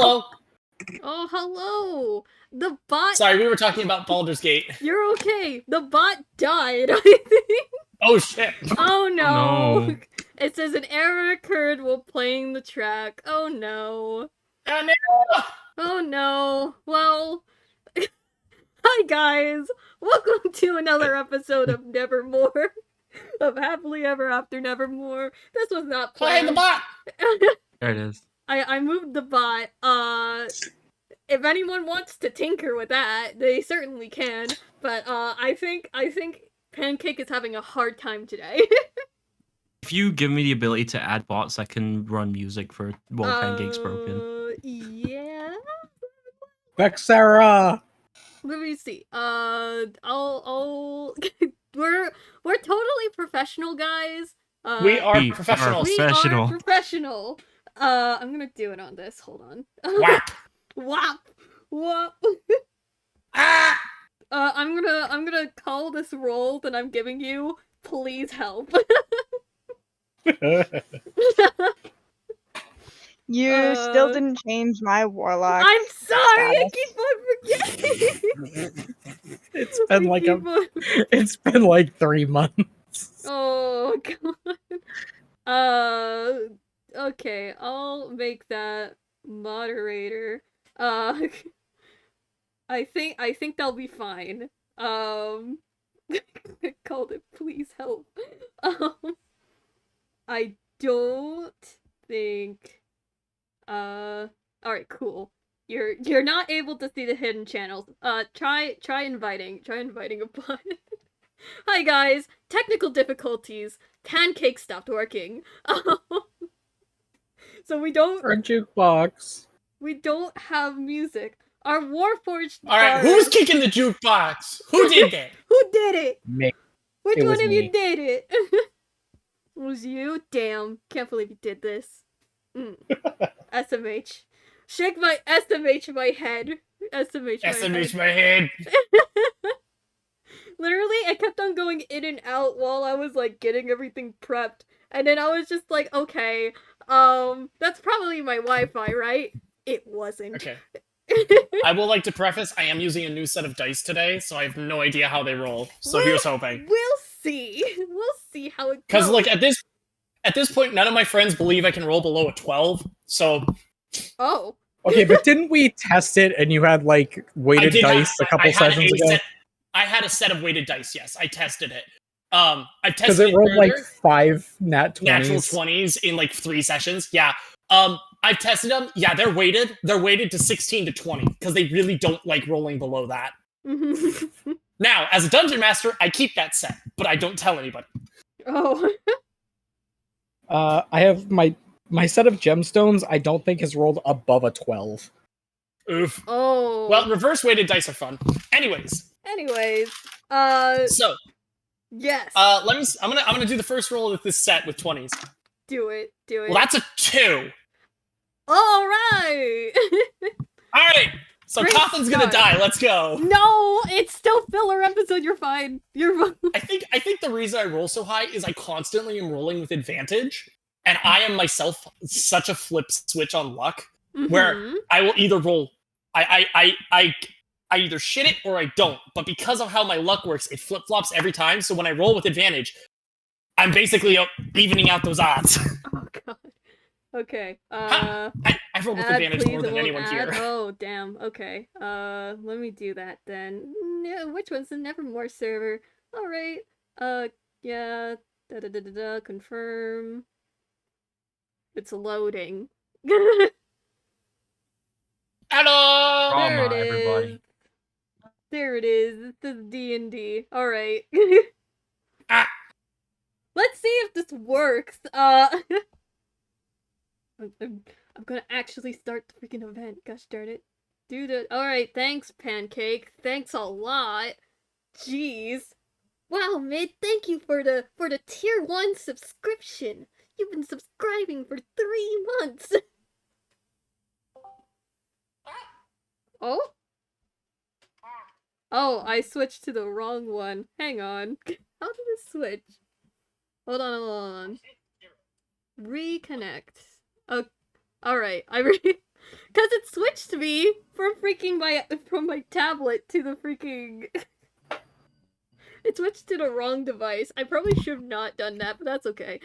hello. Oh, hello. The bot. Sorry, we were talking about Baldur's Gate. You're okay. The bot died, I think. Oh, shit. Oh, no. No. It says an error occurred while playing the track. Oh, no. Oh, no. Oh, no. Well, hi, guys. Welcome to another episode of Nevermore. Of Happily Ever After Nevermore. This was not planned. Play the bot. There it is. I moved the bot. If anyone wants to tinker with that, they certainly can. But I think Pancake is having a hard time today. If you give me the ability to add bots, I can run music for while Pancake's broken. Yeah. Vexera! Let me see. I'll we're totally professional, guys. We are We professionals. We Professional. are professional. I'm gonna do it on this. Hold on. Whap. Whap. Whap. Ah! I'm gonna call this role that I'm giving you. Please help. You still didn't change my warlock. I'm sorry. I keep on forgetting. It's been like keep on- it's been like 3 months. Oh god. Okay. I'll make that moderator. I think they'll be fine. I called it please help. I don't think alright, cool. You're not able to see the hidden channels. Try inviting a bot. Hi guys, technical difficulties. Pancake stopped working. So we don't Or a jukebox. have music. Our Warforged Alright, bard- who's kicking the jukebox? Who did that? Who did it? Me. Which It one was of you me. did it? It was you? Damn. Can't believe you did this. SMH. Shake my SMH my head. SMH my SMH head. my head. Literally, I kept on going in and out while I was like getting everything prepped. And then I was just like, okay, that's probably my Wi-Fi, right? It wasn't. Okay. I will like to preface, I am using a new set of dice today, so I have no idea how they roll. So Well, here's hoping. We'll see. We'll see how it goes. Because like at this point, none of my friends believe I can roll below a 12. So Oh. Okay, but didn't we test it and you had like I weighted did dice a couple sessions ago? I had a set of weighted dice. Yes, I tested it. I Because tested it rolled earlier, like 5 nat 20s. natural 20s in like 3 sessions. Yeah. I've tested them. Yeah, they're weighted. They're weighted to 16 to 20 because they really don't like rolling below that. Now, as a dungeon master, I keep that set, but I don't tell anybody. Oh. I have my set of gemstones. I don't think has rolled above a 12. Oof. Oh. Well, reverse weighted dice are fun. Anyways, so yes. I'm gonna do the first roll with this set with 20s. Do it. Well, that's a 2. All right. All right. So Great Cawthon's gonna start. die. Let's go. No, it's still filler episode. You're fine. You're fine. I think the reason I roll so high is I constantly am rolling with advantage, and I am myself such a flip switch on luck where Mhm. I will either roll. I either shit it or I don't. But because of how my luck works, it flip flops every time. So when I roll with advantage, I'm basically evening out those odds. Oh god. Okay. I roll with Add, advantage please, more it than won't anyone add. here. Oh damn. Okay. Let me do that then. No, which one's the Nevermore server? All right. Yeah. Confirm. It's loading. Hello. There Drama, it is. everybody. There it is. This is D&D. All right. Ah. Let's see if this works. I'm gonna actually start the freaking event. Gosh darn it. Dude, all right. Thanks, Pancake. Thanks a lot. Jeez. Wow, Mid. Thank you for the tier 1 subscription. You've been subscribing for 3 months. Oh? Oh, I switched to the wrong one. Hang on. How did it switch? Hold on. Reconnect. Oh, alright. Because it switched me from my tablet to the freaking... It switched to the wrong device. I probably should have not done that, but that's okay.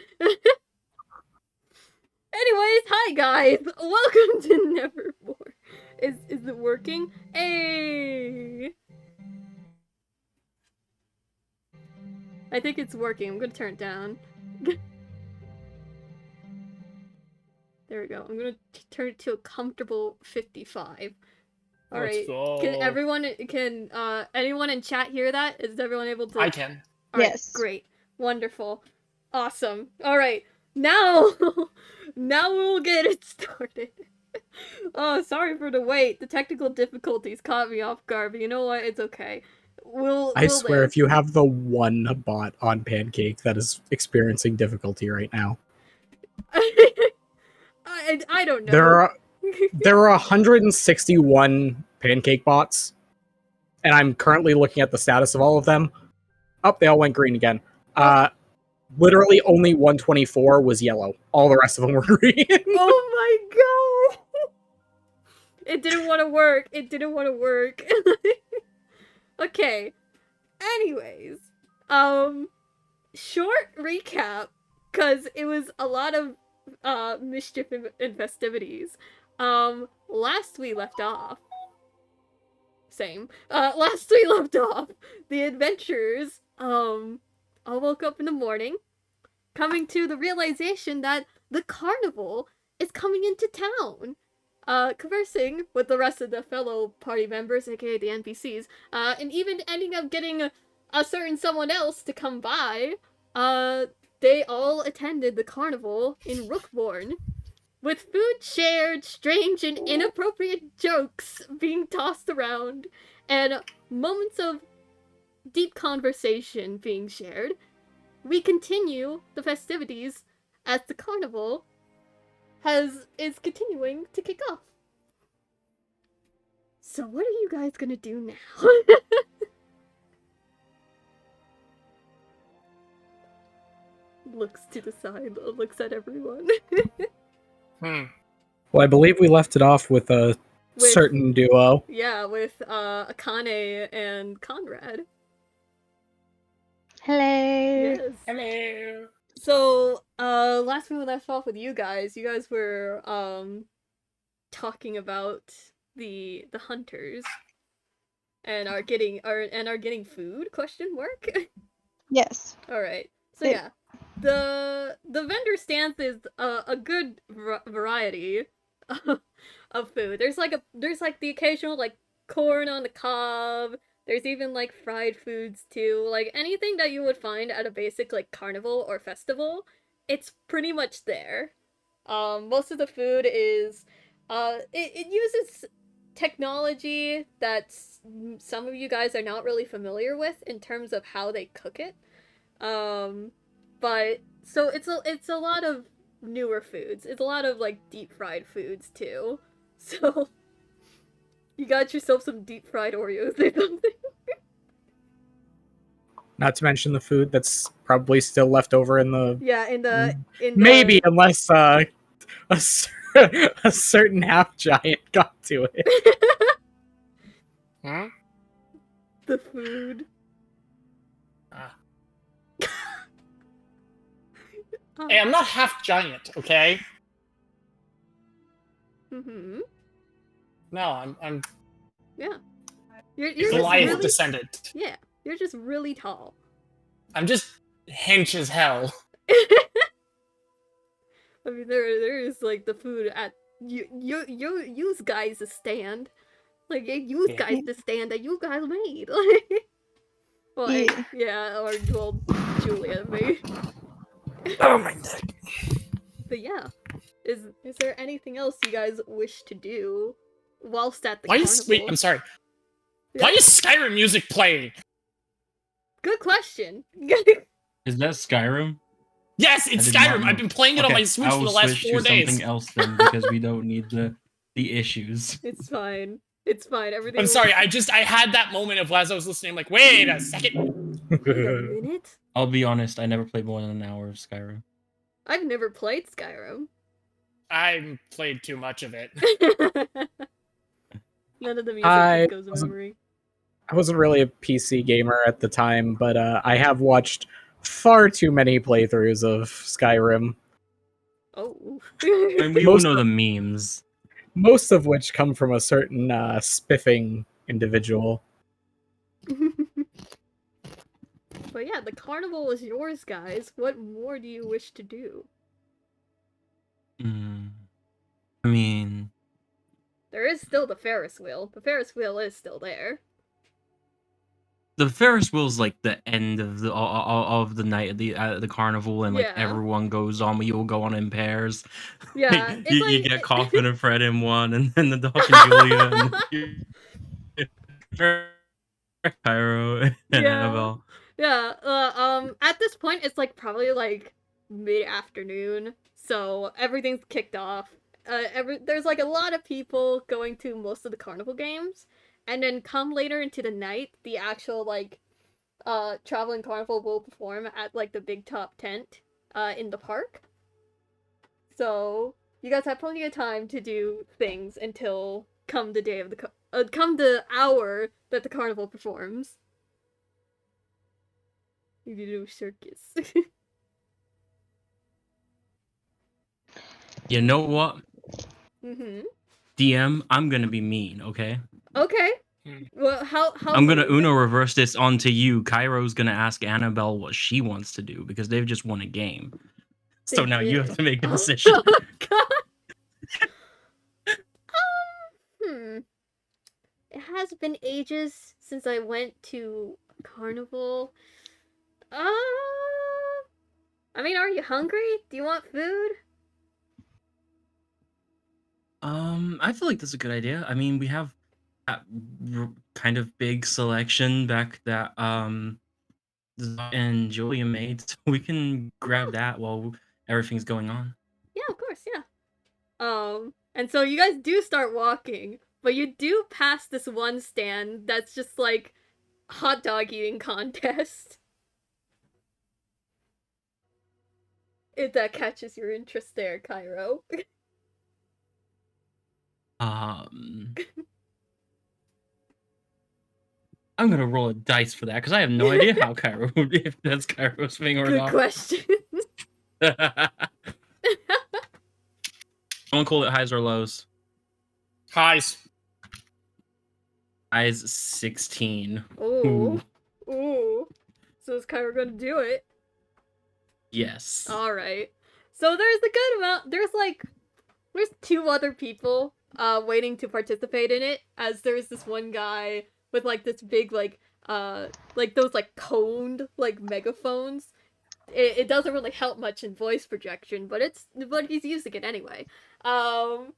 Anyways, hi guys! Welcome to Nevermore. Is it working? Hey! I think it's working. I'm gonna turn it down. There we go. I'm gonna turn it to a comfortable 55. Alright. Can anyone in chat hear that? Is everyone able to? I can. Alright, Yes. great. Wonderful. Awesome. Alright. Now we'll get it started. Oh, sorry for the wait. The technical difficulties caught me off guard, but you know what? It's okay. I swear, if you have the one bot on Pancake that is experiencing difficulty right now, I don't know. there are 161 Pancake bots, and I'm currently looking at the status of all of them. Oh, they all went green again. Literally only 124 was yellow. All the rest of them were green. Oh my god! It didn't want to work. It didn't want to work. Okay. Anyways, short recap, cause it was a lot of mischief and festivities. Last we left off. Last we left off, the adventurers all woke up in the morning, coming to the realization that the carnival is coming into town. Conversing with the rest of the fellow party members, aka the NPCs, and even ending up getting a certain someone else to come by, they all attended the carnival in Rookmourne, with food shared, strange and inappropriate jokes being tossed around, and moments of deep conversation being shared. We continue the festivities as the carnival is continuing to kick off. So what are you guys gonna do now? Looks to the side, looks at everyone. Well, I believe we left it off with a certain duo. Yeah, with Akane and Conrad. Hello. Yes. Hello. So, last time we left off with you guys were talking about the hunters and are getting food, question mark? Yes. All right. So yeah, the vendor stands is a good variety of food. There's like the occasional like corn on the cob. There's even like fried foods too. Like anything that you would find at a basic like carnival or festival, it's pretty much there. Most of the food is it uses technology that some of you guys are not really familiar with in terms of how they cook it. But so it's a lot of newer foods. It's a lot of like deep fried foods too. So you got yourself some deep fried Oreos or something. Not to mention the food that's probably still left over in the Maybe unless a certain half giant got to it. Huh? the food. Hey, I'm not half giant, okay? Mm-hmm. No, I'm Yeah. You're just Goliath really, descendant. yeah, you're just really tall. I'm just hench as hell. I mean, there is like the food at you guys stand, like you guys the stand that you guys made. Well, well, Julia made. Oh my neck. But yeah, is there anything else you guys wish to do whilst at the Why carnival? is wait? I'm sorry. Yeah. Why is Skyrim music playing? Good question. Is that Skyrim? Yes, it's I did not Skyrim. know. I've been playing it on my Switch for the last 4 days. Something else then, because we don't need the issues. It's fine. It's fine. Everything. I'm sorry. I had that moment of as I was listening. I'm like, wait a second. Wait a minute. I'll be honest, I never played more than an hour of Skyrim. I've never played Skyrim. I played too much of it. None of the music goes to wasn't- memory. I wasn't really a PC gamer at the time, but I have watched far too many playthroughs of Skyrim. Oh. And we all know the memes. Most of which come from a certain spiffing individual. But yeah, the carnival is yours, guys. What more do you wish to do? I mean, There is still the Ferris wheel. The Ferris wheel is still there. the Ferris wheel's like the end of the night at the carnival, and like Yeah. everyone goes on. You all go on in pairs. Yeah, it's you like- get Coffin and Fred in one, and then the Doc and Julia, and Pyro and Yeah. Annabelle. Yeah, at this point, it's like probably like mid-afternoon, so everything's kicked off. There's like a lot of people going to most of the carnival games, and then come later into the night, the actual like, traveling carnival will perform at like the big top tent, in the park. So you guys have plenty of time to do things until come the day of the come the hour that the carnival performs. You can do a circus. You know what? Mm-hmm. DM, I'm gonna be mean, okay? Okay. Well, how I'm gonna Uno reverse this onto you. Cairo's gonna ask Annabelle what she wants to do because they've just won a game. So They now you did. have to make a decision. Oh, God. It has been ages since I went to carnival. I mean, are you hungry? Do you want food? I feel like that's a good idea. I mean, we have that kind of big selection back that Zara and Julia made, so we can grab that while everything's going on. Yeah, of course, yeah. And so you guys do start walking, but you do pass this one stand that's just like hot dog eating contest. If that catches your interest there, Cairo. I'm gonna roll a dice for that because I have no idea how Cairo if that's Cairo's thing or Good not. question. Someone call it highs or lows. Highs. Highs 16. Ooh. Ooh. So is Cairo gonna do it? Yes. Alright. So there's a good amount. There's two other people waiting to participate in it, as there's this one guy with like this big like those like coned like megaphones. It doesn't really help much in voice projection, but he's using it anyway. And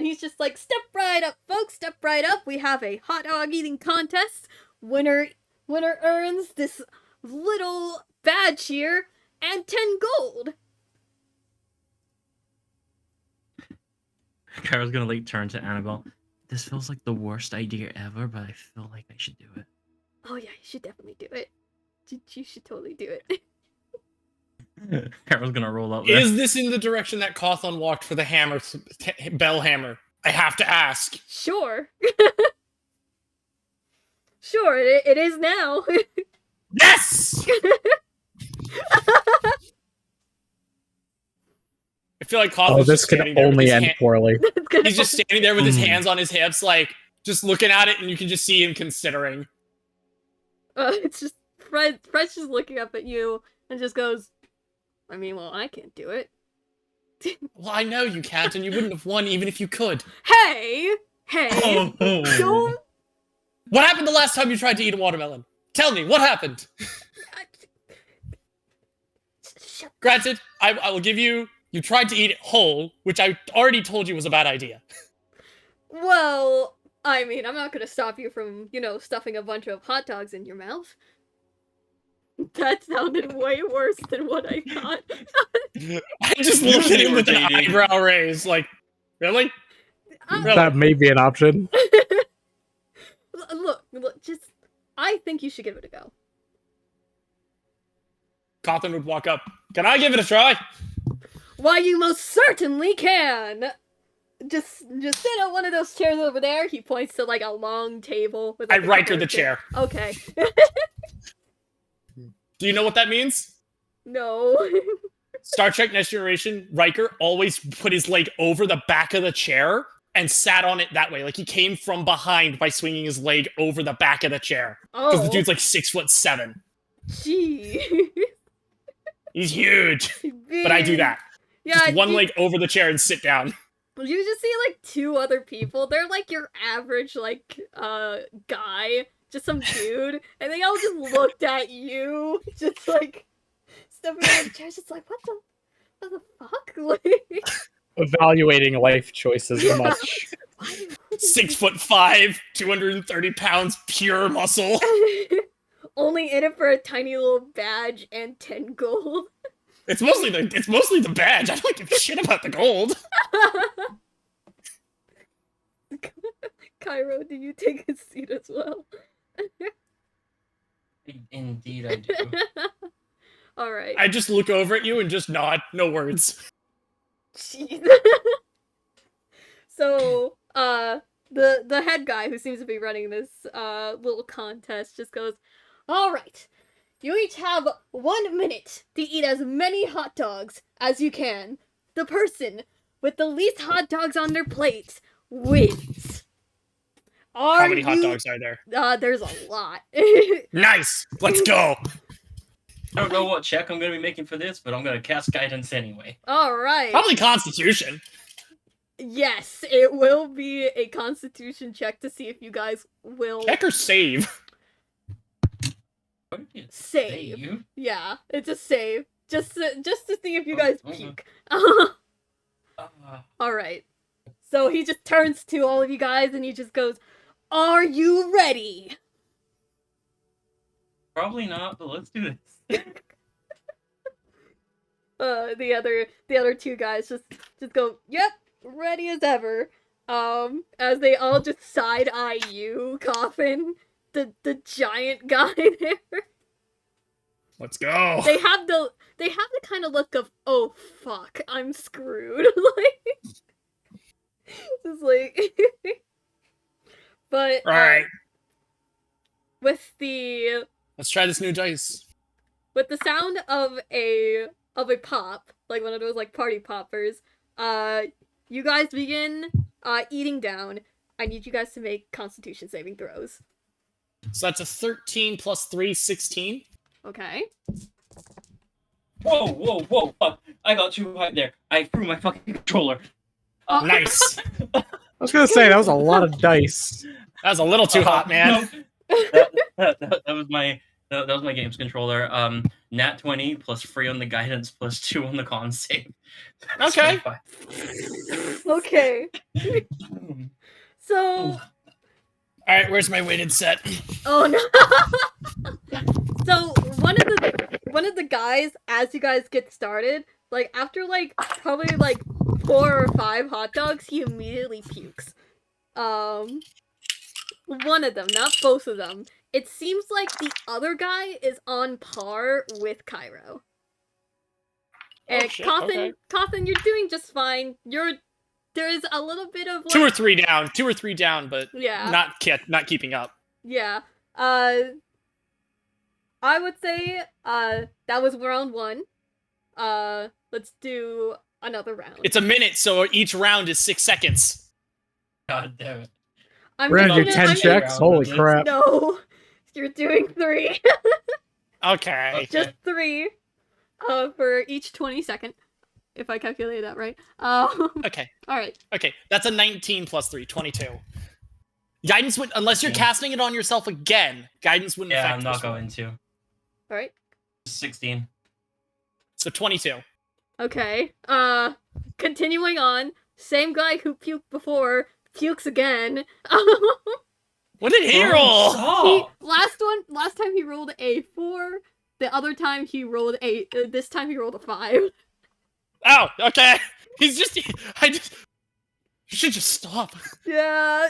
he's just like, step right up, folks, step right up. We have a hot dog eating contest. Winner earns this little badge here and 10 gold. Cairo's gonna like turn to Annabelle. This feels like the worst idea ever, but I feel like I should do it. Oh yeah, you should definitely do it. You should totally do it. Cairo's gonna roll up there. Is this in the direction that Cawthon walked for the hammer, bell hammer? I have to ask. Sure. Sure, it is now. Yes! I feel like Cawthon's This just could standing there with only his end hand- poorly. He's just standing there with his Mm. hands on his hips, like, just looking at it, and you can just see him considering. It's just Fred's just looking up at you and just goes, I mean, well, I can't do it. Well, I know you can't, and you wouldn't have won even if you could. Hey! Oh. Don't... What happened the last time you tried to eat a watermelon? Tell me, what happened? Shut Granted, I will give you, you tried to eat it whole, which I already told you was a bad idea. Well, I mean, I'm not gonna stop you from, stuffing a bunch of hot dogs in your mouth. That sounded way worse than what I thought. I just looked at him with an Irritating. eyebrow raise, like, really? Really? That may be an option. Look, just... I think you should give it a go. Cawthon would walk up. Can I give it a try? Why, you most certainly can! Just sit at one of those chairs over there. He points to, like, a long table. With, like, I Riker the chair. Okay. Do you know what that means? No. Star Trek Next Generation, Riker always put his leg over the back of the chair and sat on it that way. Like, he came from behind by swinging his leg over the back of the chair. Because the dude's like 6'7". Gee. He's huge. But I do that. Yeah, just one leg over the chair and sit down. You just see, like, 2 other people. They're, like, your average, like, guy. Just some dude. And they all just looked at you. Just, like, stepping on the chair. Just like, what the fuck? Like... Evaluating life choices much. 6'5", 230 pounds, pure muscle. Only in it for a tiny little badge and 10 gold. It's mostly the badge. I don't give a shit about the gold. Cairo, do you take a seat as well? Indeed, I do. All right. I just look over at you and just nod. No words. Jeez. So, the head guy who seems to be running this little contest just goes, "All right. You each have 1 minute to eat as many hot dogs as you can. The person with the least hot dogs on their plate wins." How many hot dogs are there? There's a lot. Nice! Let's go! I don't know what check I'm going to be making for this, but I'm going to cast guidance anyway. Alright. Probably Constitution. Yes, it will be a Constitution check to see if you guys will... Check or save? Save. Yeah, it's a save. Just to see if you guys peek. Alright. So he just turns to all of you guys and he just goes, "Are you ready?" Probably not, but let's do this. The other 2 guys just go, "Yep, ready as ever." As they all just side-eye you, Coffin, the giant guy there. Let's go. They have the kind of look of, "Oh fuck, I'm screwed." Like, just like, but All right. with the Let's try this new dice. with the sound of a pop, like one of those like party poppers, you guys begin eating down. I need you guys to make Constitution saving throws. So that's a 13 plus 3, 16. Okay. Whoa, fuck. I got too high there. I threw my fucking controller. Nice. I was gonna say, that was a lot of dice. That was a little too hot, man. No. that was my games controller. Nat 20 plus 3 on the guidance plus 2 on the con save. Okay. Okay. So. All right, where's my weighted set? Oh no. So one of the guys, as you guys get started, like after like probably like 4 or 5 hot dogs, he immediately pukes. One of them, not both of them. It seems like the other guy is on par with Cairo. And shit, Coffin, okay. Coffin, you're doing just fine. There's a little bit of like, 2 or 3 down, but yeah, not keeping up. yeah. I would say that was round 1. Let's do another round. It's a minute, so each round is 6 seconds. God damn it. We're gonna do 10 checks? Holy crap. No, you're doing 3. Okay. Just 3. For each 22nd, if I calculated that right. Okay. All right. Okay, that's a 19 plus 3, 22. Guidance would, unless you're casting it on yourself again, guidance wouldn't affect I'm not this one. going to. All right. 16. So 22. Okay. Continuing on. Same guy who puked before pukes again. What did he roll? Last time he rolled a 4. The other time he rolled this time he rolled a 5. Oh, okay. You should just stop. Yeah,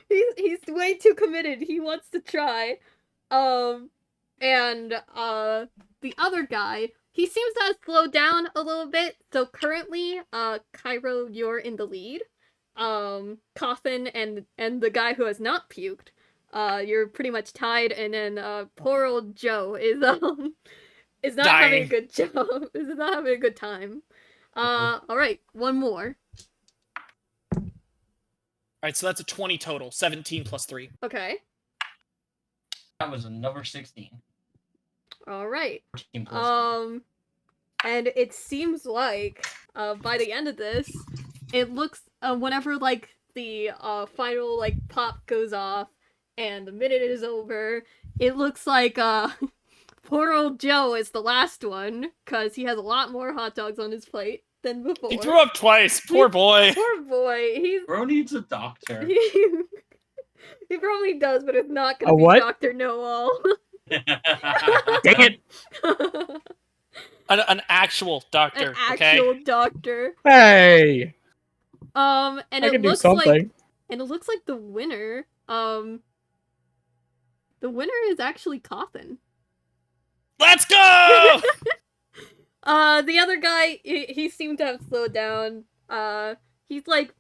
he's way too committed. He wants to try. And the other guy, he seems to have slowed down a little bit. So currently, Cairo, you're in the lead. Coffin and the guy who has not puked, you're pretty much tied, and then poor old Joe is not having a good job. Is not having a good time. All right, one more. All right, so that's a 20 total. 17 plus 3. Okay. That was another 16. All right. 14 plus And it seems like by the end of this, it looks whenever like the final like pop goes off and the minute is over, it looks like poor old Joe is the last one because he has a lot more hot dogs on his plate than before. He threw up twice. Poor boy. Poor boy. Bro needs a doctor. He probably does, but it's not gonna A be what? Dr. Noel. Dang it! An actual doctor. An actual doctor. Hey! And I it can do looks something. like, and it looks like the winner is actually Coffin. Let's go! The other guy, he seemed to have slowed down. He's like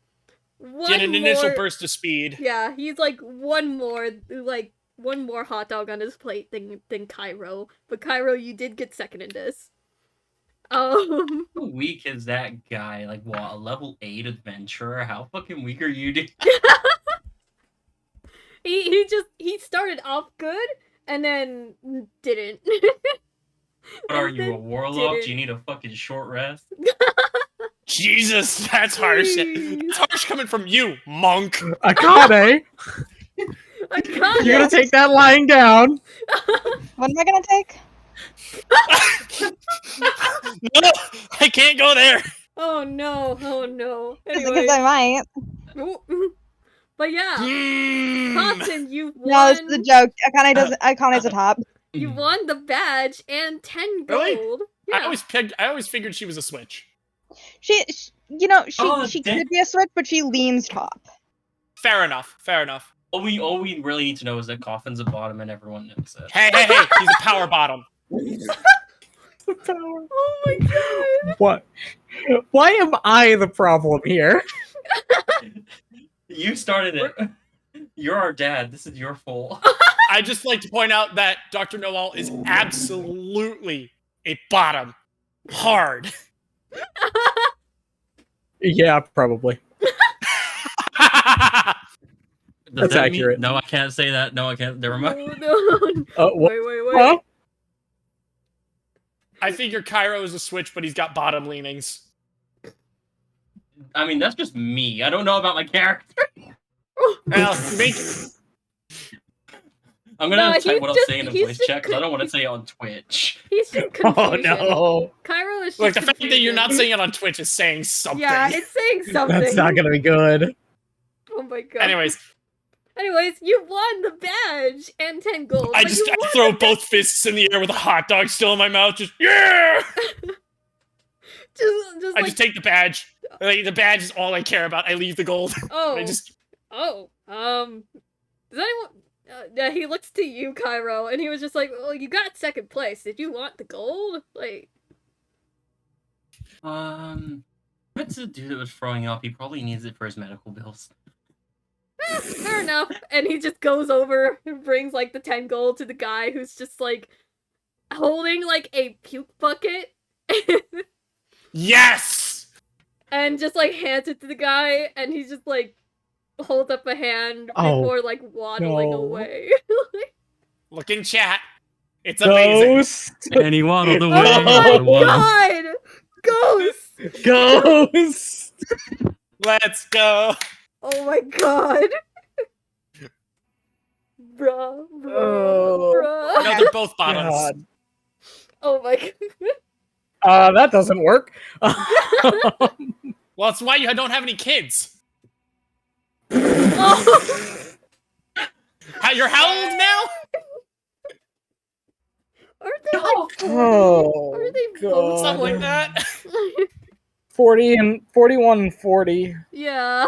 one Get an more, initial burst of speed. Yeah, he's like one more hot dog on his plate than Cairo. But Cairo, you did get second in this. How weak is that guy? Like, what, a level 8 adventurer? How fucking weak are you, dude? he started off good and then didn't. What are you, a warlock? didn't. Do you need a fucking short rest? Jesus, that's harsh. It's harsh coming from you, monk. Akane! Akane! You're gonna take that lying down. What am I gonna take? No, I can't go there. Oh no! Because Anyway, I might. but yeah, Cotton, you won. No, this is a joke. Akane's a top. You won the badge and 10 gold. Really? Yeah. I always figured she was a switch. She Oh, she damn. could be a switch, but she leans top. Fair enough. All we really need to know is that Coffin's a bottom and everyone knows it. Hey, he's a power bottom. Oh my god. What? Why am I the problem here? You started it. You're our dad. This is your fault. I'd just like to point out that Dr. Noel is absolutely a bottom. Hard. Yeah, probably. Does That's that mean- accurate. No, I can't say that. No, I can't. Never mind. No. What? Wait. Huh? I figure Cairo is a switch, but he's got bottom leanings. I mean, that's just me. I don't know about my character. Well, I'm gonna No, have to type he's what I'm just- saying in he's voice just chat because I don't want to say it on Twitch. He's just confusion. Oh no! Cairo is just Look, the fact that you're confusion. not saying it on Twitch is saying something. Yeah, it's saying something. That's not gonna be good. Oh my god. Anyways, you won the badge and 10 gold. I but just you won throw the both fists in the air with a hot dog still in my mouth. Just yeah. just I like, just take the badge. Like, the badge is all I care about. I leave the gold. oh, I just does anyone? Yeah, he looks to you, Cairo, and he was just like, "Well, you got second place. Did you want the gold?" Like, What's the dude that was throwing up? He probably needs it for his medical bills. fair enough. And he just goes over and brings like the 10 gold to the guy who's just like holding like a puke bucket. yes. And just like hands it to the guy, and he's just like holds up a hand Oh, before like waddling no. away. Look in chat. It's amazing. Ghost! And he waddled away. Oh my god! Ghost! Ghost! Let's go. Oh my god! Bruh. Oh. No, they're both bottoms. God. Oh my god. That doesn't work. Well, it's why you don't have any kids. Oh. You're how old now? Aren't they like 40? Oh, Are they God. both Something like that. 40 and 41 and 40. Yeah.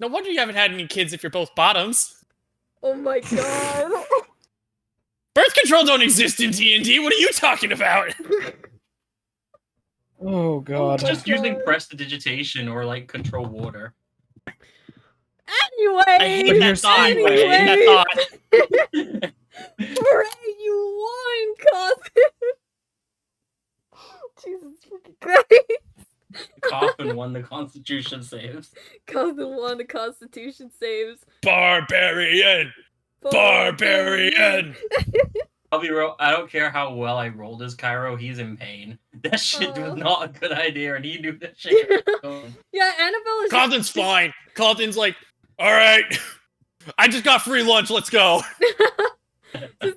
No wonder you haven't had any kids if you're both bottoms. Oh my god. Birth control don't exist in D&D. What are you talking about? Oh god. my Just using God. prestidigitation or like control water. Anyway, I hate that thought. I hate that thought. Hooray, you won, Coffin! Jesus fucking Christ. Coffin won the Constitution saves. Coffin won the Constitution saves. Barbarian! Barbarian! I'll be real. I don't care how well I rolled as Cairo. He's in pain. That shit was not a good idea, and he knew that shit. Yeah, Annabelle is. Cawthon's fine. Cawthon's like, all right, I just got free lunch. Let's go.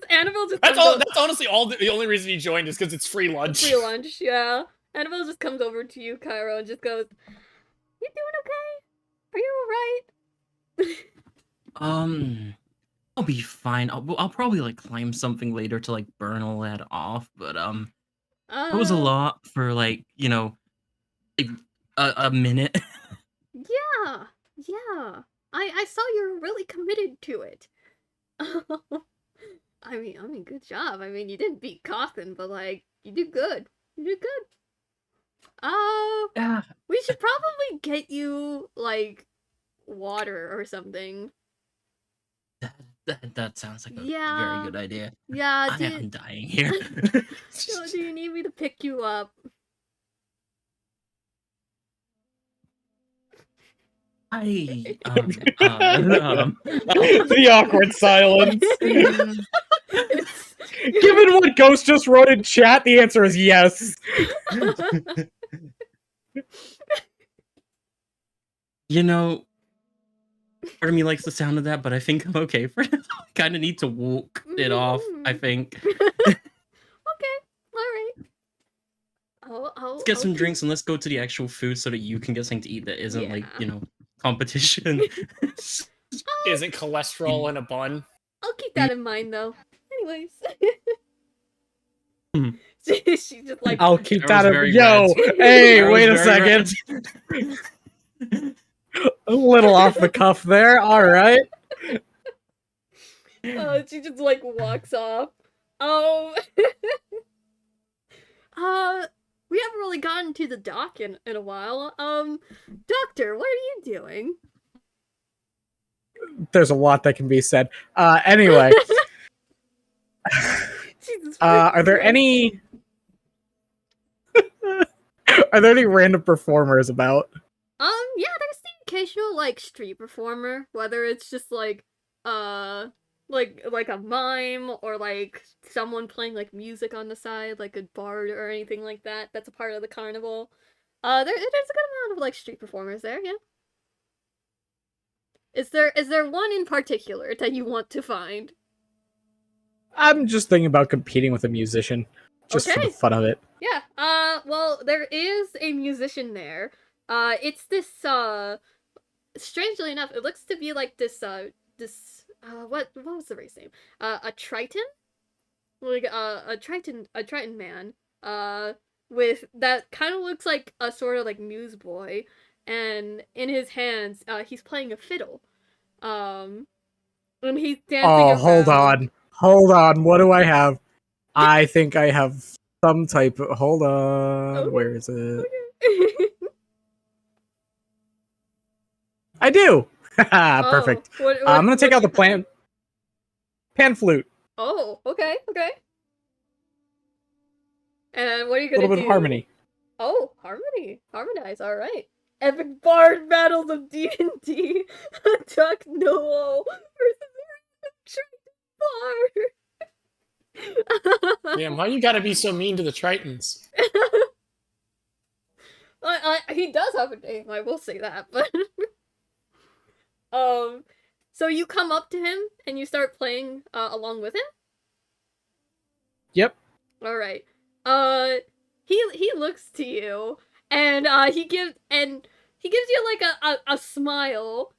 Annabelle just. That's honestly the only reason he joined is because it's free lunch. Free lunch, yeah. Annabelle just comes over to you, Cairo, and just goes, "You doing okay? Are you alright?" I'll be fine. I'll probably like climb something later to like burn all that off. But it was a lot for like like a minute. Yeah, yeah. I saw you're really committed to it. I mean, good job. I mean, you didn't beat Cawthon, but like, you did good. You did good. Yeah. We should probably get you like water or something. That sounds like a Yeah. very good idea. Yeah. I'm dying here. Do you need me to pick you up? The awkward silence. It's- Given what Ghost just wrote in chat, the answer is yes. Part of me likes the sound of that, but I think I'm okay for now. I kind of need to walk it off, I think. Okay, alright. Let's get some drinks and let's go to the actual food so that you can get something to eat that isn't like, competition. Isn't cholesterol in a bun? I'll keep that in mind, though. Anyways. She's just like... I'll keep That that was in. very Yo, red. hey, That was wait a very second. A little off the cuff there. All right. She just like walks off. We haven't really gotten to the dock in a while. Doctor, what are you doing? There's a lot that can be said. Anyway, Jesus are there any? Are there any random performers about? Yeah, there's the occasional like street performer, whether it's just like like a mime or like someone playing like music on the side, like a bard or anything like that. That's a part of the carnival. There's a good amount of like street performers there, yeah. Is there one in particular that you want to find? I'm just thinking about competing with a musician, just for Okay. the fun of it. Yeah. Well, there is a musician there. It's this strangely enough, it looks to be like this what was the race name? A Triton? Like a Triton man. With that kind of looks like a sort of like newsboy, and in his hands, he's playing a fiddle. And he's dancing around. Hold on. What do I have? I think I have some type of. Hold on. Okay. Where is it? I do. Perfect. I'm gonna take out the pan flute. Oh, okay. And what are you A gonna do? little bit of harmony. Oh, harmony. Harmonize, alright. Epic bard battles of D&D. Duck Noah versus bard. Damn, why you gotta be so mean to the Tritons? He does have a name, I will say that, but so you come up to him and you start playing along with him? Yep. Alright. He looks to you and he gives you like a smile.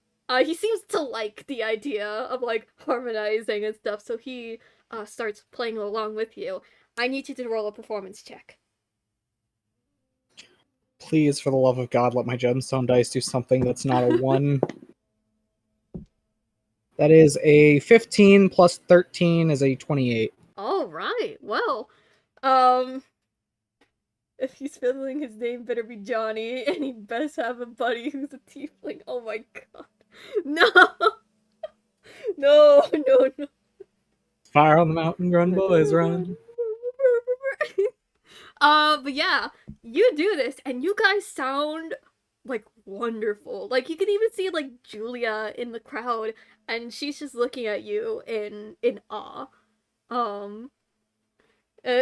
He seems to like the idea of like harmonizing and stuff, so he starts playing along with you. I need you to roll a performance check. Please, for the love of God, let my gemstone dice do something that's not a 1. That is a 15 plus 13 is a 28. All right. Well, if he's fiddling, his name better be Johnny, and he best have a buddy who's a tiefling. Oh my god. No! No, no, no. Fire on the mountain, run, boys, run. But yeah, you do this, and you guys sound like wonderful. Like you can even see like Julia in the crowd, and she's just looking at you in awe.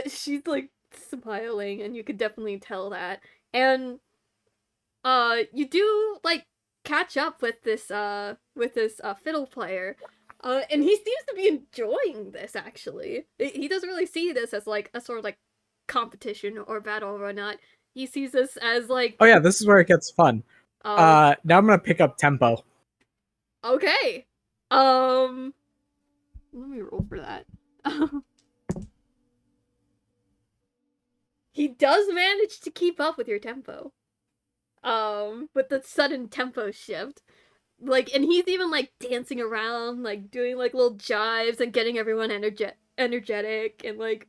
She's like smiling, and you could definitely tell that. And you do like catch up with this fiddle player. And he seems to be enjoying this, actually. He doesn't really see this as, like, a sort of, like, competition or battle or whatnot. He sees this as, like... Oh yeah, this is where it gets fun. Now I'm gonna pick up tempo. Okay. Let me roll for that. He does manage to keep up with your tempo. With the sudden tempo shift. Like, and he's even, like, dancing around, like, doing, like, little jives and getting everyone energetic and, like,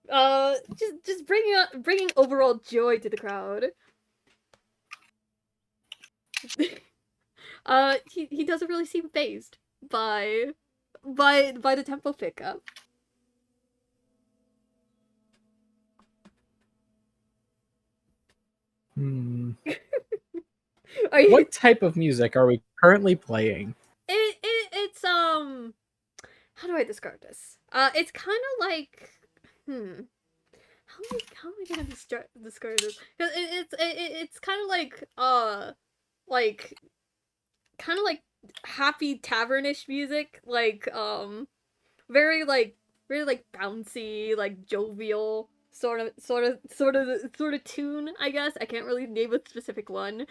just bringing overall joy to the crowd. He doesn't really seem fazed by the tempo pickup. What type of music are we currently playing? It's how do I describe this? It's kind of like how am I gonna describe this? Because it's kind of like kind of like happy tavernish music, like very like bouncy, like jovial sort of tune, I guess. I can't really name a specific one.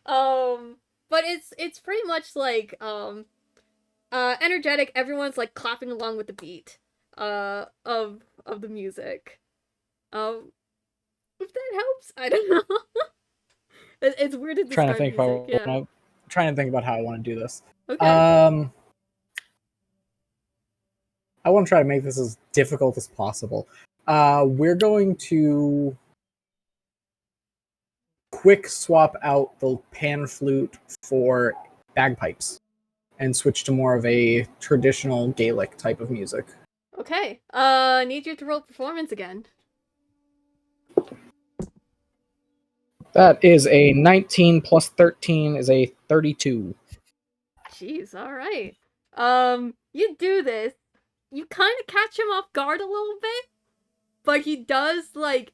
But it's pretty much like energetic. Everyone's like clapping along with the beat of the music. If that helps, I don't know. It's weird to describe trying to think about how I want to do this. Okay. I want to try to make this as difficult as possible. We're going to quick swap out the pan flute for bagpipes and switch to more of a traditional Gaelic type of music. Okay. Need you to roll performance again. That is a 19 plus 13 is a 32. Jeez, alright. You do this. You kind of catch him off guard a little bit, but he does, like,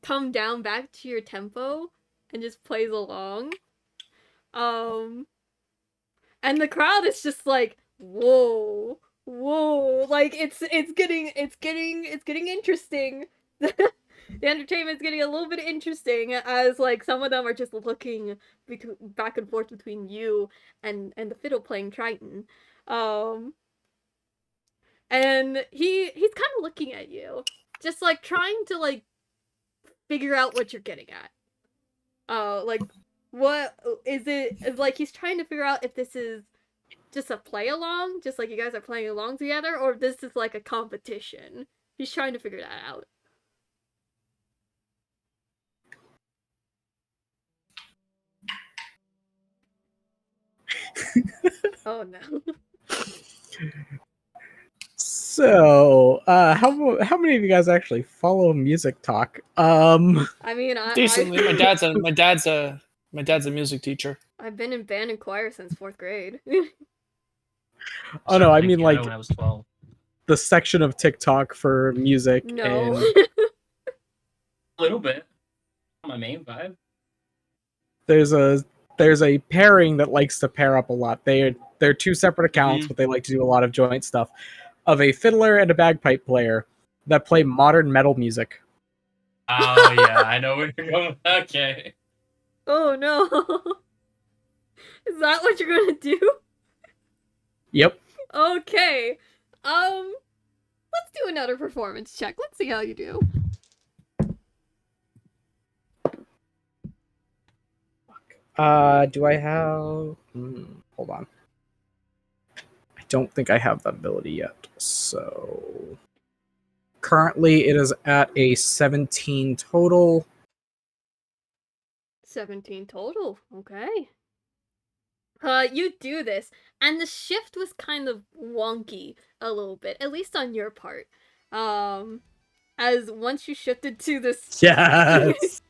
come down back to your tempo and just plays along. And the crowd is just like, whoa, like, it's getting interesting. The entertainment's getting a little bit interesting as, like, some of them are just looking back and forth between you and the fiddle playing Triton. And he's kind of looking at you, just, like, trying to, like, figure out what you're getting at. Like, what is it? Like, he's trying to figure out if this is just a play along, just like you guys are playing along together, or if this is, like, a competition. He's trying to figure that out. Oh no. So, how many of you guys actually follow Music Talk? I mean, decently. My dad's a music teacher. I've been in band and choir since 4th grade. Oh no, I mean like when I was 12. The section of TikTok for music. No. And A little bit. My main vibe. there's a pairing that likes to pair up a lot. They're two separate accounts, but they like to do a lot of joint stuff. Of a fiddler and a bagpipe player that play modern metal music. Oh yeah, I know where you're going. Okay. Oh no. Is that what you're gonna do? Yep. Okay. Let's do another performance check. Let's see how you do. Do I have... hold on. I don't think I have that ability yet. So currently it is at a 17 total. 17 total. Okay. You do this, and the shift was kind of wonky a little bit, at least on your part. As once you shifted to this Yes.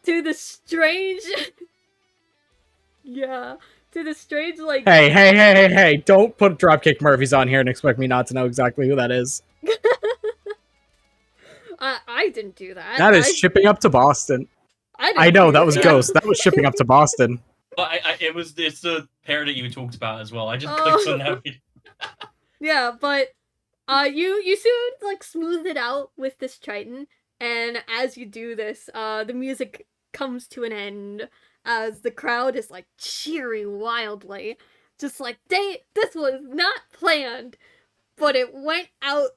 to the strange yeah, to the strange like Hey, don't put Dropkick Murphys on here and expect me not to know exactly who that is. I didn't do that. That is shipping up to Boston. I know, that was Ghost. That was shipping up to Boston. But it's the pair that you talked about as well. I just clicked on that video. Yeah, but you soon like smooth it out with this Triton, and as you do this, the music comes to an end as the crowd is like cheering wildly, just like this was not planned, but it went out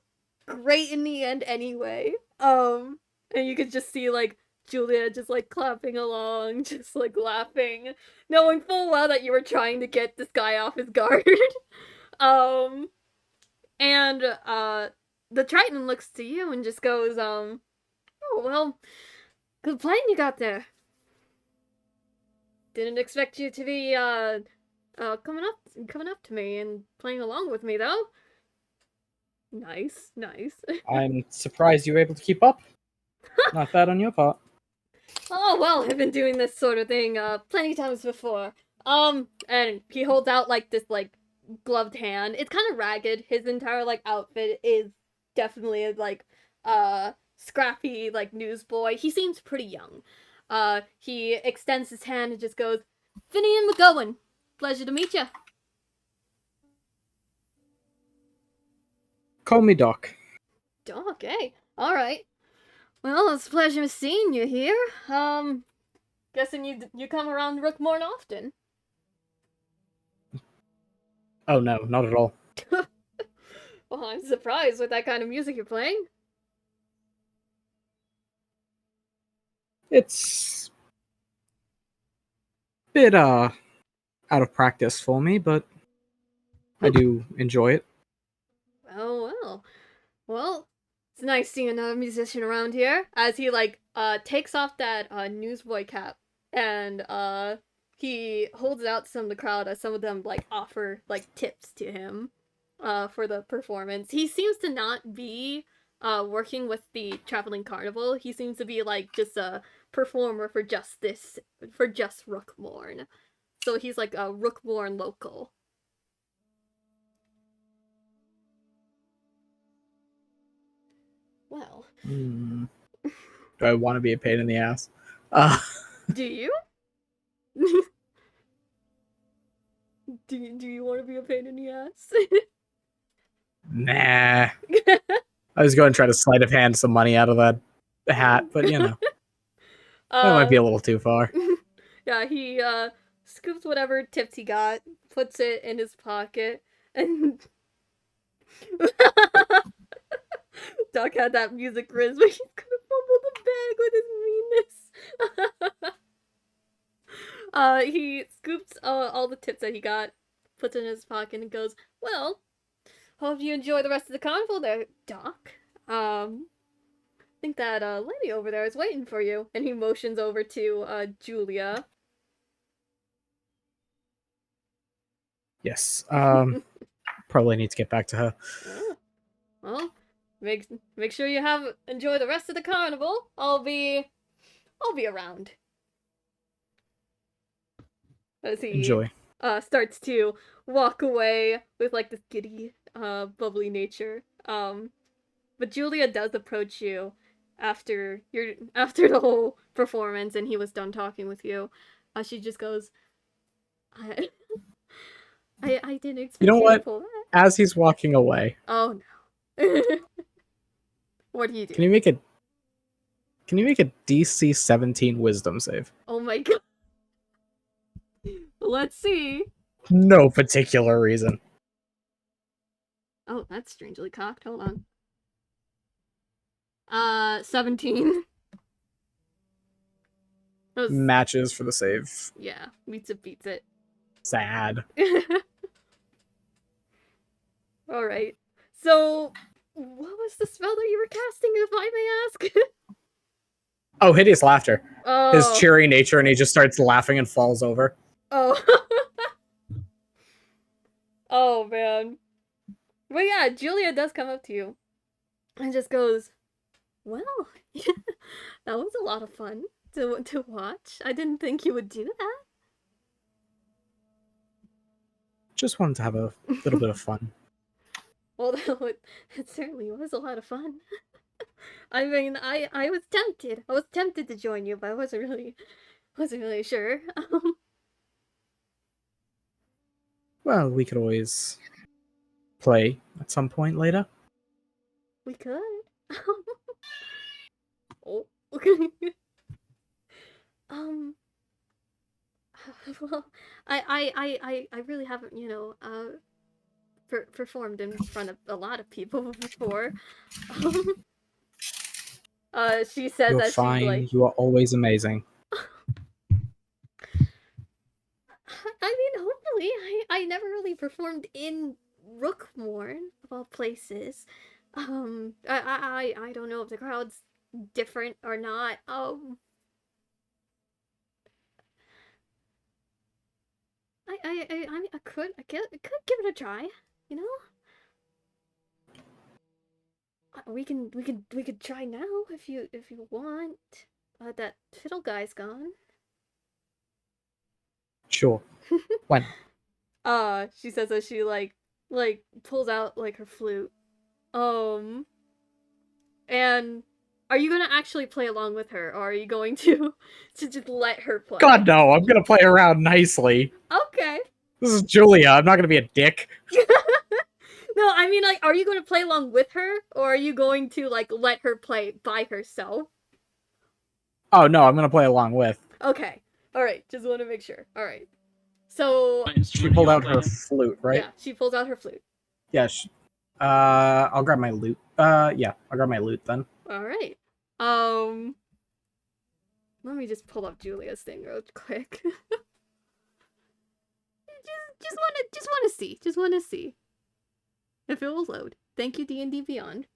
great in the end anyway. And you could just see like Julia just like clapping along, just like laughing, knowing full well that you were trying to get this guy off his guard. And the Triton looks to you and just goes, oh well, good plan you got there. Didn't expect you to be coming up to me and playing along with me though. Nice. I'm surprised you were able to keep up. Not bad on your part. Oh well, I've been doing this sort of thing plenty times before. And he holds out like this like gloved hand. It's kind of ragged. His entire like outfit is definitely like scrappy like newsboy. He seems pretty young. He extends his hand and just goes, "Finian McGowan, pleasure to meet you." Call me Doc. Doc, eh? All right. Well, it's a pleasure seeing you here. Guessing you come around Rookmourne often. Oh no, not at all. Well, I'm surprised with that kind of music you're playing. It's a bit out of practice for me, but I do enjoy it. Oh, well, it's nice seeing another musician around here. As he like takes off that newsboy cap and he holds it out to some of the crowd as some of them like offer like tips to him for the performance. He seems to not be working with the traveling carnival. He seems to be like just a performer for just Rookmourne. So he's like a Rookmourne local. Well. Do I want to be a pain in the ass? Do you? do you want to be a pain in the ass? Nah. I was going to try to sleight of hand some money out of that hat, but you know. That might be a little too far. Yeah, he scoops whatever tips he got, puts it in his pocket, and Doc had that music charisma. He's gonna fumble the bag with his meanness. He scoops all the tips that he got, puts it in his pocket, and goes, "Well, hope you enjoy the rest of the carnival there, Doc. I think that lady over there is waiting for you." And he motions over to Julia. Yes. Probably need to get back to her. Oh. Well, make sure you enjoy the rest of the carnival. I'll be around. As he Enjoy. Starts to walk away with like this giddy, bubbly nature. But Julia does approach you after the whole performance, and he was done talking with you. She just goes, I didn't expect You know you what? to pull that. As he's walking away, Oh no. What do you do? can you make a DC 17 wisdom save? Oh my god. Let's see. No particular reason. Oh, that's strangely cocked. Hold on. 17. That was... Matches for the save. Yeah, beats it. Sad. All right. So, what was the spell that you were casting, if I may ask? Oh, hideous laughter. His Oh. cheery nature, and he just starts laughing and falls over. Oh. Oh, man. But yeah, Julia does come up to you and just goes, well, that was a lot of fun to watch. I didn't think you would do that. Just wanted to have a little bit of fun. Well, it certainly was a lot of fun. I mean, I was tempted. I was tempted to join you, but I wasn't really sure. Well, we could always play at some point later. We could. Oh. Um. Well, I really haven't, performed in front of a lot of people before. She says You're that fine. she's like, You are always amazing. I mean, hopefully, I never really performed in Rookmourne, of all places. I don't know if the crowd's different or not. I could give it a try, you know? We could try now if you want. That fiddle guy's gone. Sure. When? She says as she like pulls out like her flute. And are you gonna actually play along with her, or are you going to just let her play? God, no. I'm going to play around nicely. Okay. This is Julia. I'm not going to be a dick. No, I mean, like, are you going to play along with her, or are you going to, like, let her play by herself? Oh, no. I'm going to play along with. Okay. Alright, just want to make sure. Alright. So... She pulled out her flute, right? Yeah, she pulls out her flute. Yeah. I'll grab my loot. Yeah. I'll grab my loot then. Alright. Let me just pull up Julia's thing real quick. just want to see if it will load. Thank you, D&D Beyond.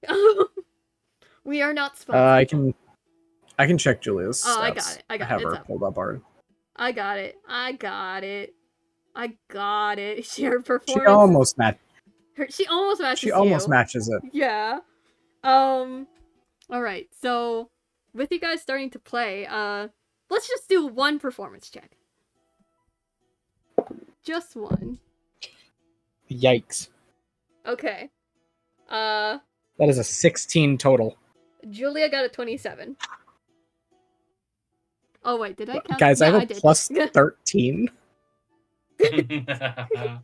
We are not sponsored. I can check Julia's stats. Oh, I got it. I have it. her pulled up already. I got it. Her performance. She almost matches. She almost matches. She almost matches it. Yeah. All right. So, with you guys starting to play, let's just do one performance check. Just one. Yikes. Okay. That is a 16 total. Julia got a 27. Oh wait, did I count? Guys, Yeah, I have I a did. plus 13. Oh.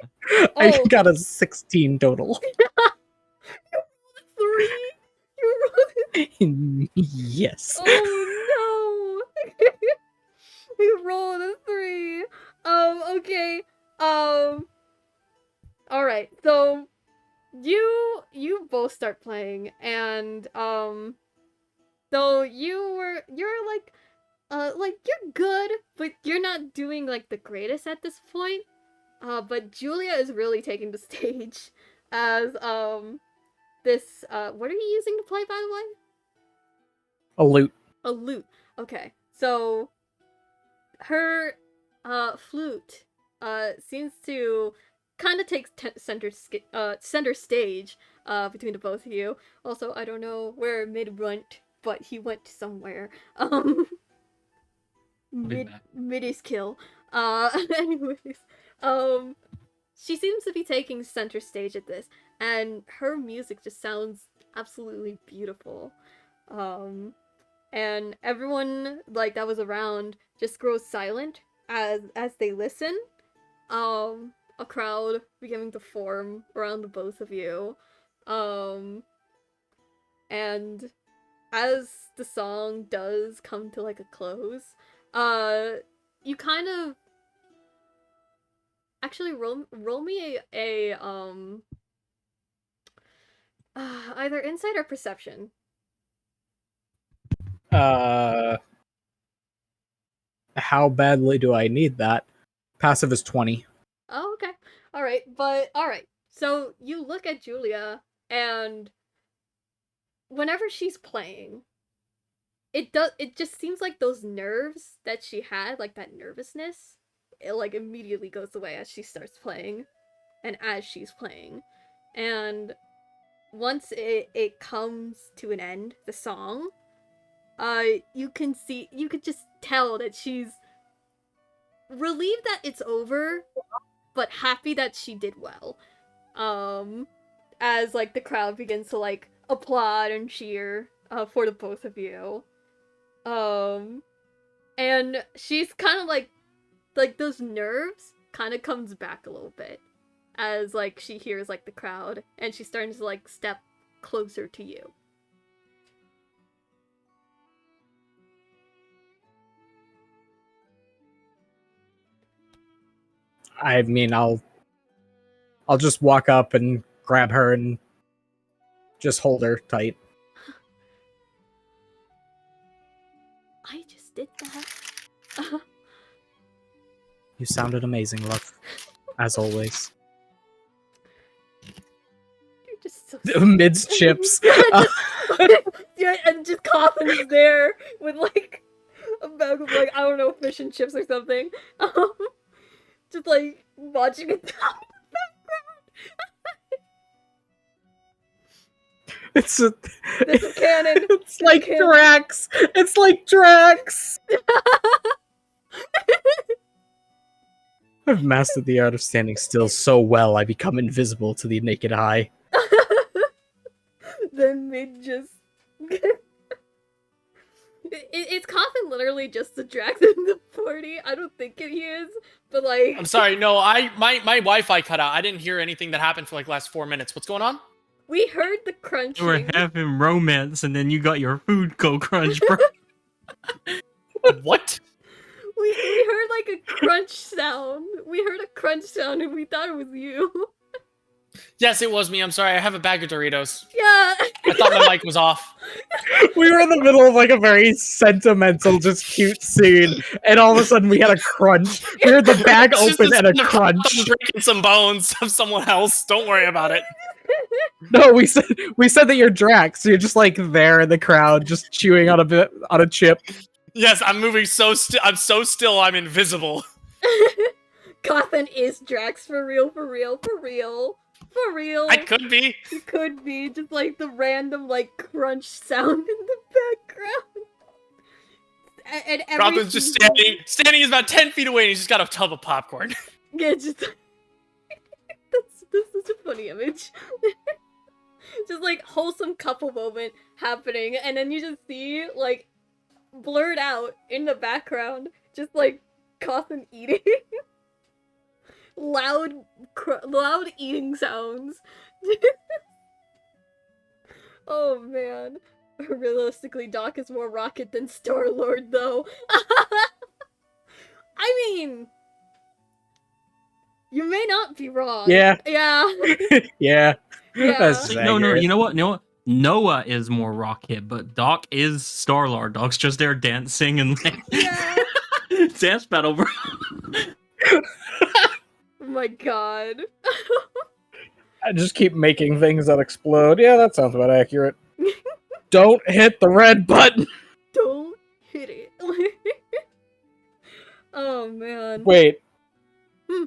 I got a 16 total. Three. You Yes. Oh no! You rolled a 3. Okay. All right. So you both start playing, and though you're you're good, but you're not doing like the greatest at this point. But Julia is really taking the stage as this what are you using to play, by the way? A loot. A lute. Okay. So her flute seems to kind of take center stage between the both of you. Also, I don't know where Mid went, but he went somewhere. Mid is kill. Anyways, she seems to be taking center stage at this, and her music just sounds absolutely beautiful. And everyone like that was around just grows silent as they listen. A crowd beginning to form around the both of you. And as the song does come to like a close, you kind of actually roll me a either insight or perception. How badly do I need that? Passive is 20. Oh, okay. Alright, but alright. So you look at Julia, and whenever she's playing, it just seems like those nerves that she had, like that nervousness, it like immediately goes away as she starts playing, and as she's playing. And once it comes to an end, the song, you could just tell that she's relieved that it's over, but happy that she did well. As like the crowd begins to like applaud and cheer for the both of you. And she's kind of like those nerves kind of comes back a little bit as like she hears like the crowd, and she's starting to like step closer to you. I mean, I'll just walk up and grab her and just hold her tight. I just did that. You sounded amazing, love. As always. You're just so Mid's chips. yeah, and just Coffin's there with like a bag of like, I don't know, fish and chips or something. Just like watching it down in the background. This is canon. It's like canon. Drax. It's like Drax. I've mastered the art of standing still so well I become invisible to the naked eye. Then Mid just it's Coffin literally just the Drax in the party. I don't think he is, but like I'm sorry, no, my Wi-Fi cut out. I didn't hear anything that happened for like the last 4 minutes. What's going on? we heard the crunching. You were having romance, and then you got your food go crunch, bro. What? We heard like a crunch sound. We heard a crunch sound and we thought it was you. Yes, it was me. I'm sorry. I have a bag of Doritos. Yeah. I thought my mic was off. We were in the middle of like a very sentimental, just cute scene, and all of a sudden we had a crunch. We heard the bag It's just open and a I'm crunch. breaking some bones of someone else. Don't worry about it. No, we said that you're Drax. You're just like there in the crowd, just chewing on a chip. Yes, I'm moving so still. I'm so still. I'm invisible. Coffin is Drax for real, for real, for real. For real. I could be. It could be just like the random like crunch sound in the background. And every Robin's just standing is about 10 feet away, and he's just got a tub of popcorn. Yeah, just that's such a funny image. Just like wholesome couple moment happening, and then you just see like blurred out in the background, just like Coffin eating. loud eating sounds. Oh man. Realistically, Doc is more Rocket than Star-Lord, though. I mean, you may not be wrong. Yeah. Yeah. Yeah. Yeah. That's just No, accurate. you know what? Noah is more Rocket, but Doc is Star-Lord. Doc's just there dancing and like Yeah. dance battle, bro. Oh my god. I just keep making things that explode. Yeah, that sounds about accurate. Don't hit the red button. Don't hit it. Oh man. Wait. Hmm.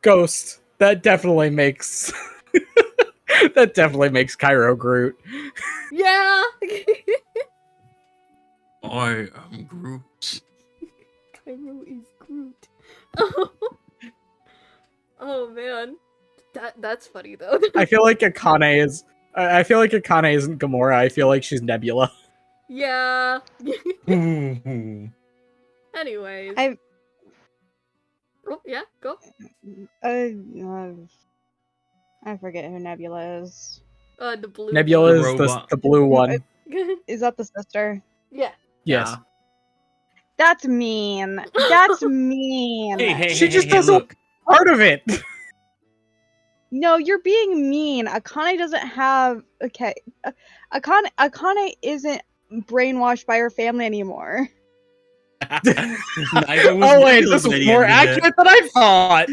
Ghost. That definitely makes that definitely makes Cairo Groot. Yeah. I am Groot. Cairo is Groot. Oh man. That's funny though. I feel like Akane is I feel like Akane isn't Gamora. I feel like she's Nebula. Yeah. Ooh. Anyways. Oh, yeah, go. I forget who Nebula is. The blue. Nebula The is robot. the blue one. Is that the sister? Yeah. Yes. Yeah. That's mean. That's mean. Hey, She just doesn't- look. Part of it. No, you're being mean. Akane doesn't have. Okay, Akane isn't brainwashed by her family anymore. Neither was Oh wait, Nebula this by was the more end of it. accurate than I thought.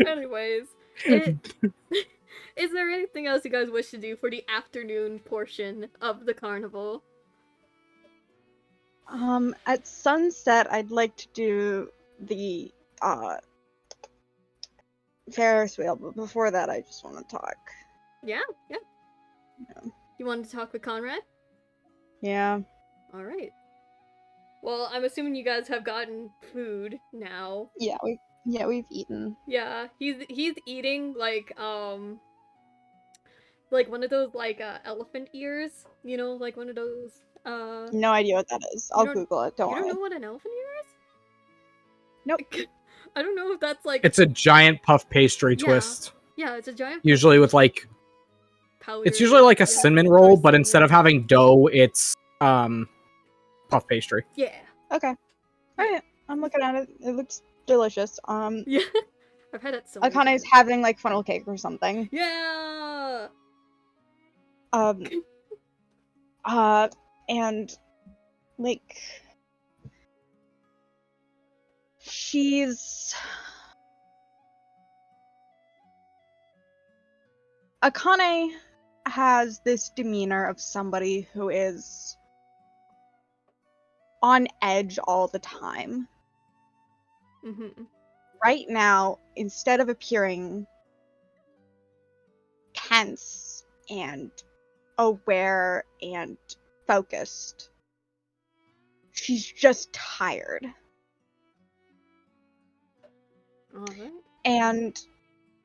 Anyways, is there anything else you guys wish to do for the afternoon portion of the carnival? At sunset, I'd like to do the Ferris wheel, but before that, I just want to talk. Yeah. You wanted to talk with Conrad? Yeah. All right. Well, I'm assuming you guys have gotten food now. Yeah, we've eaten. Yeah, he's eating like one of those elephant ears, like one of those No idea what that is. I'll don't- Google it. Don't you worry. don't know what an elephant ear is? Nope. I don't know if that's like It's a giant puff pastry Yeah. twist. yeah, it's a giant Usually with like powder. it's usually like a yeah. cinnamon Or roll, but instead of cinnamon. having dough, it's puff pastry. Yeah. Okay. Alright. I'm looking at it. It looks delicious. Yeah. I've had it so many Akane's times. having like funnel cake or something. Yeah. And like she's Akane has this demeanor of somebody who is on edge all the time. Mhm. Right now, instead of appearing tense and aware and focused, she's just tired. All right. And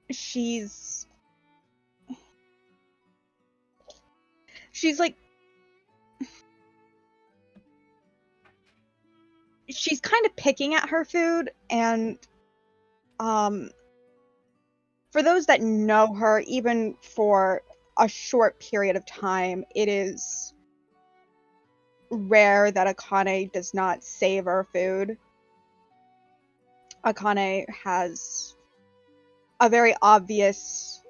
she's like she's kind of picking at her food, and for those that know her, even for a short period of time, it is rare that Akane does not savor food. Akane has a very obvious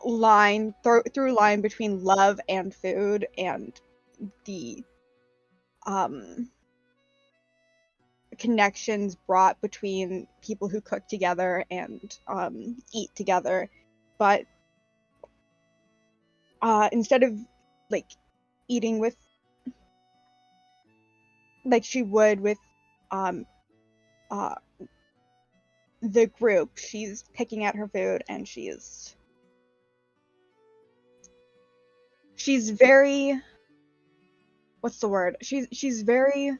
through line between love and food, and the connections brought between people who cook together and eat together. But instead of like eating with like she would with the group, she's picking at her food, and she's very, what's the word? She's very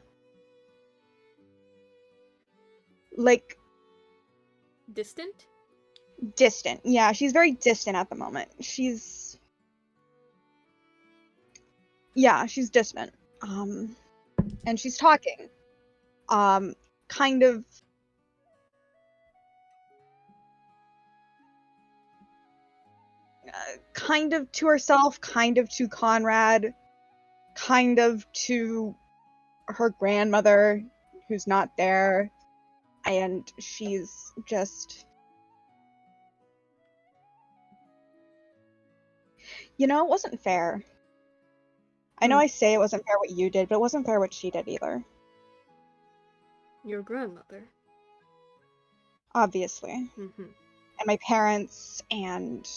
like Distant? distant. Yeah, she's very distant at the moment. She's distant. And she's talking. Kind of to herself, kind of to Conrad, kind of to her grandmother, who's not there, and she's just... it wasn't fair. I know I say it wasn't fair what you did, but it wasn't fair what she did either. Your grandmother. Obviously. Mm-hmm. And my parents, and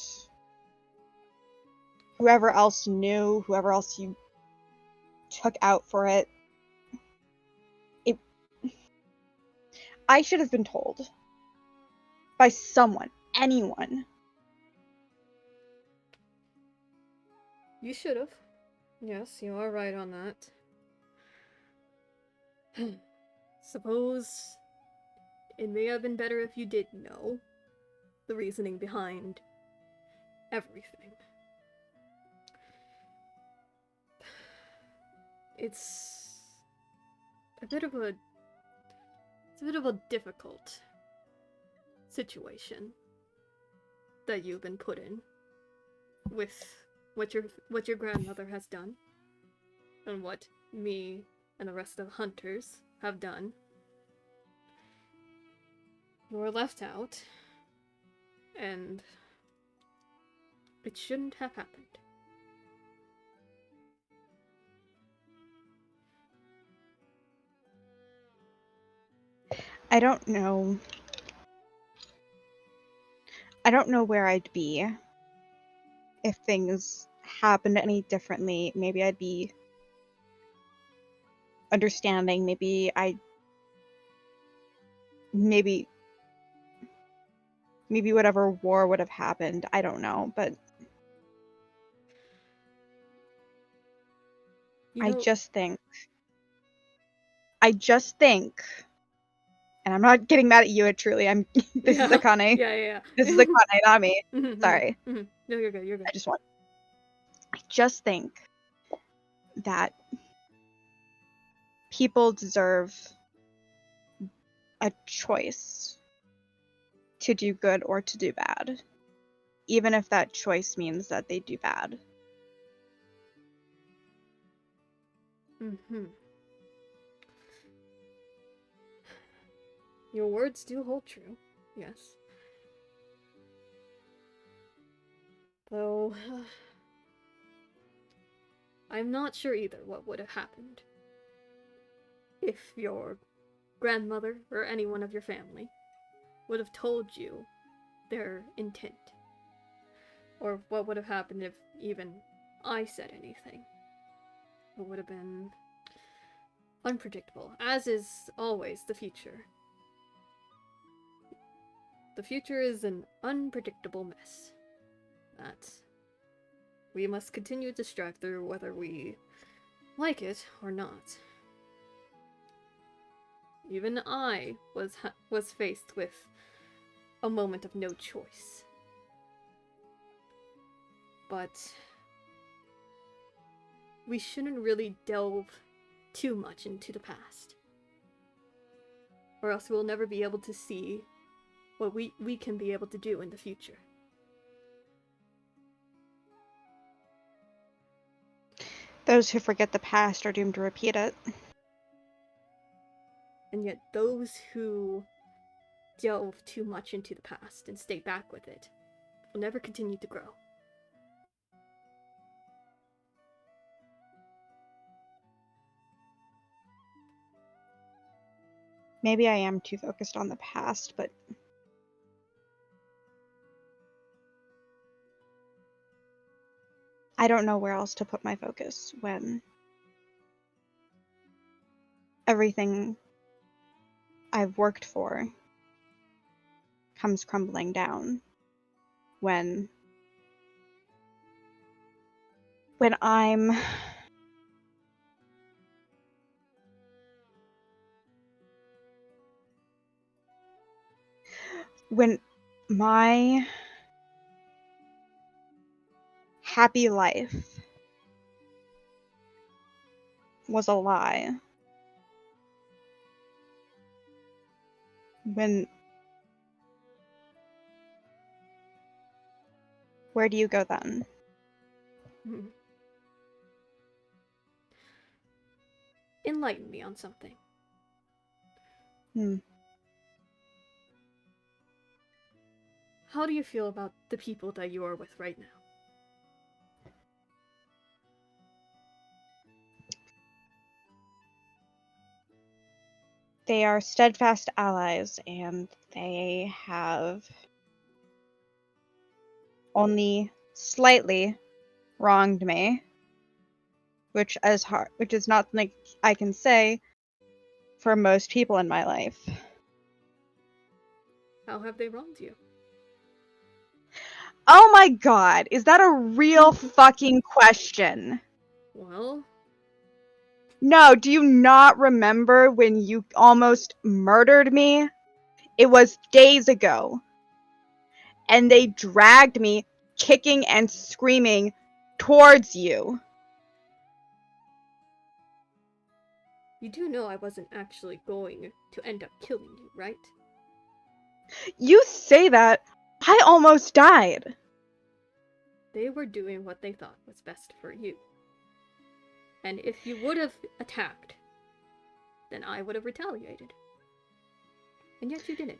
whoever else knew, whoever else you took out for it. I should have been told. By someone. Anyone. You should have. Yes, you are right on that. Suppose it may have been better if you did know the reasoning behind everything. It's a bit of a difficult situation that you've been put in with what your grandmother has done and what me and the rest of the hunters have done. You were left out, and it shouldn't have happened. I don't know I don't know where I'd be if things happened any differently. Maybe I'd be understanding. Maybe whatever war would have happened. I don't know, but I just think, and I'm not getting mad at you, Truly. This is Akane. Yeah. This is Akane, not me. Sorry. No, you're good. You're good. I just think that people deserve a choice to do good or to do bad, even if that choice means that they do bad. Your words do hold true, yes. Though, I'm not sure either what would have happened if your grandmother or anyone of your family would have told you their intent. Or what would have happened if even I said anything. It would have been unpredictable, as is always the future. The future is an unpredictable mess that we must continue to strive through whether we like it or not. Even I was faced with a moment of no choice. But we shouldn't really delve too much into the past, or else we'll never be able to see what we can be able to do in the future. Those who forget the past are doomed to repeat it. And yet those who delve too much into the past and stay back with it will never continue to grow. Maybe I am too focused on the past, but I don't know where else to put my focus when everything I've worked for comes crumbling down. When I'm when my happy life was a lie. Where do you go then? Enlighten me on something. How do you feel about the people that you are with right now? They are steadfast allies, and they have only slightly wronged me, which is not something I can say for most people in my life. How have they wronged you? Oh my god, is that a real fucking question? Well... No, do you not remember when you almost murdered me? It was days ago. And they dragged me, kicking and screaming, towards you. You do know I wasn't actually going to end up killing you, right? You say that. I almost died. They were doing what they thought was best for you. And if you would have attacked, then I would have retaliated. And yet you didn't.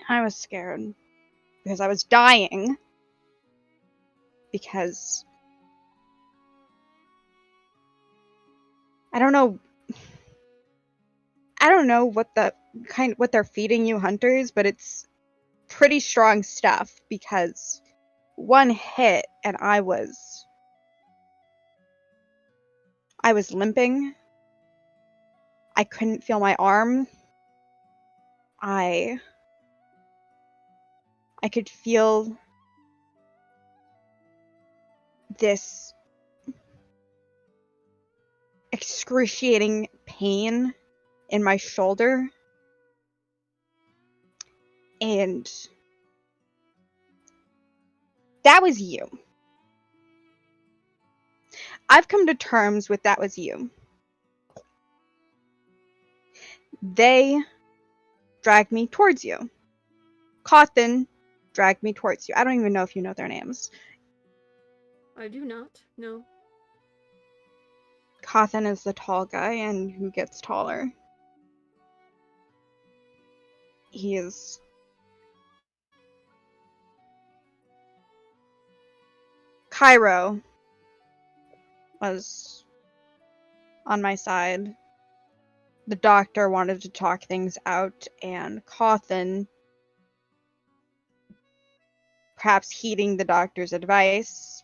I was scared. Because I was dying. Because... I don't know... I don't know what they're feeding you hunters, but it's pretty strong stuff because one hit and I was limping. I couldn't feel my arm. I could feel this excruciating pain in my shoulder. And that was you. I've come to terms with that was you. They dragged me towards you. Cawthon dragged me towards you. I don't even know if you know their names. I do not. No. Cawthon is the tall guy and who gets taller. He is Cairo was on my side. The doctor wanted to talk things out, and Cawthon, perhaps heeding the doctor's advice,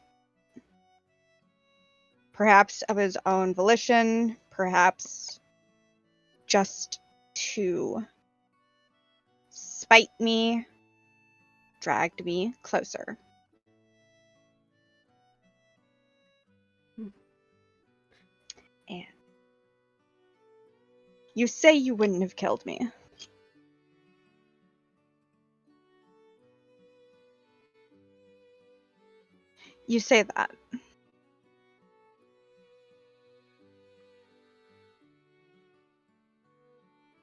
perhaps of his own volition, perhaps just to spite me, dragged me closer. And you say you wouldn't have killed me. You say that.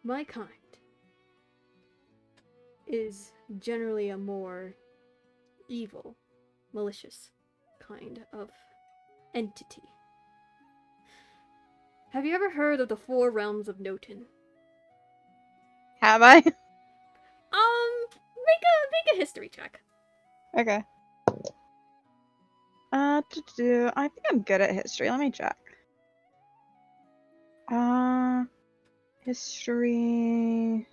My kind is generally a more evil, malicious kind of entity. Have you ever heard of the 4 realms of Noten? Have I? Make a history check. Okay. I think I'm good at history. Let me check. History.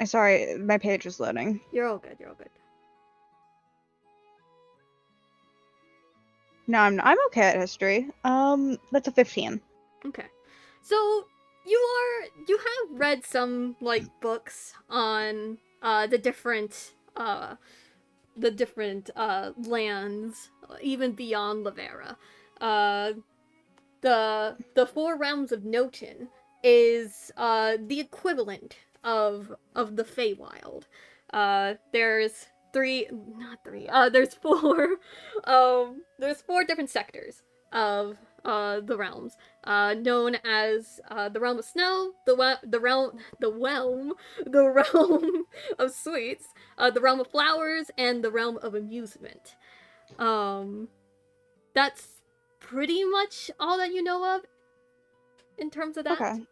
Sorry, my page is loading. You're all good. You're all good. No, I'm okay at history. That's a 15. Okay. So you have read some like books on the different lands even beyond Lavera. The 4 realms of Noten is the equivalent of the Feywild. There's there's 4 there's 4 different sectors of the realms, known as the realm of snow, the realm of sweets, the realm of flowers, and the realm of amusement. That's pretty much all that you know of in terms of that. Okay.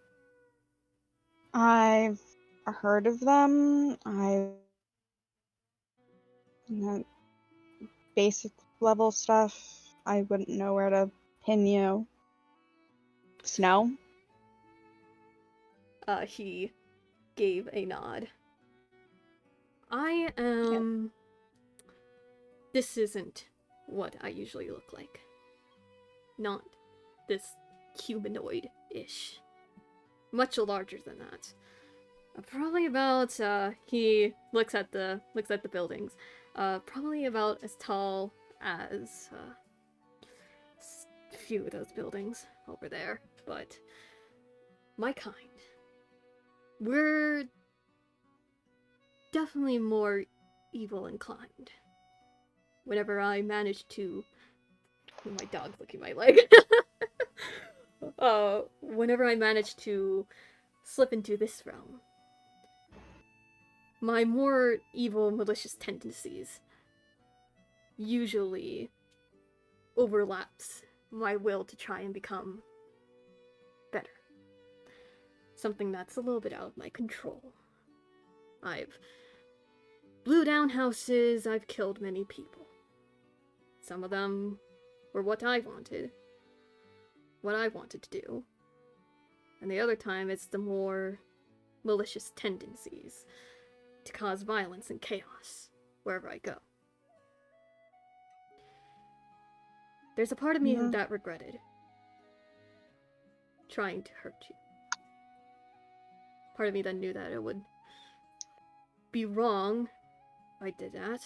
I've heard of them. Basic level stuff. I wouldn't know where to pin you. Snow? He gave a nod. I am... This isn't what I usually look like. Not this humanoid-ish. Much larger than that. Probably about, he looks at the buildings. Probably about as tall as, a few of those buildings over there. But, my kind. We're definitely more evil inclined. Whenever I manage to... My dog's licking my leg. Whenever I manage to slip into this realm, my more evil, malicious tendencies usually overlaps my will to try and become better. Something that's a little bit out of my control. I've blew down houses, I've killed many people. Some of them were what I wanted to do. and the other time it's the more malicious tendencies to cause violence and chaos wherever I go. There's a part of me that regretted trying to hurt you. Part of me that knew that it would be wrong if I did that,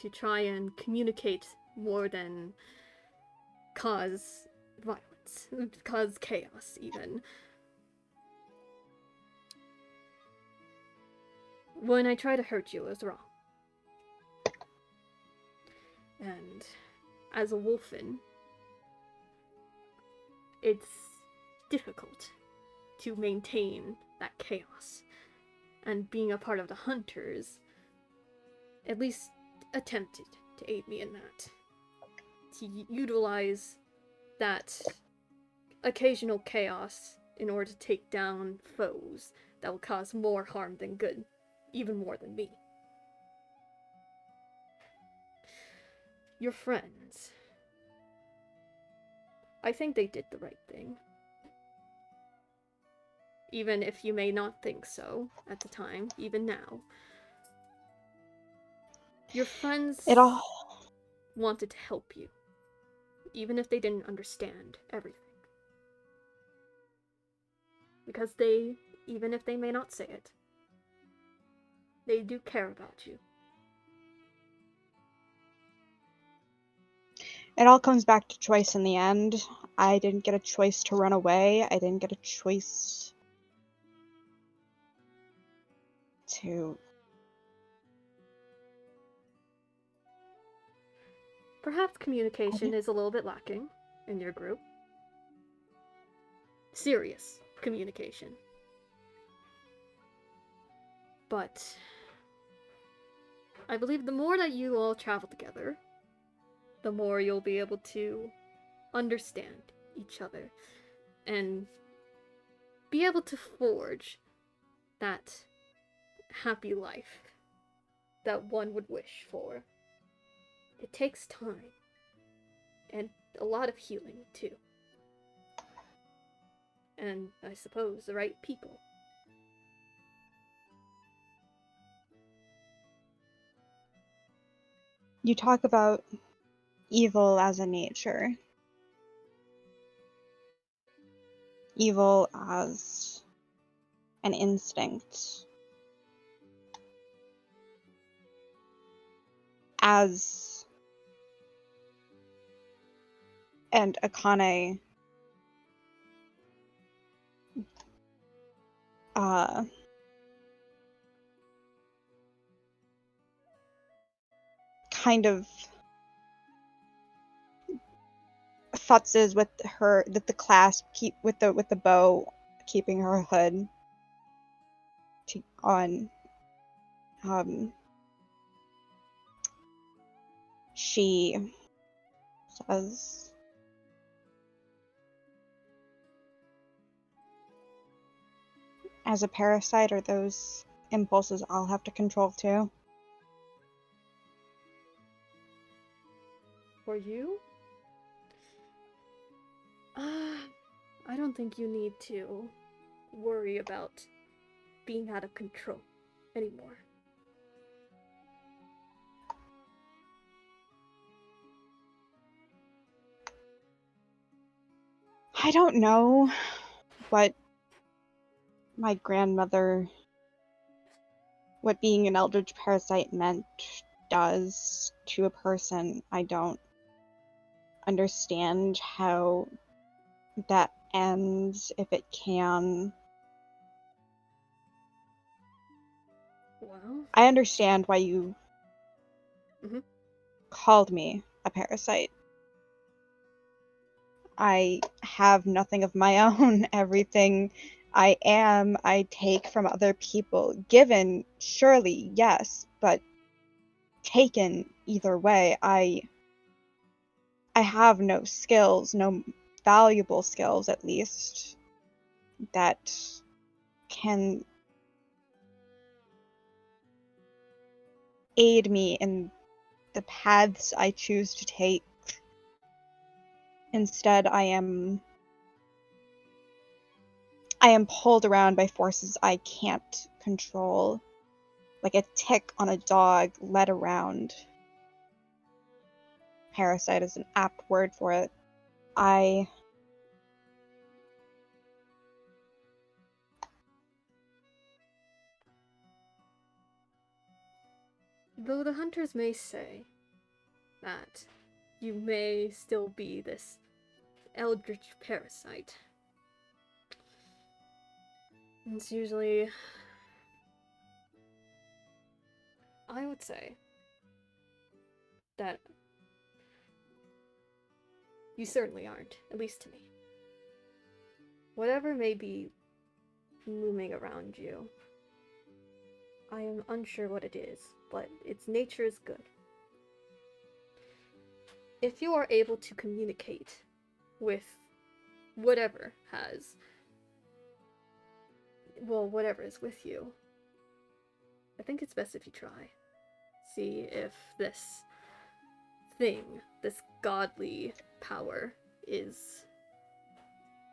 to try and communicate more than cause violence, cause chaos even. When I tried to hurt you, it was wrong. And as a wolfen, it's difficult to maintain that chaos. And being a part of the hunters at least attempted to aid me in that. To utilize that occasional chaos in order to take down foes that will cause more harm than good, even more than me. Your friends. I think they did the right thing. Even if you may not think so at the time, even now. Your friends wanted to help you, even if they didn't understand everything. Because they, even if they may not say it, they do care about you. It all comes back to choice in the end. I didn't get a choice to run away. I didn't get a choice to... Perhaps communication is a little bit lacking in your group. Serious communication. But I believe the more that you all travel together, the more you'll be able to understand each other and be able to forge that happy life that one would wish for. It takes time and a lot of healing too. And I suppose the right people. You talk about evil as a nature. Evil as an instinct. As and Akane kind of futzes with her, that the clasp keep with the bow keeping her hood on. She says, as a parasite, are those impulses I'll have to control too? For you? I don't think you need to worry about being out of control anymore. I don't know what my grandmother, what being an eldritch parasite does to a person. I don't understand how that ends, if it can. Well, I understand why you called me a parasite. I have nothing of my own. Everything I am, I take from other people. Given, surely, yes, but taken either way. I have no skills, no valuable skills at least, that can aid me in the paths I choose to take. Instead, I am I am pulled around by forces I can't control, like a tick on a dog led around. Parasite is an apt word for it. Though the hunters may say that you may still be this eldritch parasite, it's usually, I would say, that you certainly aren't, at least to me. Whatever may be looming around you, I am unsure what it is, but its nature is good. If you are able to communicate with whatever is with you, I think it's best if you try. See if this thing, this godly power, is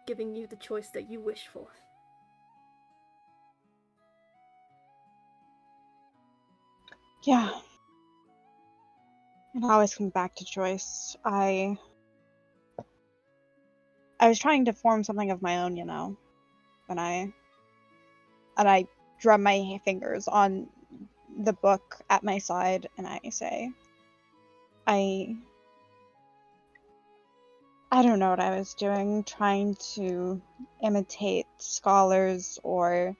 giving you the choice that you wish for. Yeah. It always comes back to choice. I was trying to form something of my own, you know, and I drum my fingers on the book at my side, and I say, I don't know what I was doing, trying to imitate scholars or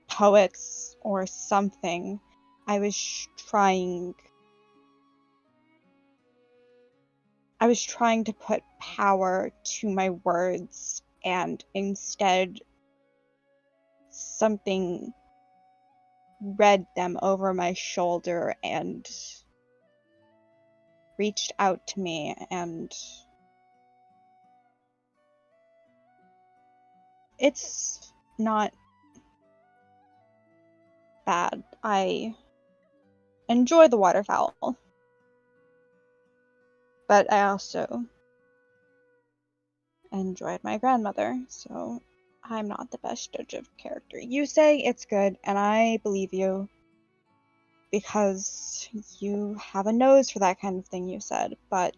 poets or something. I was trying to put power to my words, and instead something read them over my shoulder and reached out to me, and it's not bad. I enjoy the waterfowl, but I also enjoyed my grandmother, so I'm not the best judge of character. You say it's good, and I believe you, because you have a nose for that kind of thing, you said, but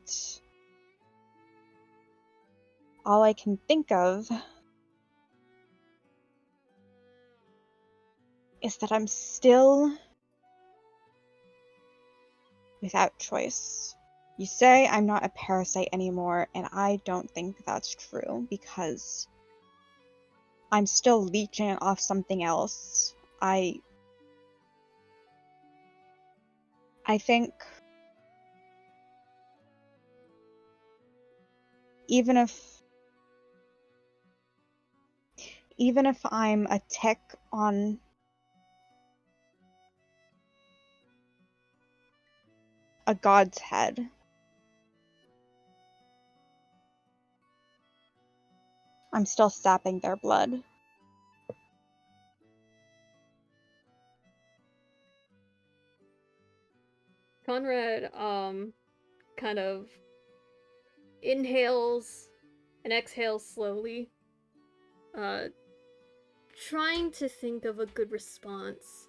all I can think of is that I'm still without choice. You say I'm not a parasite anymore, and I don't think that's true, because I'm still leeching off something else. I think even if I'm a tick on a god's head, I'm still sapping their blood. Conrad, kind of inhales and exhales slowly, trying to think of a good response,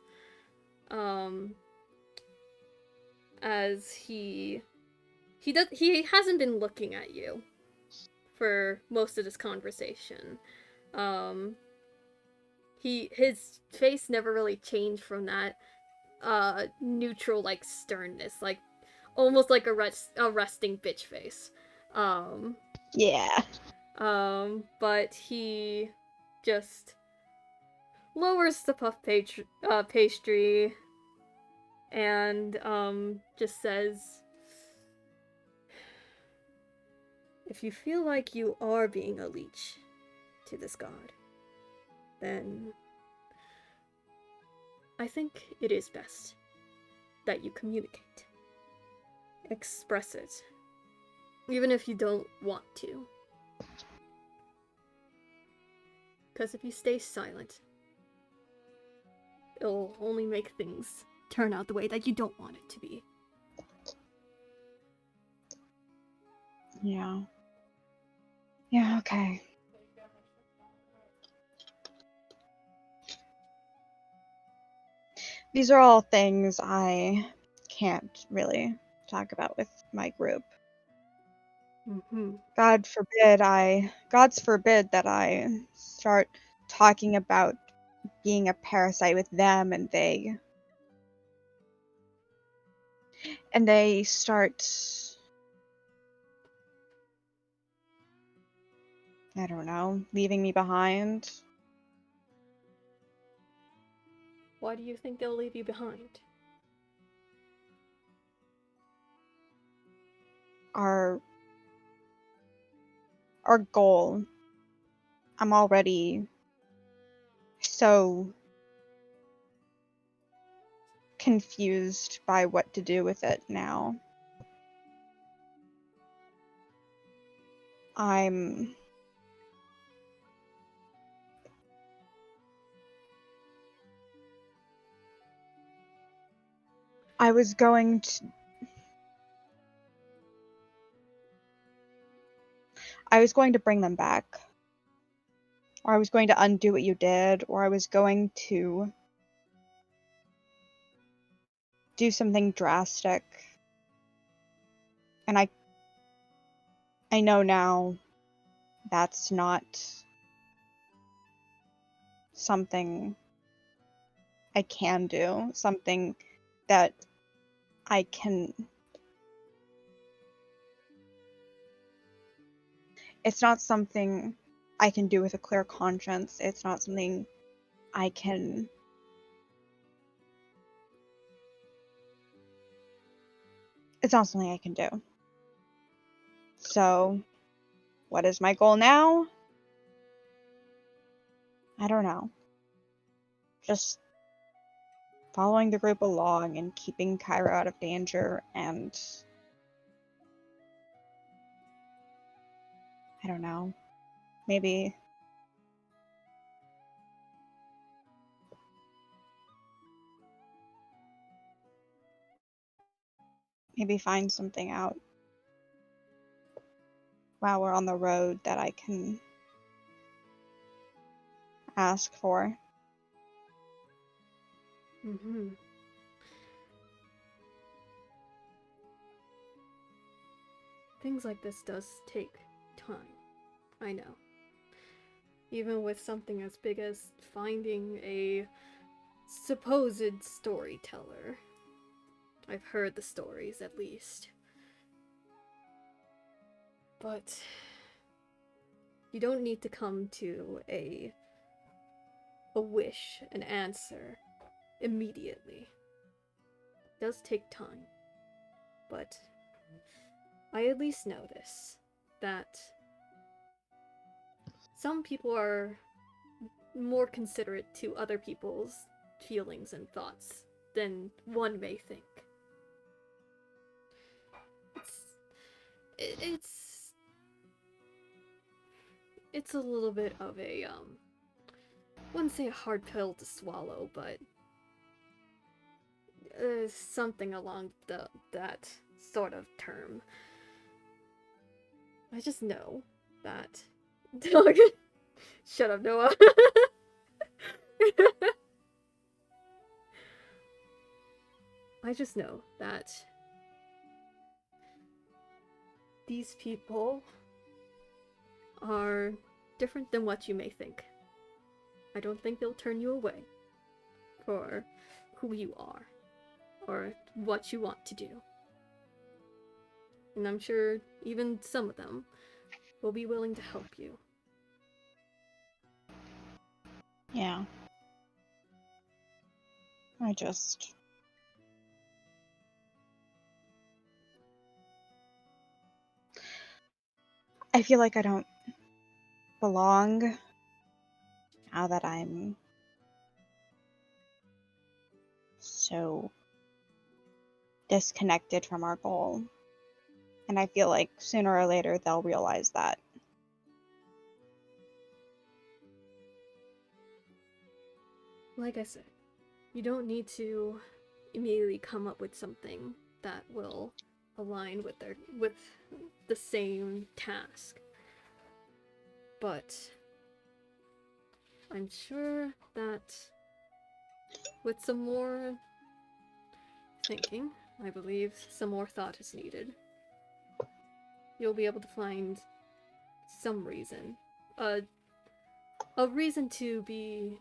as he hasn't been looking at you for most of this conversation. His face never really changed from that neutral, like, sternness, like almost like a resting bitch face. Yeah. But he just lowers the puff pastry and just says, if you feel like you are being a leech to this god, then I think it is best that you communicate. Express it. Even if you don't want to. Because if you stay silent, it'll only make things turn out the way that you don't want it to be. Yeah. Yeah, okay. These are all things I can't really talk about with my group. Mm-hmm. God's forbid that I start talking about being a parasite with them and they start, I don't know, leaving me behind. Why do you think they'll leave you behind? Our goal. I'm already so confused by what to do with it now. I was going to bring them back. Or I was going to undo what you did, or I was going to do something drastic. And I know now that's not something I can do, something that I can. It's not something I can do with a clear conscience. It's not something I can. It's not something I can do. So, what is my goal now? I don't know. Just following the group along and keeping Kyra out of danger, and I don't know. Maybe find something out while we're on the road that I can ask for. Mm-hmm. Things like this does take time. I know. Even with something as big as finding a supposed storyteller. I've heard the stories, at least. But you don't need to come to a wish, an answer, immediately. It does take time. But I at least know this, that some people are more considerate to other people's feelings and thoughts than one may think. It's a little bit of a, wouldn't say a hard pill to swallow, but something along that sort of term. I just know that. Shut up, Noah. I just know that these people are different than what you may think. I don't think they'll turn you away for who you are or what you want to do. And I'm sure even some of them will be willing to help you. Yeah. I feel like I don't belong now that I'm so disconnected from our goal. And I feel like sooner or later they'll realize that. Like I said, you don't need to immediately come up with something that will align with the same task. But I'm sure that with some more thinking, I believe some more thought is needed. You'll be able to find some reason. A reason to be,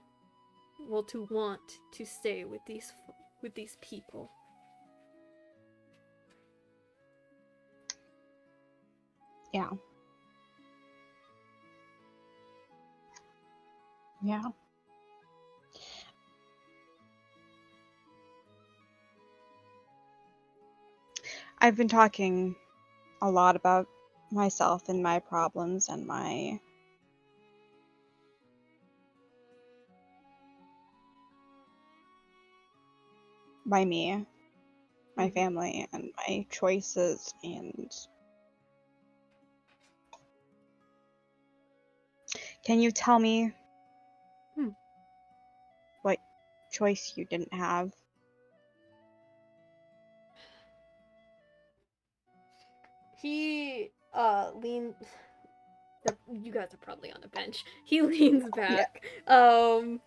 well, to want to stay with these people. Yeah. Yeah. I've been talking a lot about myself and my problems and my me, my family, and my choices, and can you tell me what choice you didn't have? He leans. You guys are probably on the bench. He leans back. Yeah,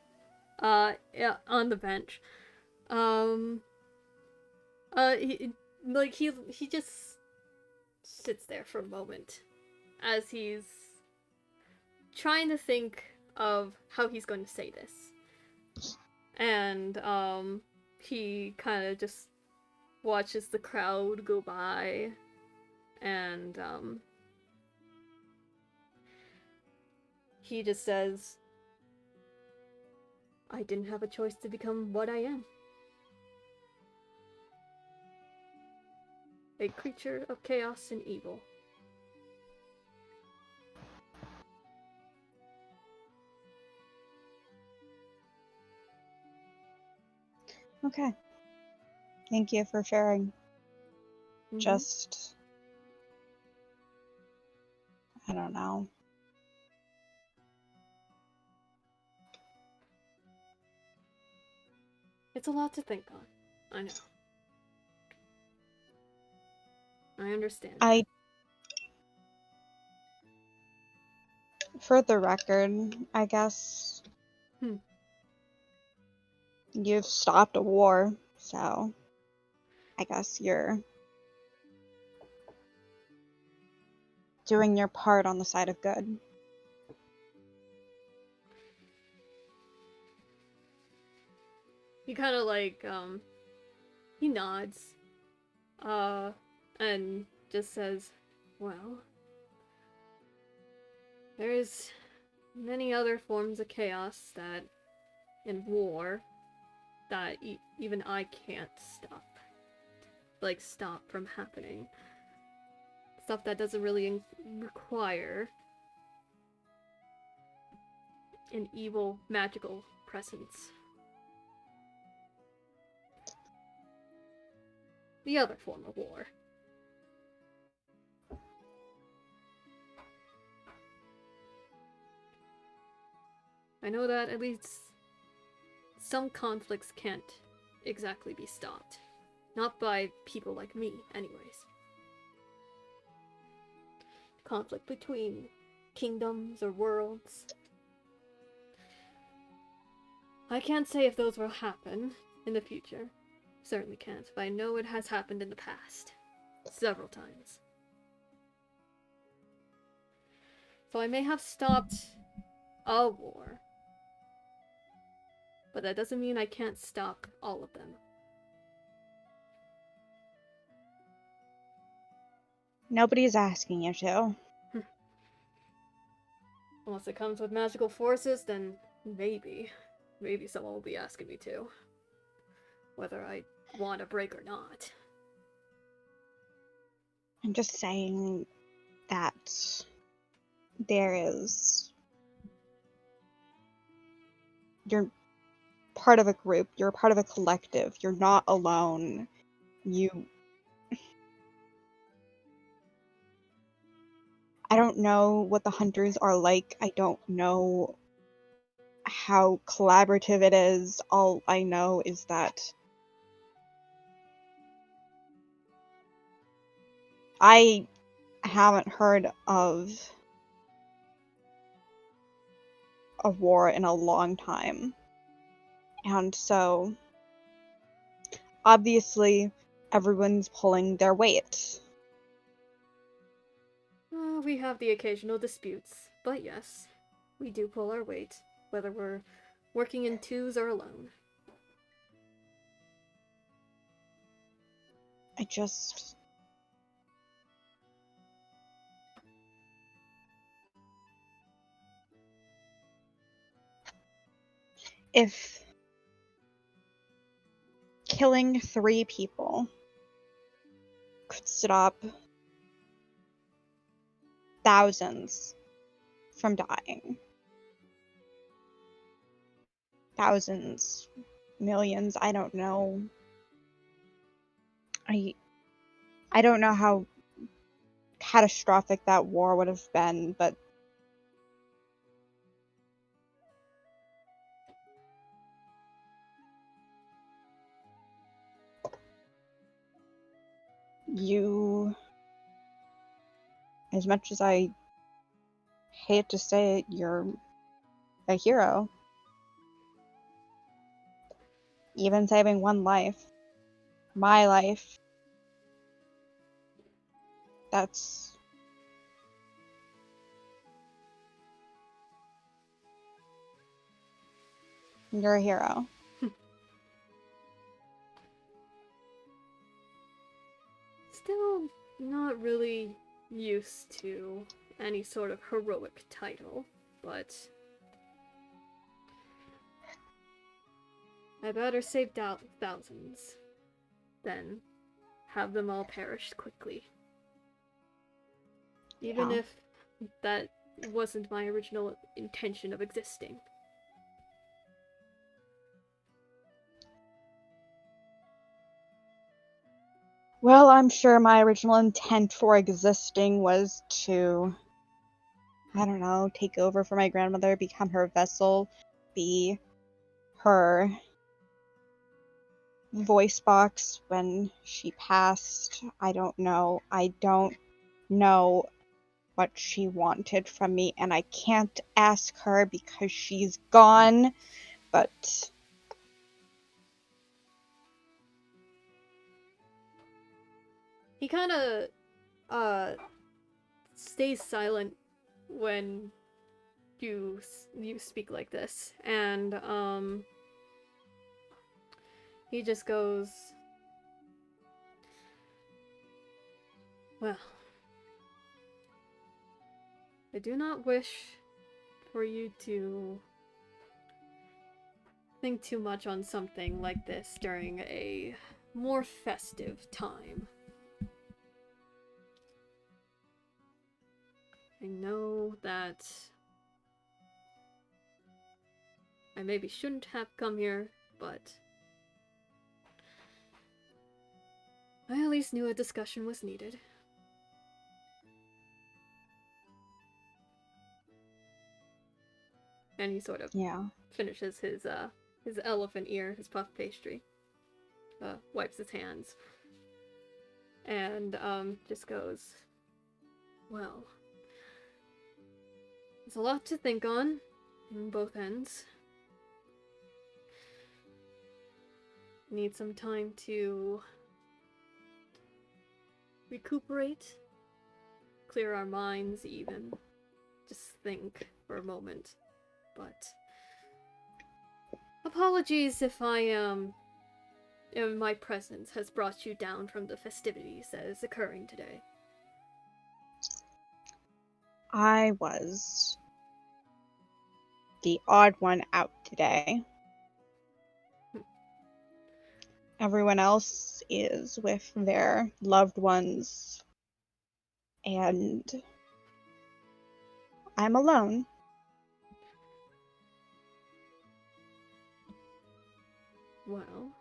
on the bench. He just sits there for a moment as he's trying to think of how he's going to say this. And he kind of just watches the crowd go by, and he just says, I didn't have a choice to become what I am. A creature of chaos and evil. Okay. Thank you for sharing. Mhm. Just, I don't know. It's a lot to think on. I know. I understand. For the record, I guess you've stopped a war, so I guess you're doing your part on the side of good. He kind of like, he nods, and just says, well, there's many other forms of chaos that, in war, that even I can't stop. Like, stop from happening. Stuff that doesn't really require an evil, magical presence. The other form of war. I know that at least some conflicts can't exactly be stopped. Not by people like me, anyways. Conflict between kingdoms or worlds. I can't say if those will happen in the future. Certainly can't, but I know it has happened in the past. Several times. So I may have stopped a war. But that doesn't mean I can't stop all of them. Nobody's asking you to. Unless it comes with magical forces, then maybe. Maybe someone will be asking me to. Whether I want a break or not. I'm just saying that there is... You're part of a group. You're part of a collective. You're not alone. I don't know what the hunters are like. I don't know how collaborative it is. All I know is that I haven't heard of a war in a long time. And so, obviously, everyone's pulling their weight. We have the occasional disputes, but yes, we do pull our weight, whether we're working in twos or alone. I just... If killing 3 people could stop thousands from dying, thousands, millions, I don't know. I don't know how catastrophic that war would have been, but you, as much as I hate to say it, you're a hero. Even saving one life, my life, that's... You're a hero. Still not really used to any sort of heroic title, but I better save thousands than have them all perish quickly. Even Yeah. if that wasn't my original intention of existing. Well, I'm sure my original intent for existing was to, I don't know, take over for my grandmother, become her vessel, be her voice box when she passed. I don't know. I don't know what she wanted from me, and I can't ask her because she's gone, but... He kind of stays silent when you speak like this, and he just goes, well, I do not wish for you to think too much on something like this during a more festive time. I know that I maybe shouldn't have come here, but I at least knew a discussion was needed. And he sort of finishes his elephant ear, his puff pastry, wipes his hands, and just goes, well, there's a lot to think on both ends. Need some time to recuperate, clear our minds even, just think for a moment. But apologies if if my presence has brought you down from the festivities that is occurring today. I was the odd one out today. Everyone else is with their loved ones, and I'm alone. Well,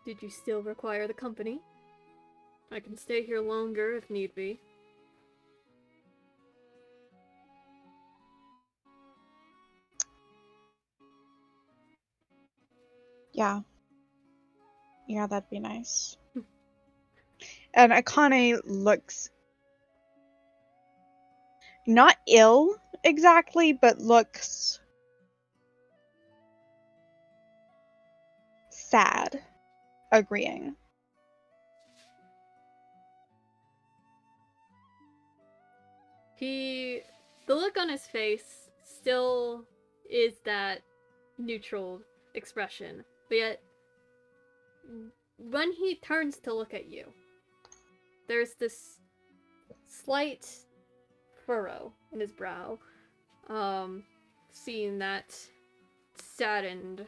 did you still require the company? I can stay here longer if need be. Yeah. Yeah, that'd be nice. And Akane looks not ill exactly, but looks sad, agreeing. The look on his face still is that neutral expression, but yet when he turns to look at you, there's this slight furrow in his brow, seeing that saddened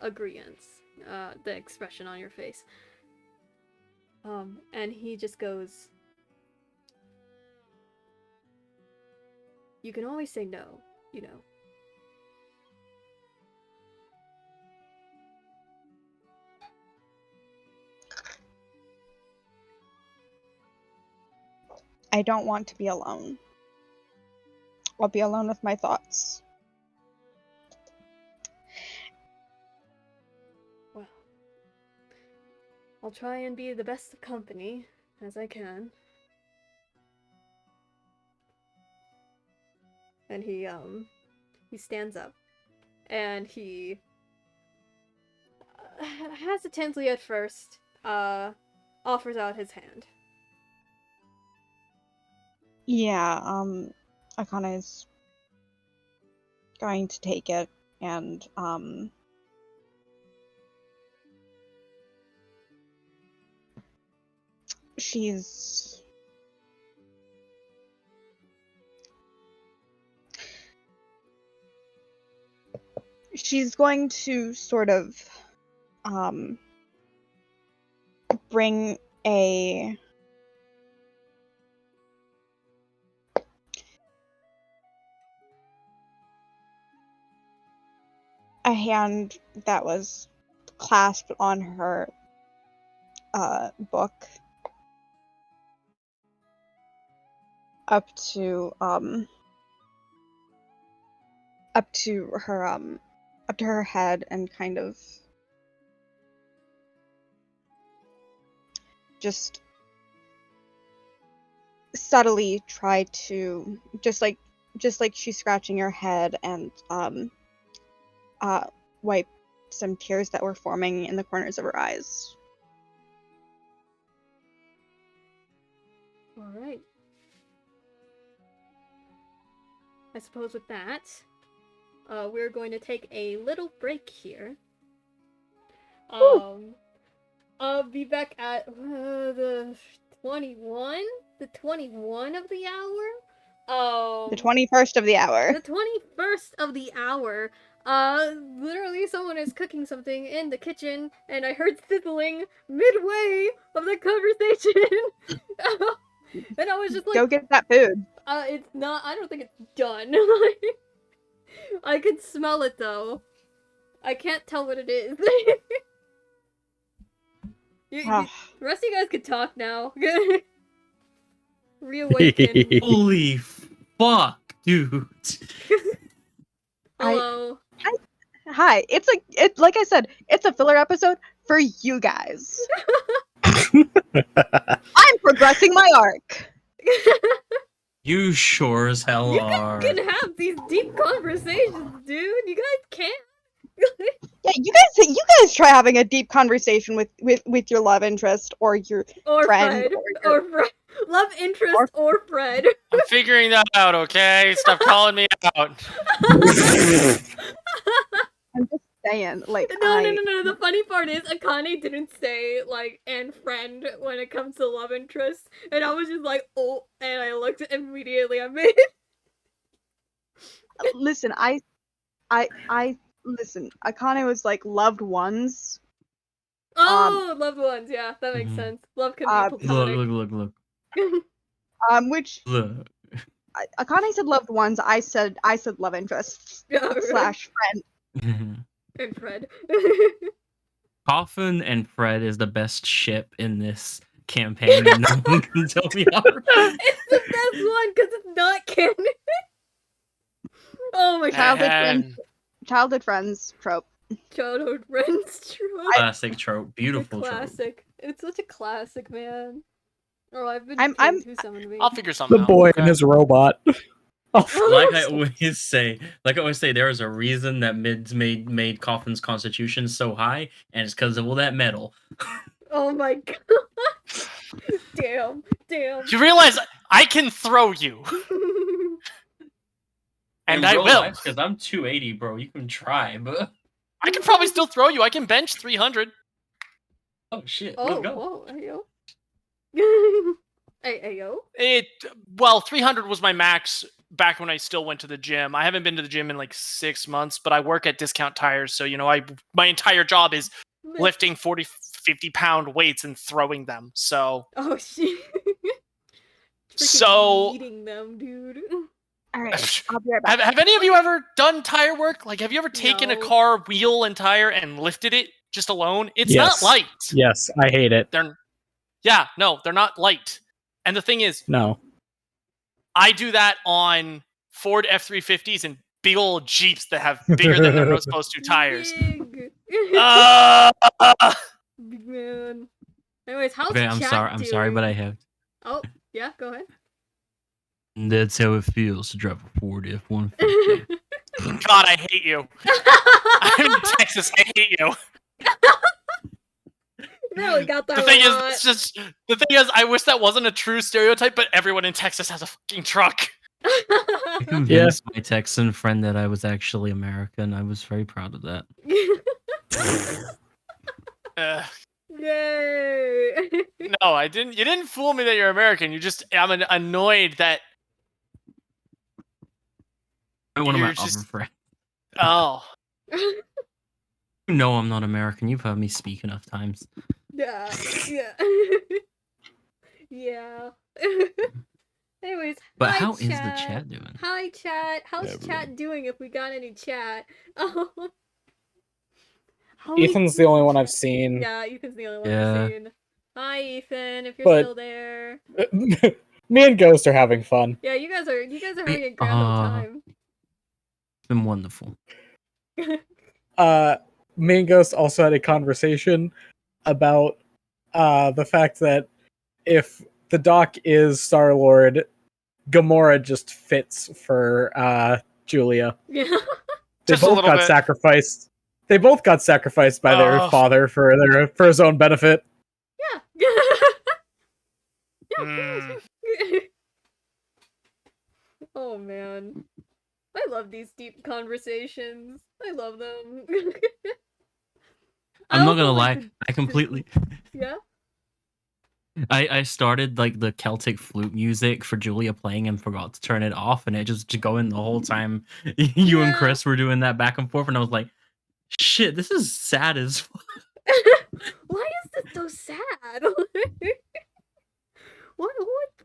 agreeance, the expression on your face. And he just goes, "You can always say no, you know." I don't want to be alone. I'll be alone with my thoughts. Well, I'll try and be the best of company as I can. And he stands up, and he hesitantly at first offers out his hand. Yeah, Akane is going to take it, and she's going to sort of bring a hand that was clasped on her book up to her head, and kind of just subtly try to, just like she's scratching her head, and wipe some tears that were forming in the corners of her eyes. Alright. I suppose with that, we're going to take a little break here. I'll be back at the 21? The 21 of the hour? The 21st of the hour. The 21st of the hour. Literally someone is cooking something in the kitchen, and I heard sizzling midway of the conversation. And I was just like, go get that food. It's not, I don't think it's done. I can smell it though. I can't tell what it is. The rest of you guys can talk now. Reawaken. Holy fuck, dude. Hello. Hi. It's like I said, it's a filler episode for you guys. I'm progressing my arc. You sure as hell are. You can have these deep conversations, dude. You guys can't. Yeah, you guys try having a deep conversation with your love interest or your friend. Love interest or Fred. I'm figuring that out, okay? Stop calling me out. I'm just saying, like, No. The funny part is Akane didn't say, like, and friend when it comes to love interest. And I was just like, oh, and I looked immediately at me. Listen, listen, Akane was like loved ones. Oh, loved ones, yeah, that makes sense. Love can be platonic. Look. Which Look. Akane said loved ones. I said love interests / friend. And Fred. Coffin and Fred is the best ship in this campaign, and no one can tell me otherwise. It's the best one because it's not canon. Oh my god. Childhood friends trope. Childhood friends trope. Classic trope. Beautiful trope. Classic. It's such a classic, man. Oh, I've been I'm who summoned me. I'll figure something The out. boy Okay. and his robot. Like I always say, there is a reason that mids made Coffin's constitution so high, and it's because of all that metal. Oh my god. Damn. You realize I can throw you, and I will. Because I'm 280, bro. You can try, but I can probably still throw you. I can bench 300. oh shit, Oh, let's go. whoa, ayo. Ayo. 300 was my max back when I still went to the gym. I haven't been to the gym in like 6 months, but I work at Discount Tires, so my entire job is lifting 40, 50-pound weights and throwing them. So. Oh shit. So. Eating them, dude. All right, I'll be right back. Have any of you ever done tire work? Like, have you ever taken a No. car wheel and tire and lifted it just alone? It's Yes. not light. Yes, I hate it. They're not light. And the thing is, No. I do that on Ford F-350s and big old Jeeps that have bigger than they're supposed to tires. Big. Big man. Anyways, how's Okay, chat I'm sorry, doing? but I have. Oh, yeah, go ahead. That's how it feels to drive a Ford F-150. God, I hate you. I'm in Texas. I hate you. Really got that The thing a is, I wish that wasn't a true stereotype, but everyone in Texas has a fucking truck. I convinced my Texan friend that I was actually American. I was very proud of that. Yay! No, I didn't. You didn't fool me that you're American. I'm annoyed that. One of my You're just- other friends. Oh. You know I'm not American. You've heard me speak enough times. Yeah. Yeah. Anyways, But hi, how is the chat. chat doing? Hi, chat. How's chat doing? If we got any chat. Oh. Ethan's the only one I've seen. Yeah, Ethan's the only one Yeah. I've seen. Hi, Ethan. If you're But- still there. Me and Ghost are having fun. Yeah, you guys are having a grand old time. It's been wonderful. Me and Ghost also had a conversation about the fact that if the Doc is Star-Lord, Gamora just fits for Julia. Yeah. They Just a both little got bit. sacrificed. They both got sacrificed by their Oh. father for his own benefit. Yeah. Mm. Oh man. I love these deep conversations. I love them. I'm not also gonna like lie. I completely. Yeah? I started like the Celtic flute music for Julia playing and forgot to turn it off, and it just going the whole time. You and Yeah. Chris were doing that back and forth, and I was like, "Shit, this is sad as fuck." Why is this so sad? what's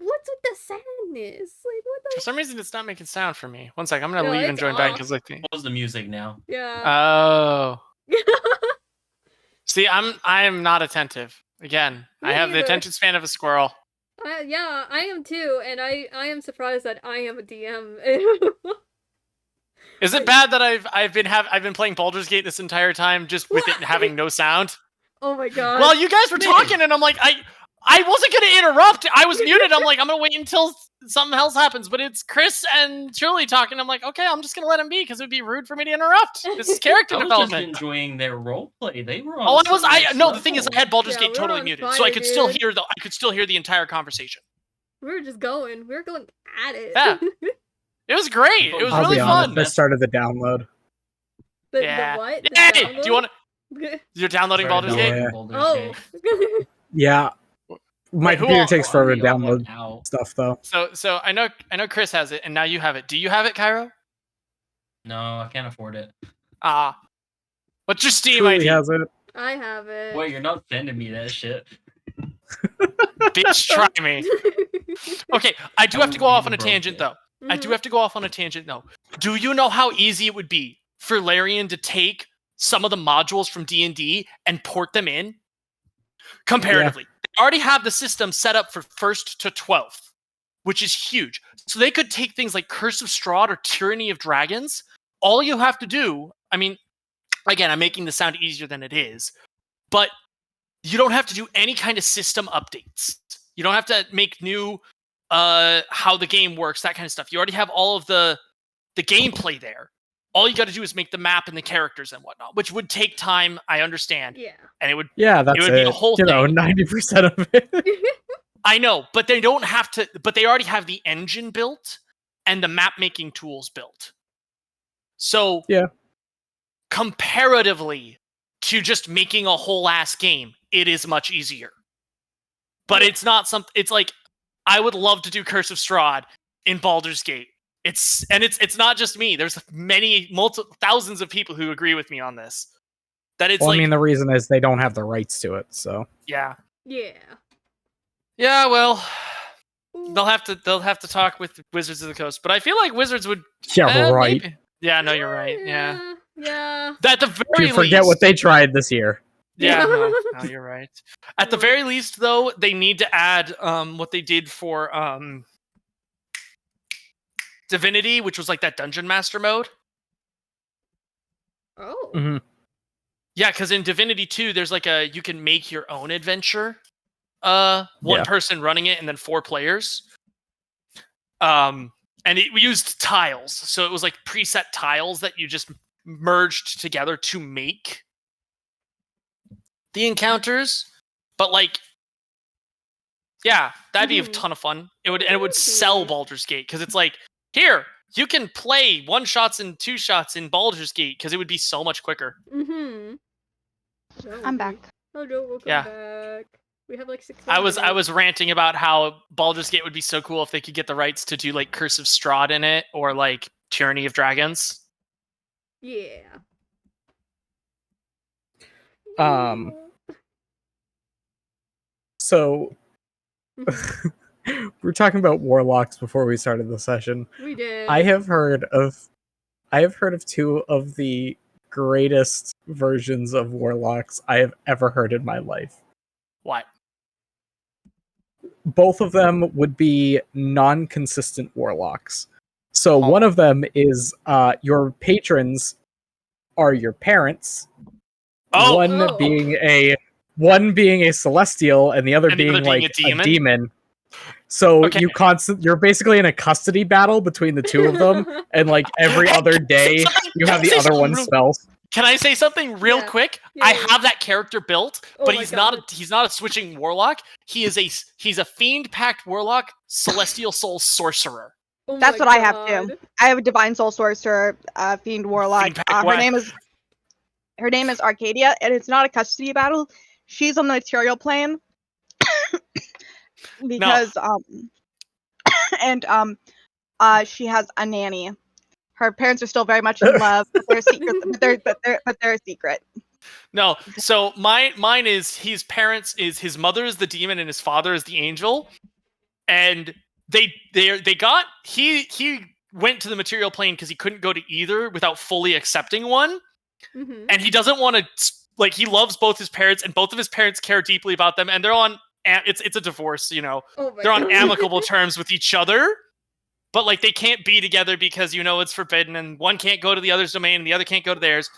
with the sadness? Like what For the some reason, it's not making sound for me. One sec, I'm gonna No, leave and it's join back off. because like. Pause the music now. Yeah. Oh. See, I am not attentive. Again, I Me have the neither. attention span of a squirrel. Yeah, I am too, and I am surprised that I am a DM. Is it bad that I've been playing Baldur's Gate this entire time just with it having no sound? Oh my god. Well, you guys were talking, and I'm like, I wasn't gonna interrupt. I was muted. I'm like, I'm gonna wait until something else happens. But it's Chris and Truly talking. I'm like, okay, I'm just gonna let him be because it would be rude for me to interrupt. This is character I was development. just enjoying their role play. They were. Oh, On I was. some No, next the thing is, I level. had Baldur's Yeah, Gate we're totally on muted, fire, so I could still dude. hear the entire conversation. We were just going. We were going at it. Yeah. It was great. It was I'll really be fun. honest, I started the download. the Yeah. what? The Hey, do you want? download? You're downloading Started Baldur's Gate. downloading Yeah. Baldur's Oh. Gate. Yeah. My Wait, who computer all- takes forever to Audio went download out. stuff, though. So I know Chris has it, and now you have it. Do you have it, Cairo? No, I can't afford it. What's your Steam Truly ID? has it. I have it. Wait, you're not sending me that shit. Bitch, try me. Okay, I do I have to go will off be on a broke tangent then. though. I do have to go off on a tangent though. Do you know how easy it would be for Larian to take some of the modules from D&D and port them in? Comparatively, they already have the system set up for 1st to 12th, which is huge. So they could take things like Curse of Strahd or Tyranny of Dragons. All you have to do, I mean, again, I'm making this sound easier than it is, but you don't have to do any kind of system updates. You don't have to make new how the game works, that kind of stuff. You already have all of the gameplay there. All you got to do is make the map and the characters and whatnot, which would take time. I understand. Yeah. And it would. Yeah, that's it would be a whole thing. 90% of it. I know, but they don't have to. But they already have the engine built and the map making tools built. So yeah, comparatively to just making a whole ass game, it is much easier. But it's not something. It's like I would love to do Curse of Strahd in Baldur's Gate. It's not just me. There's thousands of people who agree with me on this. That it's I mean, the reason is they don't have the rights to it. So yeah. Well, They'll have to talk with Wizards of the Coast. But I feel like Wizards would. Yeah, right. Maybe. Yeah, no, you're right. Yeah. At the very least, forget what they tried this year. Yeah, no, you're right. At the very least, though, they need to add what they did for Divinity, which was like that Dungeon Master mode. Oh. Mm-hmm. Yeah, because in Divinity 2, there's like you can make your own adventure. One person running it and then 4 players. And we used tiles. So it was like preset tiles that you just merged together to make the encounters. But like, yeah, that'd be a ton of fun. It would sell Baldur's Gate because it's like, here, you can play 1-shots and 2-shots in Baldur's Gate because it would be so much quicker. Mm-hmm. I'm back. Hello, welcome back. We have like 6 I was ranting about how Baldur's Gate would be so cool if they could get the rights to do like Curse of Strahd in it or like Tyranny of Dragons. Yeah. So we're talking about warlocks before we started the session. We did. I have heard of 2 of the greatest versions of warlocks I have ever heard in my life. What? Both of them would be non-consistent warlocks. So one of them is your patrons are your parents. One being a celestial and the other being like a demon. So you're basically in a custody battle between the 2 of them, and like every other day you have the other one's spells. Can I say something real quick? Yeah, I have that character built, but he's God. not a switching warlock. He's a fiend pact warlock, celestial soul sorcerer. Oh That's what God. I have too. I have a divine soul sorcerer, fiend warlock. Her name is Arcadia, and it's not a custody battle. She's on the material plane because she has a nanny. Her parents are still very much in love, but they're secret. But they're a secret. No, so mine is his mother is the demon and his father is the angel, and he went to the material plane because he couldn't go to either without fully accepting one, and he doesn't want to he loves both his parents and both of his parents care deeply about them, and they're on it's a divorce, they're on amicable terms with each other. But like they can't be together because it's forbidden, and one can't go to the other's domain, and the other can't go to theirs.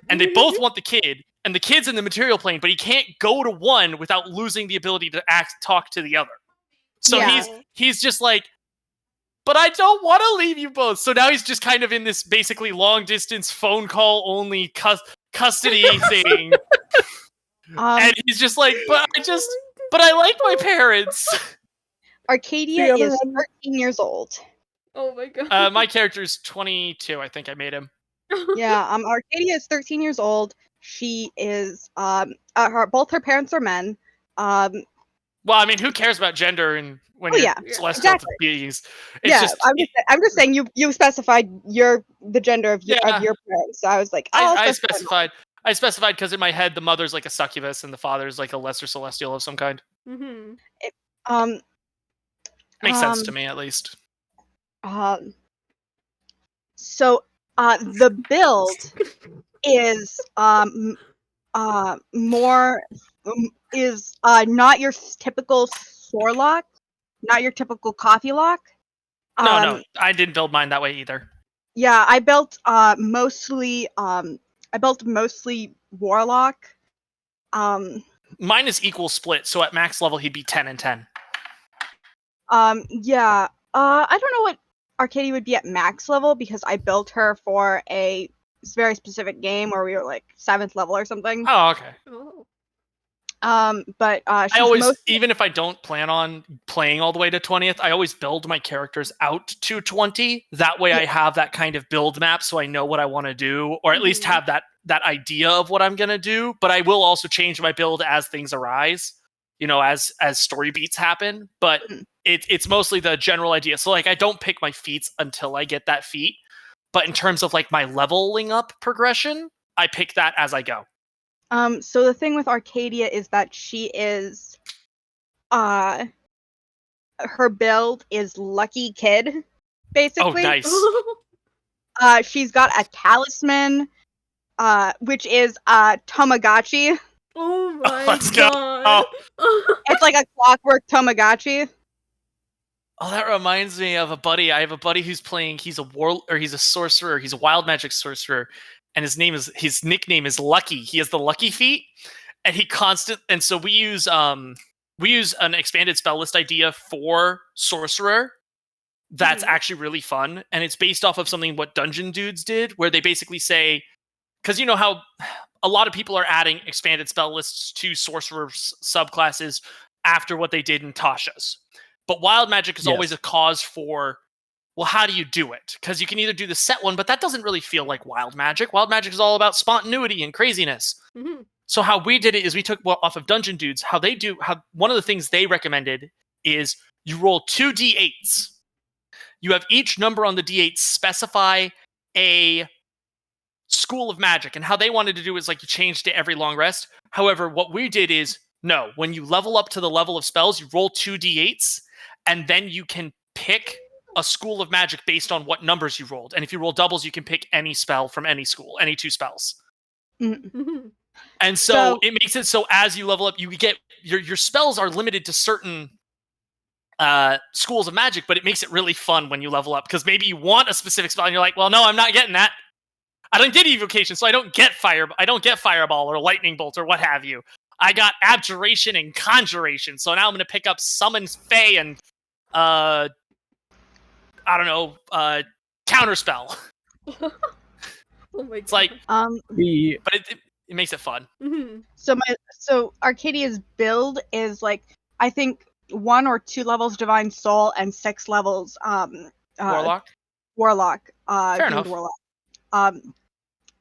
And they both want the kid, and the kid's in the material plane, but he can't go to one without losing the ability to talk to the other. So he's just like, but I don't want to leave you both. So now he's just kind of in this basically long distance phone call only custody thing, and he's just like, but I like my parents. Arcadia is 13 years old. Oh my God. My character's 22. I think I made him. Yeah. Arcadia is 13 years old. She is both her parents are men. Well, I mean, who cares about gender and when you're celestial beings? It's I'm just saying you specified the gender of your parents. So I was like, I specified because in my head the mother's like a succubus and the father's like a lesser celestial of some kind. Makes sense to me at least. So the build is not your typical Sorlock, not your typical coffee lock. No, I didn't build mine that way either. Yeah, I built mostly warlock. Mine is equal split, so at max level he'd be 10 and 10. Yeah. I don't know what Arcadia would be at max level because I built her for a very specific game where we were like 7th level or something. Oh, okay. Oh. But I she's always, most even if I don't plan on playing all the way to 20th, I always build my characters out to 20. That way I have that kind of build map so I know what I want to do, or at least have that idea of what I'm going to do. But I will also change my build as things arise, you know, as story beats happen. But it's mostly the general idea. So like I don't pick my feats until I get that feat. But in terms of like my leveling up progression, I pick that as I go. So the thing with Arcadia is that she is her build is Lucky Kid, basically. Oh, nice. She's got a talisman, which is Tamagotchi. Oh my Let's go. god. It's like a clockwork Tamagotchi. Oh, that reminds me of a buddy. I have a buddy who's playing. He's a sorcerer. He's a wild magic sorcerer, and his nickname is Lucky. He has the Lucky feat, and and so we use an expanded spell list idea for sorcerer. That's actually really fun, and it's based off of something what Dungeon Dudes did, where they basically say, because you know how a lot of people are adding expanded spell lists to sorcerer subclasses after what they did in Tasha's. But wild magic is always a cause for, well, how do you do it? Because you can either do the set one, but that doesn't really feel like wild magic. Wild magic is all about spontaneity and craziness. So how we did it is we took off of Dungeon Dudes. How one of the things they recommended is you roll 2 d8s. You have each number on the d8 specify a school of magic, and how they wanted to do is like you changed to every long rest. However, what we did is no, when you level up to the level of spells, you roll 2 d8s, and then you can pick a school of magic based on what numbers you rolled. And if you roll doubles, you can pick any spell from any school, any 2 spells. And so it makes it so as you level up, you get your spells are limited to certain schools of magic, but it makes it really fun when you level up, because maybe you want a specific spell and you're like, well, no, I'm not getting that. I don't get evocation, so I don't get fireball or lightning bolt or what have you. I got abjuration and conjuration, so now I'm going to pick up summons Fey and I don't know, counterspell. Oh my god. It's like but it makes it fun. So Arcadia's build is like, I think 1 or 2 levels Divine Soul and 6 levels Warlock. Fair enough. Warlock.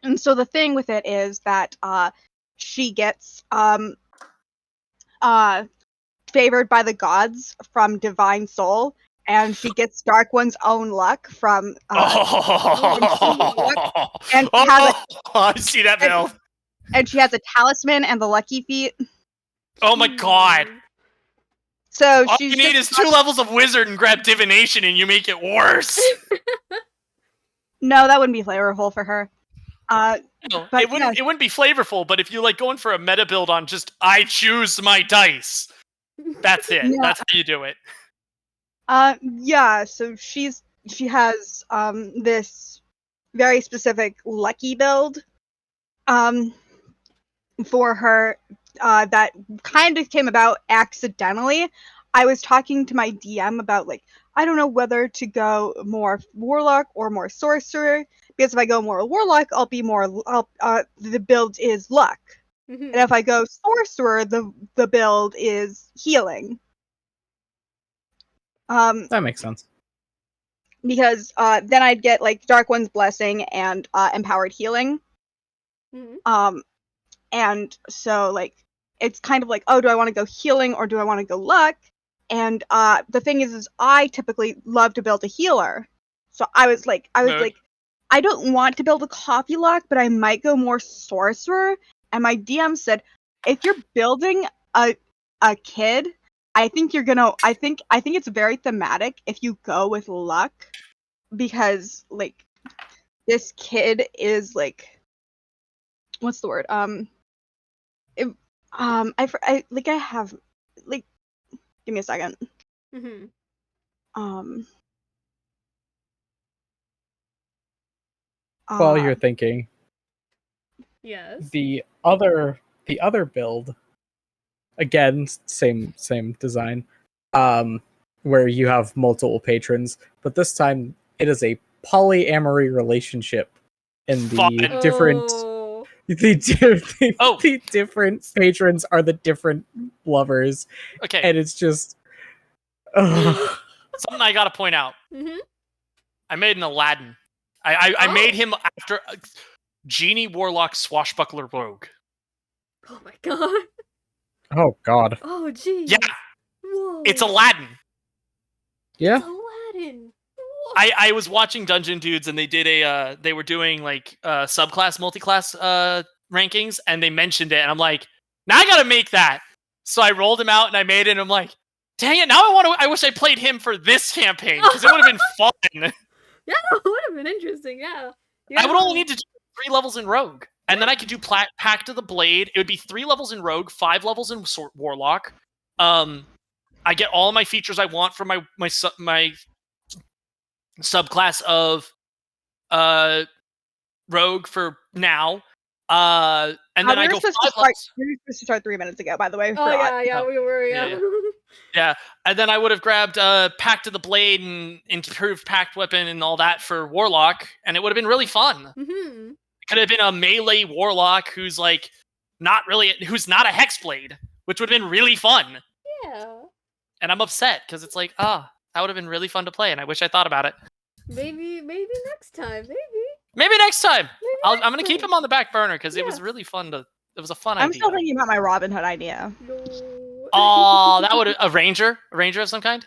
And so the thing with it is that she gets favored by the gods from Divine Soul, and she gets Dark One's own luck from and I see that build. And she has a talisman and the lucky feat. Oh my god. So all you need is 2 levels of wizard and grab divination and you make it worse. No, that wouldn't be flavorful for her. It wouldn't be flavorful, but if you like going for a meta build on just I choose my dice, that's it. Yeah. That's how you do it. Yeah, so she has this very specific lucky build for her that kind of came about accidentally. I was talking to my DM about, like, I don't know whether to go more warlock or more sorcerer, because if I go more warlock, I'll be more the build is luck. And if I go sorcerer, the build is healing. That makes sense. Because then I'd get like Dark One's Blessing and Empowered Healing. And so like it's kind of like, oh, do I want to go healing or do I want to go luck? And the thing is I typically love to build a healer. So I was like, I don't want to build a coffee lock, but I might go more sorcerer. And my DM said, if you're building a kid, I think it's very thematic if you go with luck, because like this kid is like, what's the word? Give me a second. While you're thinking, yes. The other build, again, same design. where you have multiple patrons, but this time it is a polyamory relationship, and Fun. the different Oh. the different patrons are the different lovers, Okay, and it's just something I gotta point out. Mm-hmm. I made an Aladdin. I made Oh. him after Genie Warlock Swashbuckler Rogue. Oh my god. oh god. Oh geez. Yeah, Whoa. it's Aladdin. Yeah. It's Aladdin. Whoa. I was watching Dungeon Dudes and they did they were doing like subclass multiclass rankings and they mentioned it and I'm like, now I gotta make that. So I rolled him out and I made it and I'm like, dang it, now I wish I played him for this campaign because it would have been fun. Yeah, that would have been interesting. Yeah. I would only need to do 3 levels in Rogue. And then I could do Pact of the Blade. It would be 3 levels in Rogue, 5 levels in Warlock. I get all my features I want from my subclass of Rogue for now. And then I go 5 levels. We were supposed to start 3 minutes ago, by the way. Oh yeah, we were. Yeah. Yeah, and then I would have grabbed Pact of the Blade and improved Pact Weapon and all that for Warlock, and it would have been really fun. Mm-hmm. It could have been a melee Warlock who's like not a Hexblade, which would have been really fun. Yeah. And I'm upset because it's like, that would have been really fun to play, and I wish I thought about it. Maybe next time. Maybe next time. Maybe I'm gonna keep him on the back burner because it was Yeah. really fun to. It was a fun I'm idea. still thinking about my Robin Hood idea. No. Oh, that would a ranger of some kind.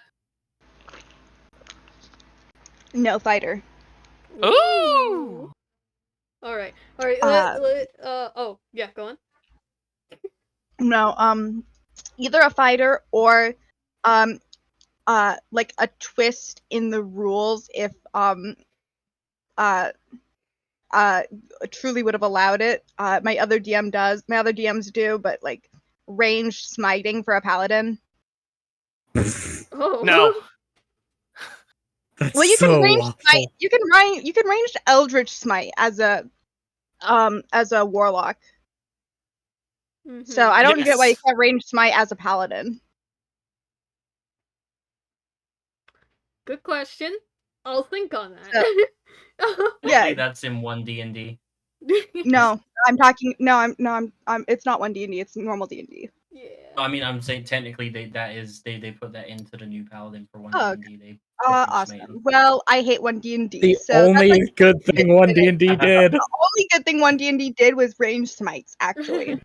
No fighter. Ooh. All right. Oh yeah. Go on. No, either a fighter or like a twist in the rules if Truly would have allowed it. My other DMs do, but like ranged smiting for a paladin. Oh. No. That's Well, you can so range awful. smite. You can range Eldritch Smite as a warlock. Mhm. So I don't get why you Yes. can't range smite as a paladin. Good question. I'll think on that. Yeah. Hopefully that's in 1 D&D. No, I'm talking. No, I'm. It's not 1 D&D. It's normal D&D. Yeah. I mean, I'm saying technically they put that into the new paladin for 1 Oh, D&D. They Awesome. Well, I hate 1 D&D. The so that's only like good thing 1 D&D did. the only good thing 1 D&D did was range smites. Actually,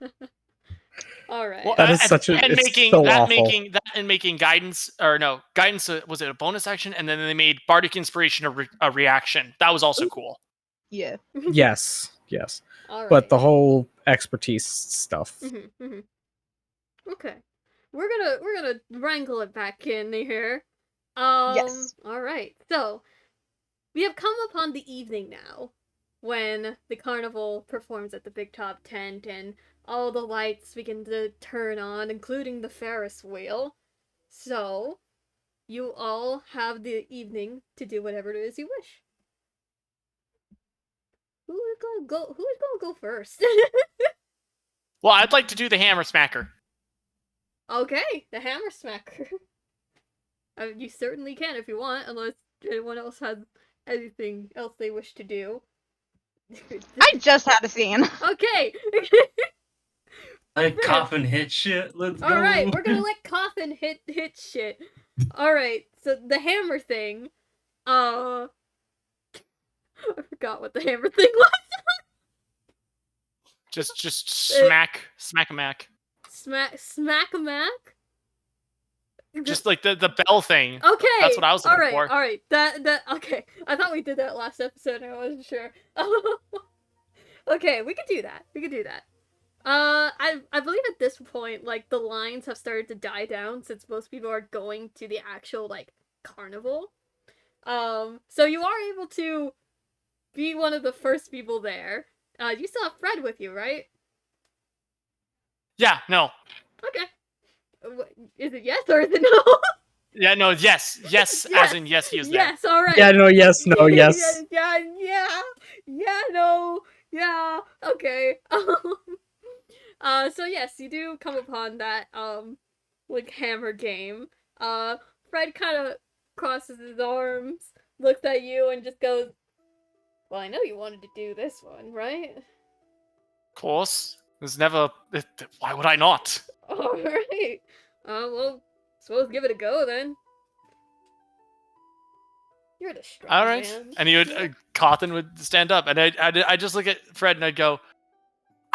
All right. Well, That is such a- and it's making so that awful. making guidance was it a bonus action and then they made bardic inspiration a reaction. That was also cool. yeah. Yes. All right. But the whole expertise stuff. Mhm. Okay. We're gonna wrangle it back in here. Yes. All right. So we have come upon the evening now, when the carnival performs at the big top tent and all the lights begin to turn on, including the Ferris wheel. So you all have the evening to do whatever it is you wish. Who is gonna go first? Well, I'd like to do the hammer smacker. Okay, the hammer smacker. You certainly can if you want, unless anyone else has anything else they wish to do. I just had a scene. Okay. Like coffin hit shit. Let's go. All right, we're gonna let Coffin hit shit. All right, so the hammer thing. I forgot what the hammer thing was. Just smack a mac. Smack a mac. Just like the bell thing. Okay. That's what I was looking for. All right. That okay. I thought we did that last episode and I wasn't sure. Okay, we could do that. I believe at this point, like, the lines have started to die down since most people are going to the actual, like, carnival. So you are able to be one of the first people there. You still have Fred with you, right? Yeah, no. Okay. Is it yes or is it no? Yeah, no, yes. Yes, as in yes, he is there. Yes, alright. Yeah, no, yes, no, yes. Yeah, no, yeah, okay. So yes, you do come upon that, like, hammer game. Fred kind of crosses his arms, looks at you, and just goes, "Well, I know you wanted to do this one, right?" Of course. There's never. Why would I not? All right. Well, suppose give it a go then. You're the strong All right. man. And he would, Cawthon would stand up, and I just look at Fred and I'd go,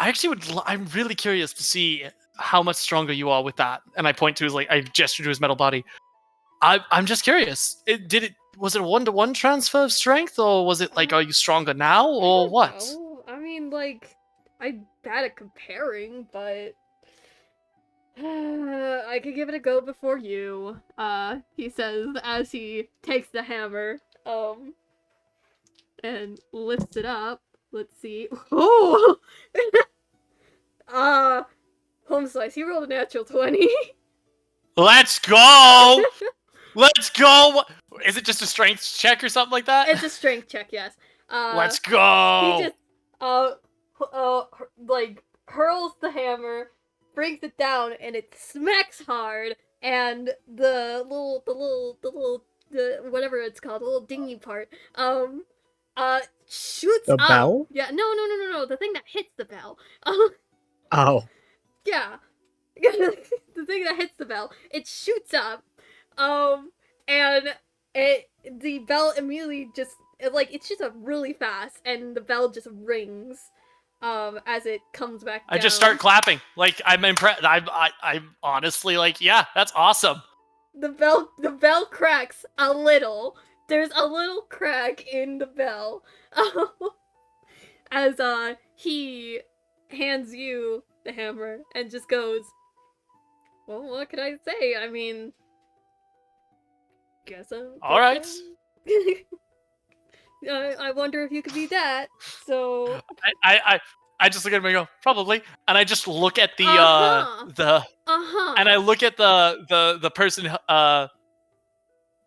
I actually would. I'm really curious to see how much stronger you are with that. And I point to his I gesture to his metal body. I'm just curious. Was it a 1-to-1 transfer of strength, or was it like, are you stronger now, or what? know. I mean, like, I'm bad at comparing, but I could give it a go before you. He says as he takes the hammer, and lifts it up. Let's see. Oh! Home slice. He rolled a natural 20. Let's go! Let's go! Is it just a strength check or something like that? It's a strength check, yes. Let's go! He just, like, hurls the hammer, brings it down, and it smacks hard, and the whatever it's called, the little dingy part, shoots The up. bell? Yeah, no, the thing that hits the bell. Oh. Yeah. The thing that hits the bell, it shoots up, and the bell immediately just, it shoots up really fast, and the bell just rings, as it comes back down. I just start clapping. Like, I'm impressed. I'm honestly like, yeah, that's awesome. The bell cracks a little. There's a little crack in the bell. As, he hands you the hammer and just goes, well, what could I say? I mean, guess I'm... Alright. I wonder if you could be that, so... I just look at him and go, probably. And I just look at the, and I look at the person,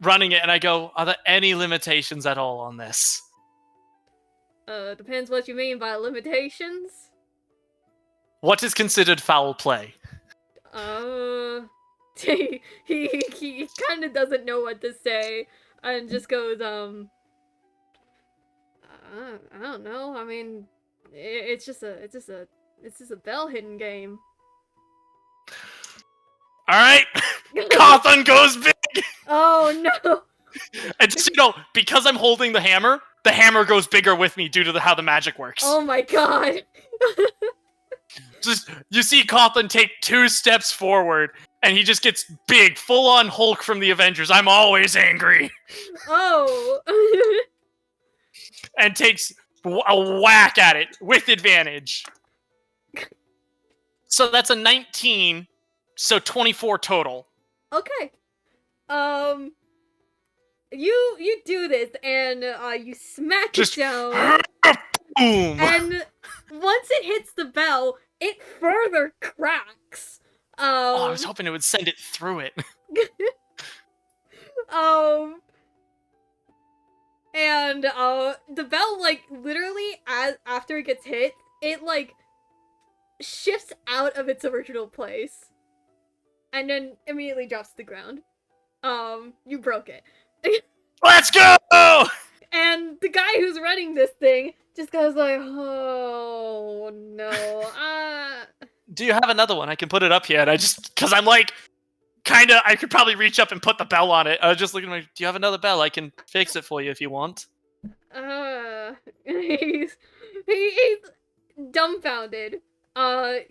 running it, and I go, are there any limitations at all on this? Depends what you mean by limitations. What is considered foul play? He kind of doesn't know what to say, and just goes, I don't know. I mean, it's just a bell hidden game. All right, Cawthon goes big. Oh no! And just, because I'm holding the hammer goes bigger with me due to how the magic works. Oh my god! Just, you see Cawthon take 2 steps forward, and he just gets big, full-on Hulk from the Avengers. I'm always angry. Oh. And takes a whack at it with advantage. So that's a 19, so 24 total. Okay. You do this, and you smack Just it down. Boom! And once it hits the bell, it further cracks. I was hoping it would send it through it. And the bell, literally, after it gets hit, it shifts out of its original place, and then immediately drops to the ground. You broke it. Let's go! And the guy who's running this thing just goes like, oh no. Do you have another one? I can put it up here. And because I'm I could probably reach up and put the bell on it. I was just looking do you have another bell? I can fix it for you if you want. He's dumbfounded.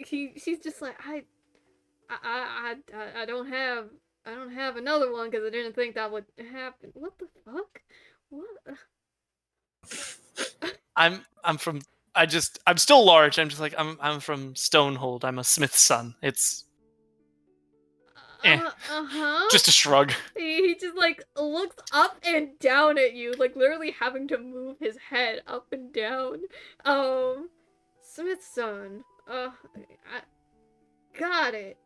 She's just like, I don't have another one because I didn't think that would happen. What the fuck? What? I'm still large. I'm just like, I'm from Stonehold. I'm a smith's son. It's just a shrug. He just looks up and down at you, literally having to move his head up and down. Smith's son. Got it.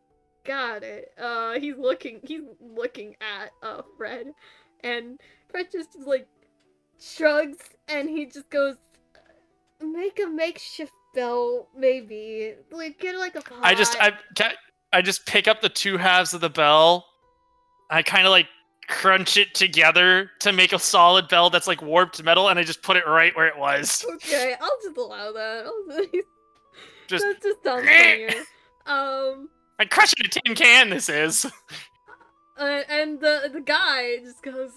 He's looking at Fred, and Fred just shrugs, and he just goes, make a makeshift bell, maybe. Get a pot. I just pick up the 2 halves of the bell. I kind of crunch it together to make a solid bell that's like warped metal, and I just put it right where it was. Okay, I'll just allow that. Just that just sounds funnier. like crushing a tin can. This is. And the guy just goes,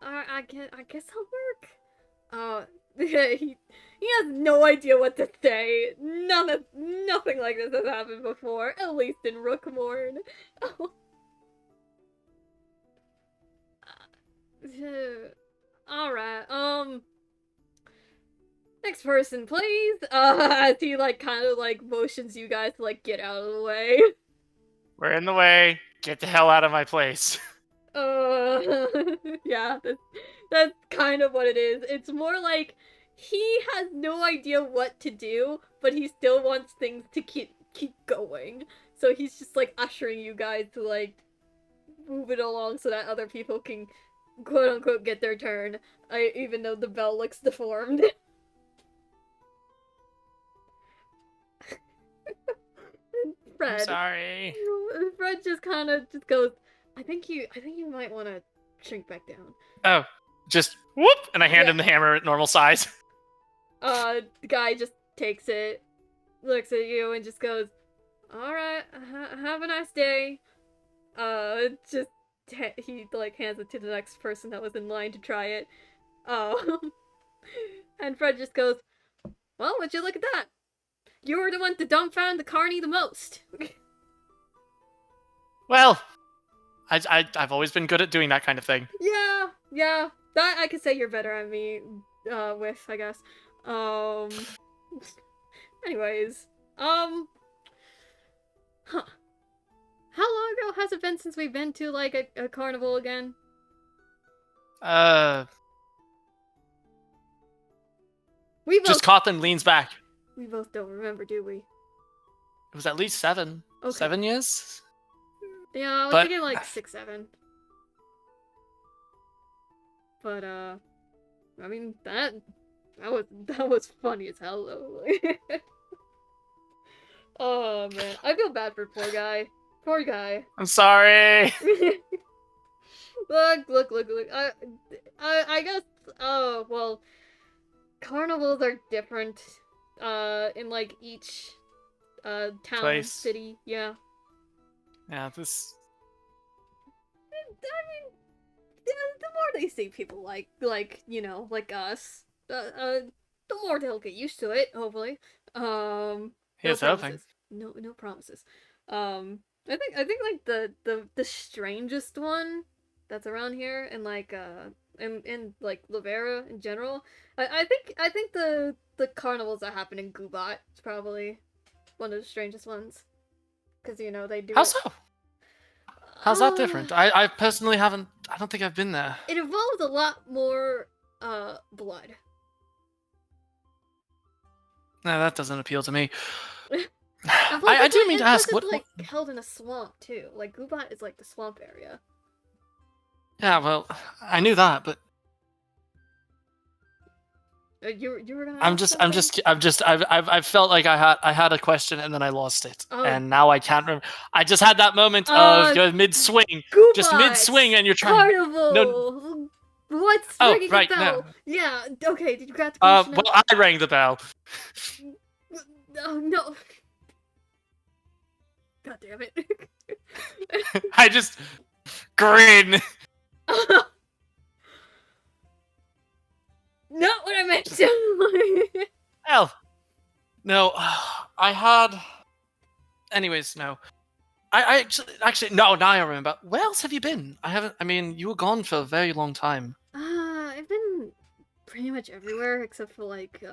I guess I'll work. Yeah, he has no idea what to say. Nothing like this has happened before, at least in Rookmourne. Alright, next person, please. As he, like, kind of, like, motions you guys to, like, get out of the way. We're in the way. Get the hell out of my place. Yeah, that's kind of what it is. It's more like he has no idea what to do, but he still wants things to keep going. So he's just, like, ushering you guys to, like, move it along so that other people can quote-unquote get their turn, even though the bell looks deformed. Fred. I'm sorry. Fred just kind of just goes, I think you might want to shrink back down. Oh, just whoop, and I hand him the hammer at normal size. The guy just takes it, looks at you, and just goes, alright, have a nice day. He, like, hands it to the next person that was in line to try it. And Fred just goes, well, would you look at that? You were the one to dumbfound the carny the most. Well, I've always been good at doing that kind of thing. Yeah. That I could say you're better at me, with, I guess. Anyways, huh. How long ago has it been since we've been to, like, a carnival again? We both, Just Cawthon leans back. we both don't remember, do we? It was at least 7. Okay. 7 years? Yeah, I was But- thinking like 6, 7. But I mean that was funny as hell though. Oh man, I feel bad for poor guy. Poor guy. I'm sorry. Look. I guess. Oh well, carnivals are different. In like each town, Place. city. Yeah. Yeah, this. I mean, the more they see people like you know, like us, the more they'll get used to it. Hopefully. Here's no hoping. promises. No promises. I think like the strangest one that's around here, and like in like Lavera in general. I think the carnivals that happen in Gubat is probably one of the strangest ones, because you know they do. How so? How's that different? I personally haven't. I don't think I've been there. It involves a lot more blood. No, that doesn't appeal to me. And plus I it's do like- mean to and plus ask it's, what. like held in a swamp too. Like Gubat is like the swamp area. Yeah, well, I knew that, but You were gonna. I'm ask just something? I've felt like I had a question and then I lost it, Oh. and now I can't remember. I just had that moment Uh, of you're mid swing, just Gubat! mid swing, and you're trying. Carnival. What's Oh, ringing right, the bell? no. Yeah. Okay. Did you grab the question? Well, I rang the bell. Oh no. God damn it. I just grin. Not what I meant to. Well, no, I had. Anyways, no. I actually no. Now I remember. Where else have you been? I haven't. I mean, you were gone for a very long time. I've been pretty much everywhere except for like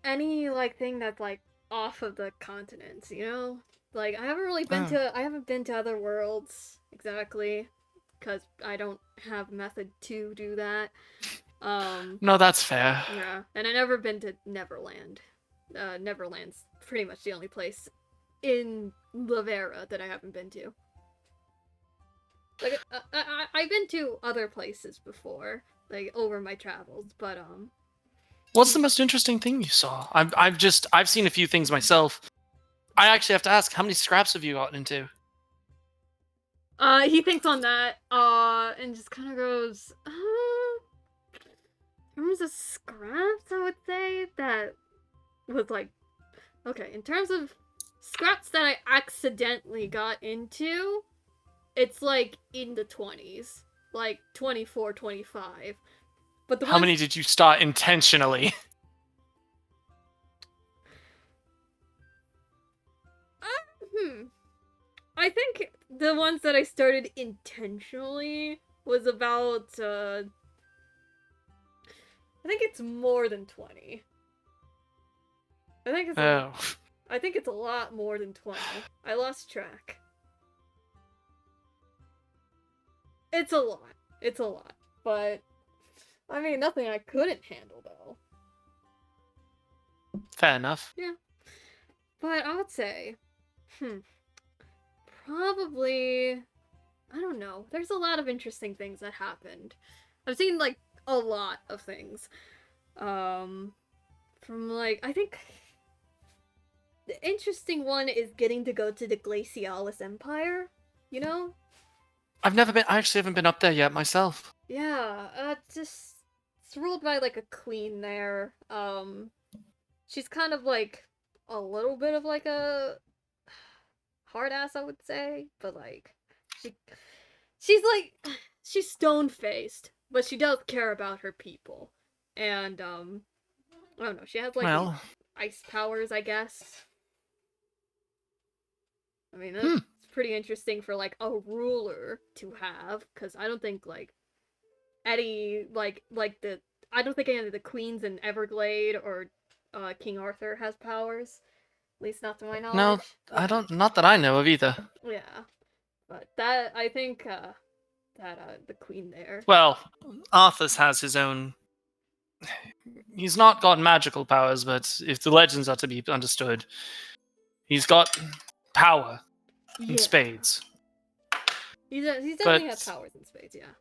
any like thing that's like off of the continents, you know? Like I haven't really been to other worlds exactly, because I don't have method to do that. No, that's fair. Yeah, and I never been to Neverland. Neverland's pretty much the only place in Lavera that I haven't been to. Like, I've been to other places before, like over my travels, but What's the most interesting thing you saw? I've seen a few things myself. I actually have to ask, how many scraps have you gotten into? He thinks on that, and just kind of goes, in terms of scraps, I would say that was like, okay, in terms of scraps that I accidentally got into, it's like in the 20s, like 24, 25. But How many did you start intentionally? I think the ones that I started intentionally was about, I think it's more than 20. I think it's a lot more than 20. I lost track. It's a lot. It's a lot. But, I mean, nothing I couldn't handle, though. Fair enough. Yeah. But I would say, probably, I don't know. There's a lot of interesting things that happened. I've seen, like, a lot of things. From, like, I think the interesting one is getting to go to the Glacialis Empire, you know? I actually haven't been up there yet myself. Yeah, it's ruled by, like, a queen there. She's kind of, like, a little bit of, like, a hard ass, I would say, but, like, she's stone-faced, but she does care about her people. And, I don't know, she has, like, ice powers, I guess. I mean, that's pretty interesting for, like, a ruler to have, because I don't think, like, I don't think any of the queens in Everglade or King Arthur has powers. At least not to my knowledge. No, I don't. Not that I know of either. Yeah, but that I think the queen there. Well, Arthur's has his own. He's not got magical powers, but if the legends are to be understood, he's got power in spades. He definitely has powers in spades, yeah.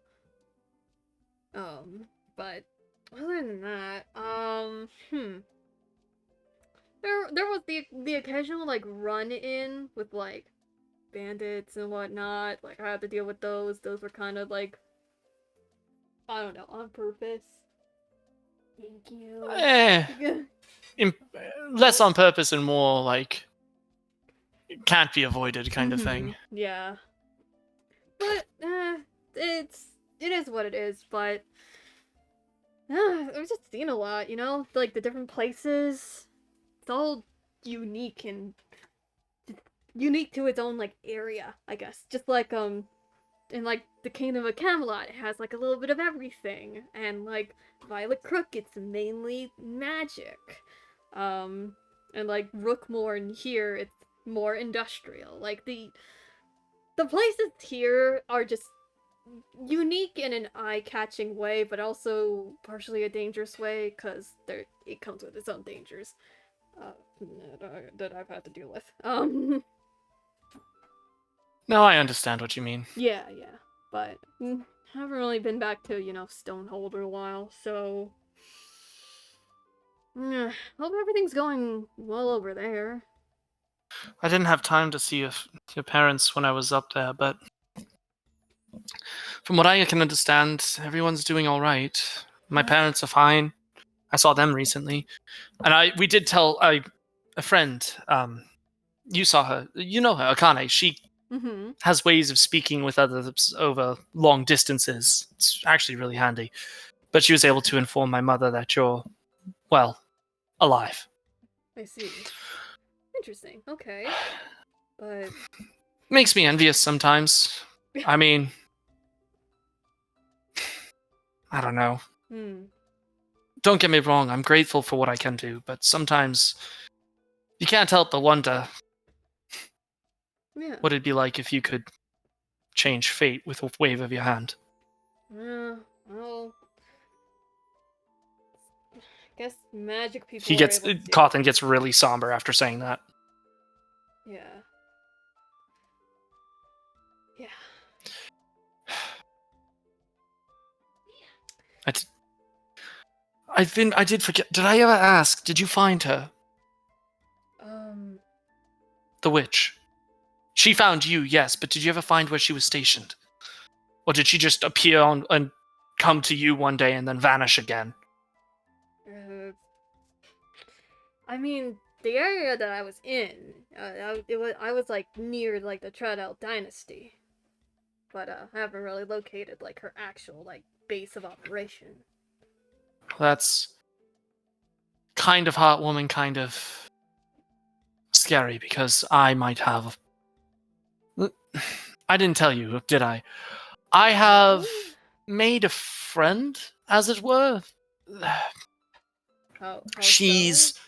But other than that, there was the occasional like run in with like bandits and whatnot. Like I had to deal with those. Those were kind of like, I don't know, on purpose. Thank you. Less on purpose and more like it can't be avoided kind of thing. Yeah. But it is what it is. But I've just seen a lot, you know, like the different places. It's all unique and unique to its own like area, I guess. Just like in like the Kingdom of Camelot, it has like a little bit of everything, and like Violet Crook, it's mainly magic. And like Rookmourne here, it's more industrial. Like the places here are just unique in an eye-catching way, but also partially a dangerous way, because it comes with its own dangers that I've had to deal with. No, I understand what you mean. Yeah, but I haven't really been back to, you know, Stonehold in a while, so hope everything's going well over there. I didn't have time to see your parents when I was up there, but from what I can understand, everyone's doing all right. My parents are fine. I saw them recently, and we did tell a friend. You saw her. You know her, Akane. She has ways of speaking with others over long distances. It's actually really handy. But she was able to inform my mother that you're, well, alive. I see. Interesting. Okay. But makes me envious sometimes. I mean, I don't know. Don't get me wrong, I'm grateful for what I can do, but sometimes you can't help but wonder what it'd be like if you could change fate with a wave of your hand. Yeah, well, I guess magic people. Cawthon gets really somber after saying that. Yeah. I did forget. Did I ever ask? Did you find her? The witch. She found you, yes, but did you ever find where she was stationed? Or did she just appear and come to you one day and then vanish again? I mean, the area that I was in, I was like near like the Treadell Dynasty, but I haven't really located like her actual like base of operation. That's kind of heartwarming, kind of scary, because I might have... I didn't tell you, did I? I have made a friend, as it were. How She's so?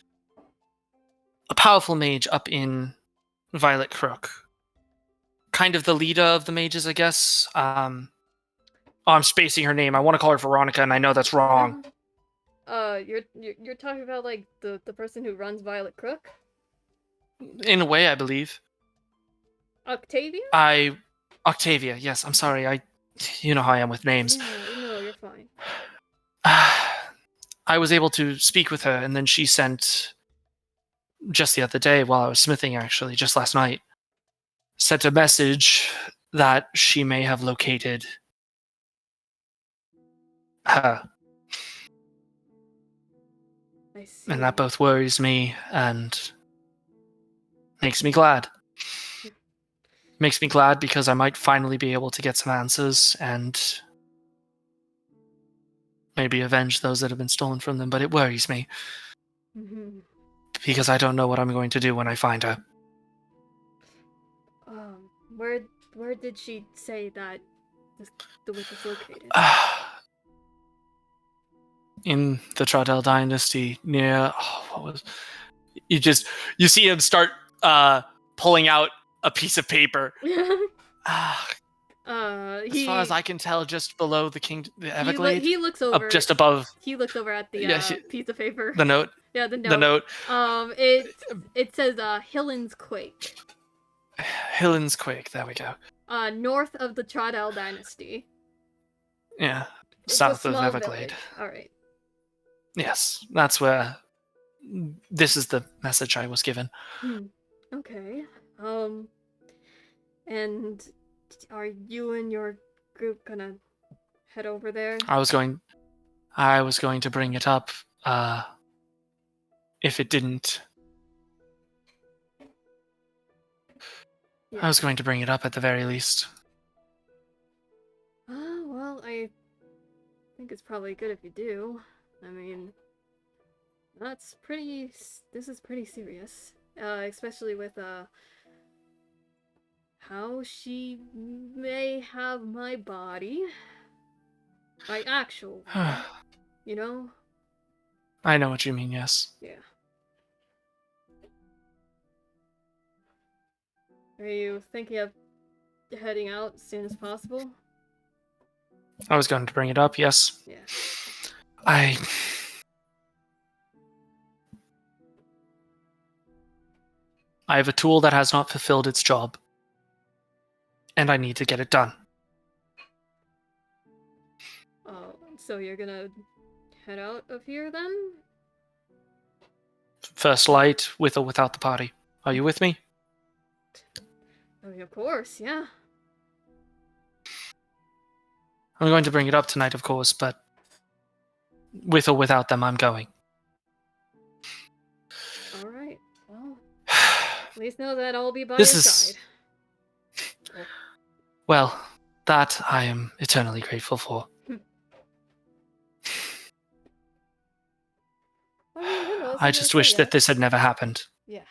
a powerful mage up in Violet Crook. Kind of the leader of the mages, I guess. I'm spacing her name. I want to call her Veronica, and I know that's wrong. You're talking about like the person who runs Violet Crook? In a way, I believe. Octavia? Octavia, yes, I'm sorry. You know how I am with names. No, you're fine. I was able to speak with her, and then she sent, just the other day while I was smithing, actually, just last night, sent a message that she may have located her. I see. And that both worries me and makes me glad. Makes me glad because I might finally be able to get some answers and maybe avenge those that have been stolen from them, but it worries me. Mm-hmm. Because I don't know what I'm going to do when I find her. Where did she say that the witch is located? In the Traudel Dynasty, near... what was... You see him start pulling out a piece of paper. As far as I can tell, just below the Everglade. He looks over. Just above. He looks over at the piece of paper. The note. Yeah, the note. The note. It says Hillen's Quake. Hillen's Quake. There we go. North of the Traudel Dynasty. Yeah, It's south a of small Everglade. village. All right. Yes, that's where. This is the message I was given. Okay. And are you and your group gonna head over there? I was going to bring it up. If it didn't. Yeah. I was going to bring it up at the very least. Well, I think it's probably good if you do. I mean, this is pretty serious. Especially with, how she may have my body. My actual body, you know? I know what you mean, yes. Yeah. Are you thinking of heading out as soon as possible? I was going to bring it up, yes. Yeah. I have a tool that has not fulfilled its job. And I need to get it done. Oh, so you're gonna head out of here then? First light, with or without the party. Are you with me? I mean, of course, yeah. I'm going to bring it up tonight, of course, but with or without them, I'm going. Alright, well, at least know that I'll be by This your is... side. Well, that I am eternally grateful for. I just wish that this had never happened. Yeah.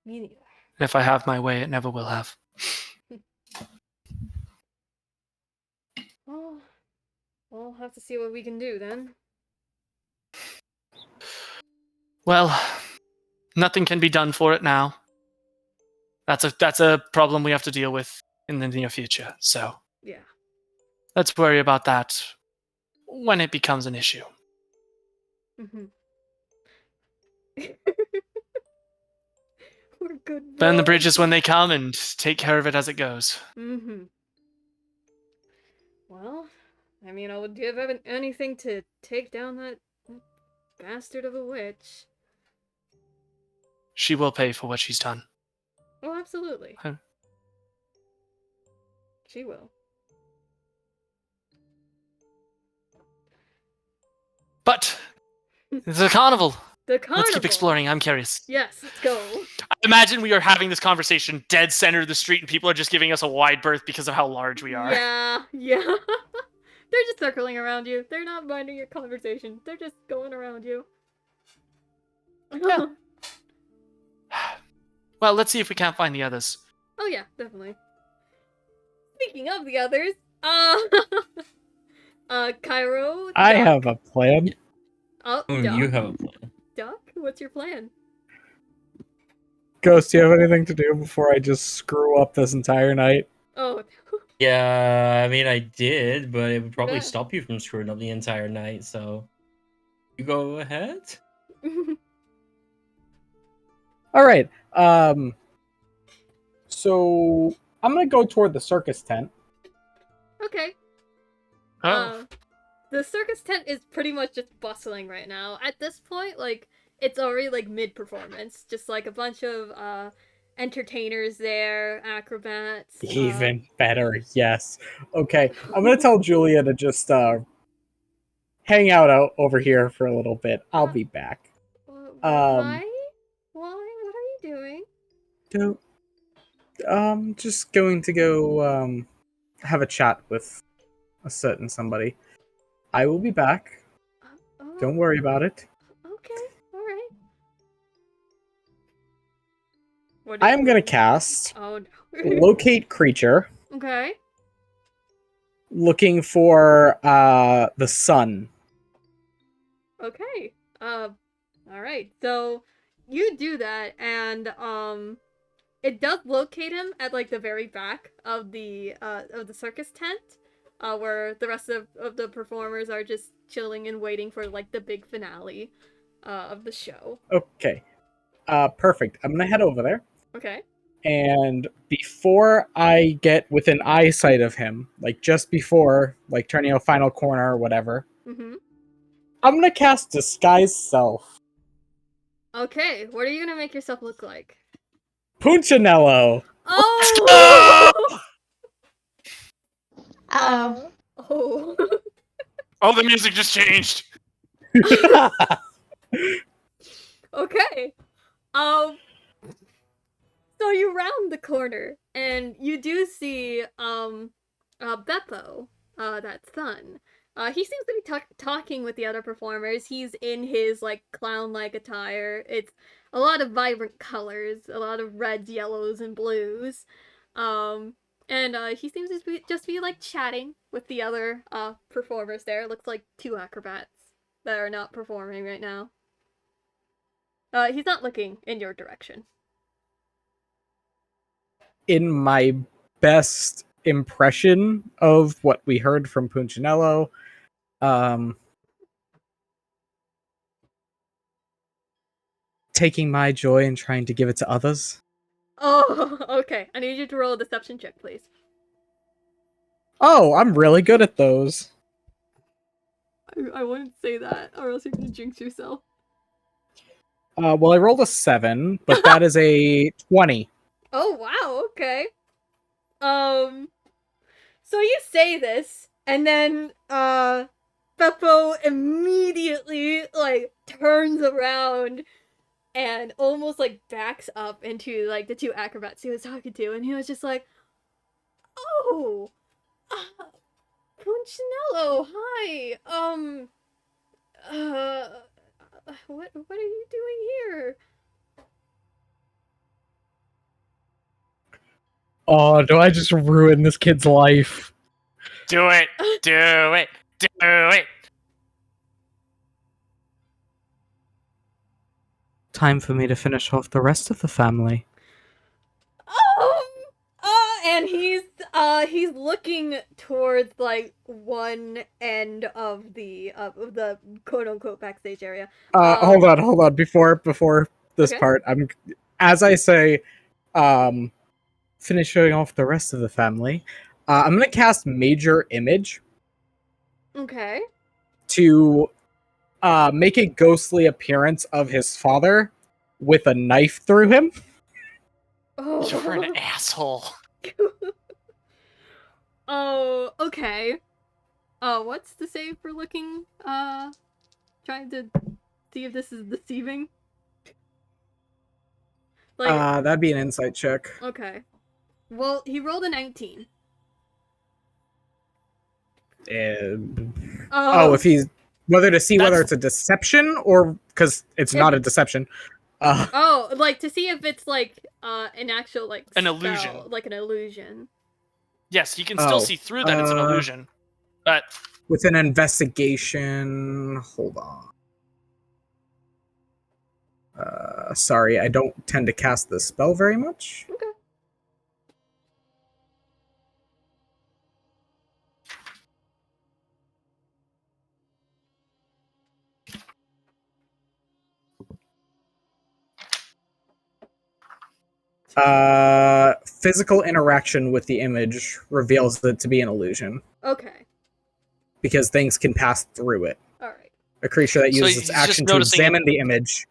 Me neither. If I have my way, it never will have. Well, we'll have to see what we can do then. Well, nothing can be done for it now. That's a problem we have to deal with in the near future, so... Yeah. Let's worry about that when it becomes an issue. Mm-hmm. We're good. Burn the bridges when they come and take care of it as it goes. Mm-hmm. Well, I mean, I would give anything to take down that bastard of a witch. She will pay for what she's done. absolutely. Huh. She will. But the carnival. The carnival. Let's keep exploring. I'm curious. Yes, let's go. I imagine we are having this conversation dead center of the street, and people are just giving us a wide berth because of how large we are. Yeah, yeah. They're just circling around you. They're not minding your conversation. They're just going around you. Yeah. Well, let's see if we can't find the others. Oh yeah, definitely. Speaking of the others, Cairo. I Duck. have a plan. Oh, Oh, Duck. you have a plan. Duck, what's your plan? Ghost, do you have anything to do before I just screw up this entire night? Oh, Yeah, I mean, I did, but it would probably Yeah. stop you from screwing up the entire night, so you go ahead. All right. So I'm gonna go toward the circus tent. okay. Oh. The circus tent is pretty much just bustling right now. At this point, like, it's already, like, mid-performance. Just, like, a bunch of, entertainers there, acrobats. Even better, yes. Okay, I'm gonna tell Julia to just hang out over here for a little bit. I'll be back. Why? Why? What are you doing? Just going to go have a chat with a certain somebody. I will be back. Oh, Don't worry about it. Okay, alright. What I am gonna cast Oh, no. locate creature, Okay. looking for the sun. Okay. Alright. So, you do that, and, it does locate him at, like, the very back of the circus tent, where the rest of the performers are just chilling and waiting for, like, the big finale, of the show. Okay. Perfect. I'm gonna head over there. Okay. And before I get within eyesight of him, like just before, like turning a final corner or whatever, Mm-hmm. I'm gonna cast Disguise Self. Okay, what are you gonna make yourself look like? Punchinello! Oh! Uh-oh. Oh. Oh, the music just changed. Okay. So you round the corner and you do see Beppo, that son. He seems to be talking with the other performers. He's in his like clown-like attire. It's a lot of vibrant colors, a lot of reds, yellows, and blues. And he seems to just be like chatting with the other performers there. It looks like 2 acrobats that are not performing right now. He's not looking in your direction. In my best impression of what we heard from Punchinello, taking my joy and trying to give it to others. Oh, okay. I need you to roll a deception check, please. Oh, I'm really good at those. I wouldn't say that, or else you're gonna jinx yourself. Well, I rolled a 7, but that is a 20. Oh, wow, okay. So you say this, and then, Beppo immediately, like, turns around and almost, like, backs up into, like, the 2 acrobats he was talking to, and he was just like, oh, Punchinello, hi, what are you doing here? Oh, do I just ruin this kid's life? Do it. Do it. Do it. Time for me to finish off the rest of the family. And he's looking towards like one end of the quote unquote backstage area. Hold on. Before this Okay. part, as I say, finishing off the rest of the family, I'm gonna cast Major Image Okay. to make a ghostly appearance of his father with a knife through him. You're an asshole. Oh, okay. What's the save for looking, trying to see if this is deceiving? Like, That'd be an insight check. okay. Well, he rolled a 19. If he's whether to see whether it's a deception or because it's not a deception. Like to see if it's like an actual like An spell, illusion. like an illusion. Yes, you can still see through that it's an illusion. But with an investigation, hold on. Sorry, I don't tend to cast this spell very much. Okay. Physical interaction with the image reveals it to be an illusion. Okay. Because things can pass through it. Alright. A creature that uses he's its just action to noticing examine the image.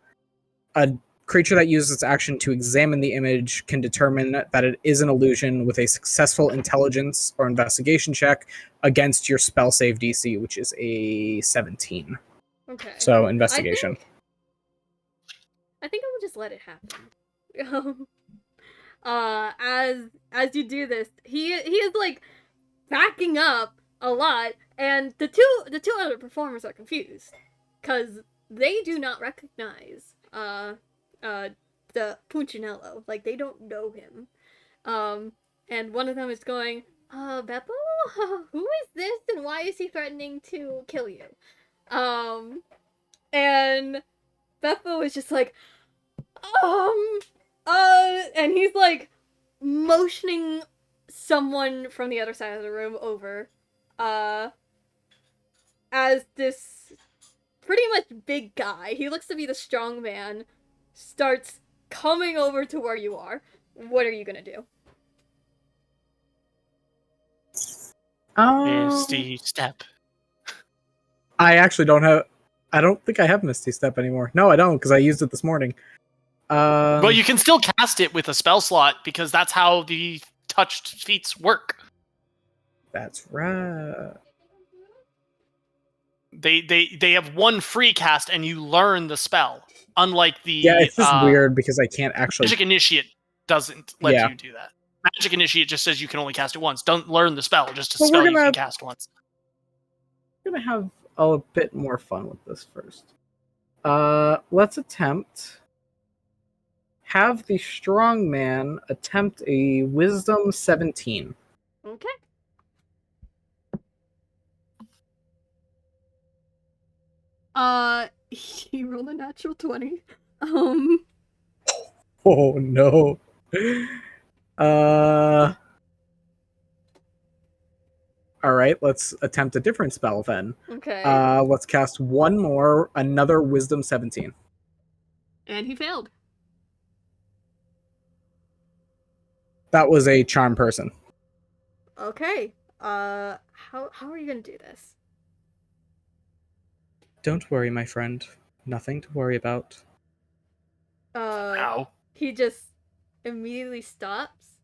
A creature that uses its action to examine the image can determine that it is an illusion with a successful intelligence or investigation check against your spell save DC, which is a 17. Okay. So, investigation. I think I will just let it happen. As you do this, he is like backing up a lot, and the two other performers are confused because they do not recognize the Punchinello. Like they don't know him. And one of them is going, Beppo, who is this and why is he threatening to kill you? And Beppo is just like, and he's like motioning someone from the other side of the room over, as this pretty much big guy, he looks to be the strong man, starts coming over to where you are. What are you gonna do? Misty Step. I actually don't have. I don't think I have Misty Step anymore. No, I don't, because I used it this morning. But you can still cast it with a spell slot because that's how the touched feats work. That's right. They have one free cast and you learn the spell. Unlike the it's just weird because I can't actually. Magic Initiate doesn't let you do that. Magic Initiate just says you can only cast it once. Don't learn the spell, just a spell you can cast once. I'm gonna have a bit more fun with this first. Let's attempt. Have the strong man attempt a Wisdom 17. Okay. He rolled a natural 20. Oh no. Alright, let's attempt a different spell then. Okay. Let's cast one more, another Wisdom 17. And he failed. That was a charm person. Okay. How are you gonna do this? Don't worry, my friend. Nothing to worry about. Ow. He just immediately stops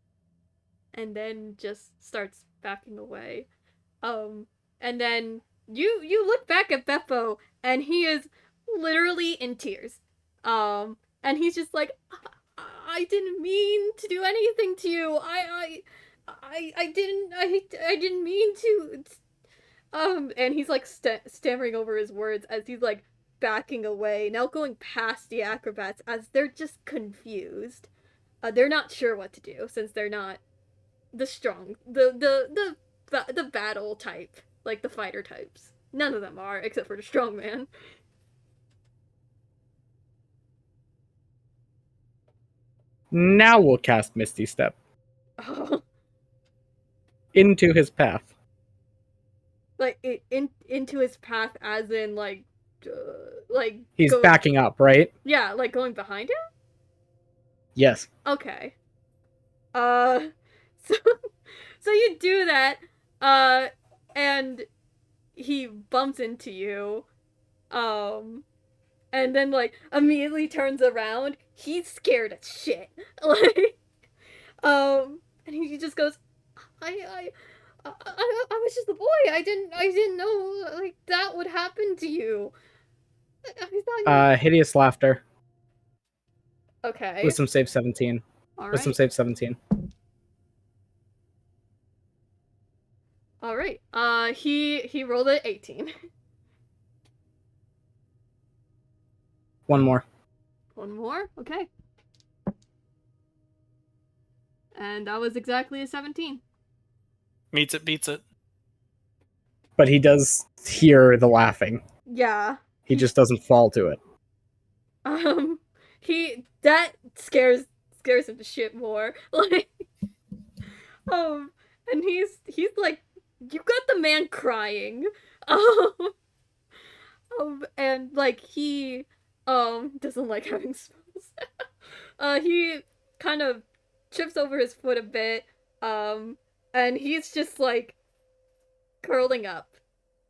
and then just starts backing away. And then you look back at Beppo and he is literally in tears. And he's just like, I didn't mean to do anything to you. I didn't mean to. And he's like stammering over his words as he's like backing away, now going past the acrobats as they're just confused. They're not sure what to do since they're not the strong, the battle type, like the fighter types. None of them are, except for the strong man. Now we'll cast Misty Step. Into his path. Like into his path, as in like he's backing up, right? Yeah, like going behind him. Yes. Okay. So you do that, and he bumps into you, and then like immediately turns around. He's scared as shit. Like, And he just goes, I was just a boy. I didn't know like that would happen to you. I thought you... Hideous laughter. Okay. Wisdom save 17. All Wisdom right. save 17. All right. He rolled at 18. One more. One more. Okay. And that was exactly a 17. Meets it, beats it. But he does hear the laughing. Yeah. He just doesn't fall to it. That scares him to shit more. Like, and he's like, you got the man crying. And like he doesn't like having spells. He kind of trips over his foot a bit, and he's just like curling up,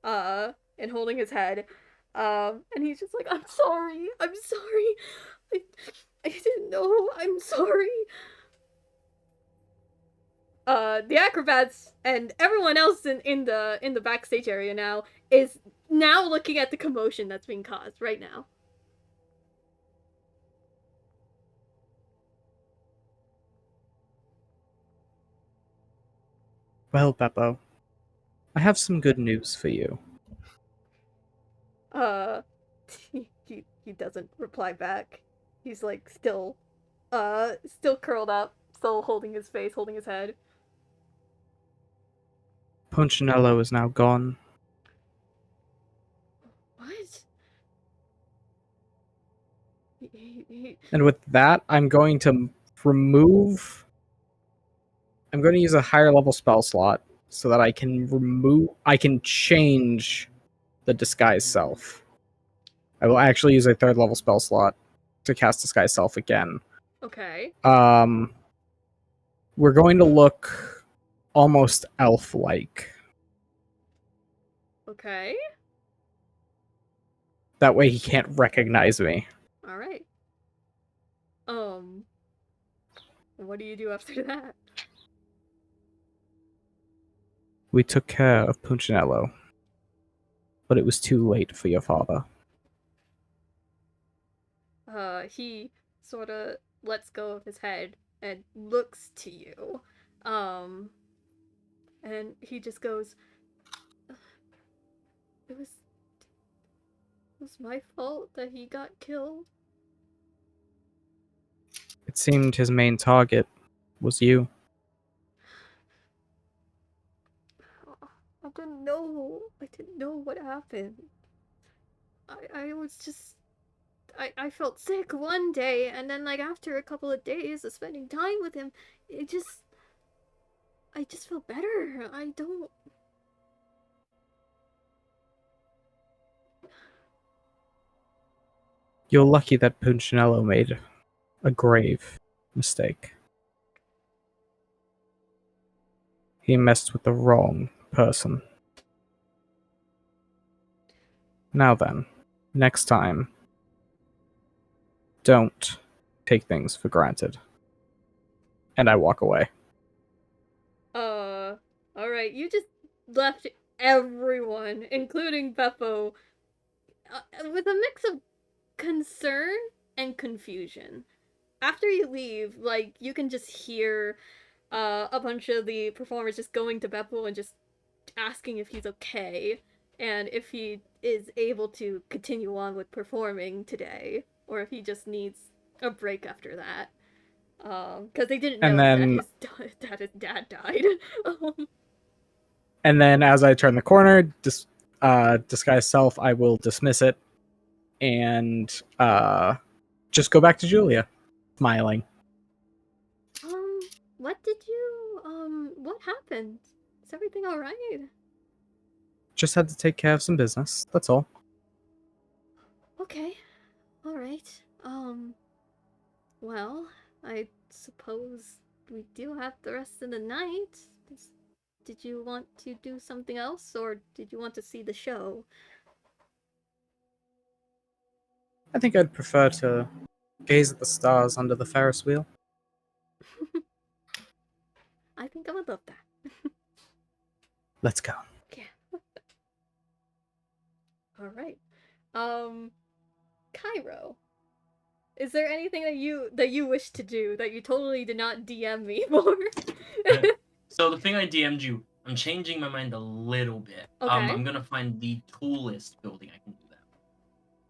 and holding his head, and he's just like, I'm sorry, I didn't know, I'm sorry. The acrobats and everyone else in the backstage area now is now looking at the commotion that's being caused right now. Well, Beppo, I have some good news for you. He doesn't reply back. He's like still curled up, still holding his face, holding his head. Punchinello is now gone. What? And with that, I'm going to remove... I'm going to use a higher level spell slot so that I can change the disguise self. I will actually use a 3rd level spell slot to cast disguise self again. Okay. We're going to look almost elf-like. Okay. That way he can't recognize me. All right. What do you do after that? We took care of Punchinello, but it was too late for your father. He sort of lets go of his head and looks to you. And he just goes, it was my fault that he got killed. It seemed his main target was you. I didn't know what happened. I was just... I felt sick one day, and then like after a couple of days of spending time with him, I just felt better. I don't... You're lucky that Punchinello made a grave mistake. He messed with the wrong person. Now then, next time, don't take things for granted. And I walk away. Alright, you just left everyone, including Beppo, with a mix of concern and confusion. After you leave, like, you can just hear a bunch of the performers just going to Beppo and just asking if he's okay, and if he is able to continue on with performing today, or if he just needs a break after that. Because they didn't know that his dad died. And then as I turn the corner, disguise self, I will dismiss it and just go back to Julia, smiling. What happened? Is everything alright? Just had to take care of some business, that's all. Okay. Alright. Well, I suppose we do have the rest of the night. Did you want to do something else, or did you want to see the show? I think I'd prefer to gaze at the stars under the Ferris wheel. I think I would love that. Let's go. Yeah. All right. Cairo. Is there anything that you wish to do that you totally did not DM me for? So the thing I DM'd you, I'm changing my mind a little bit. Okay. I'm gonna find the tool list building. I can do that.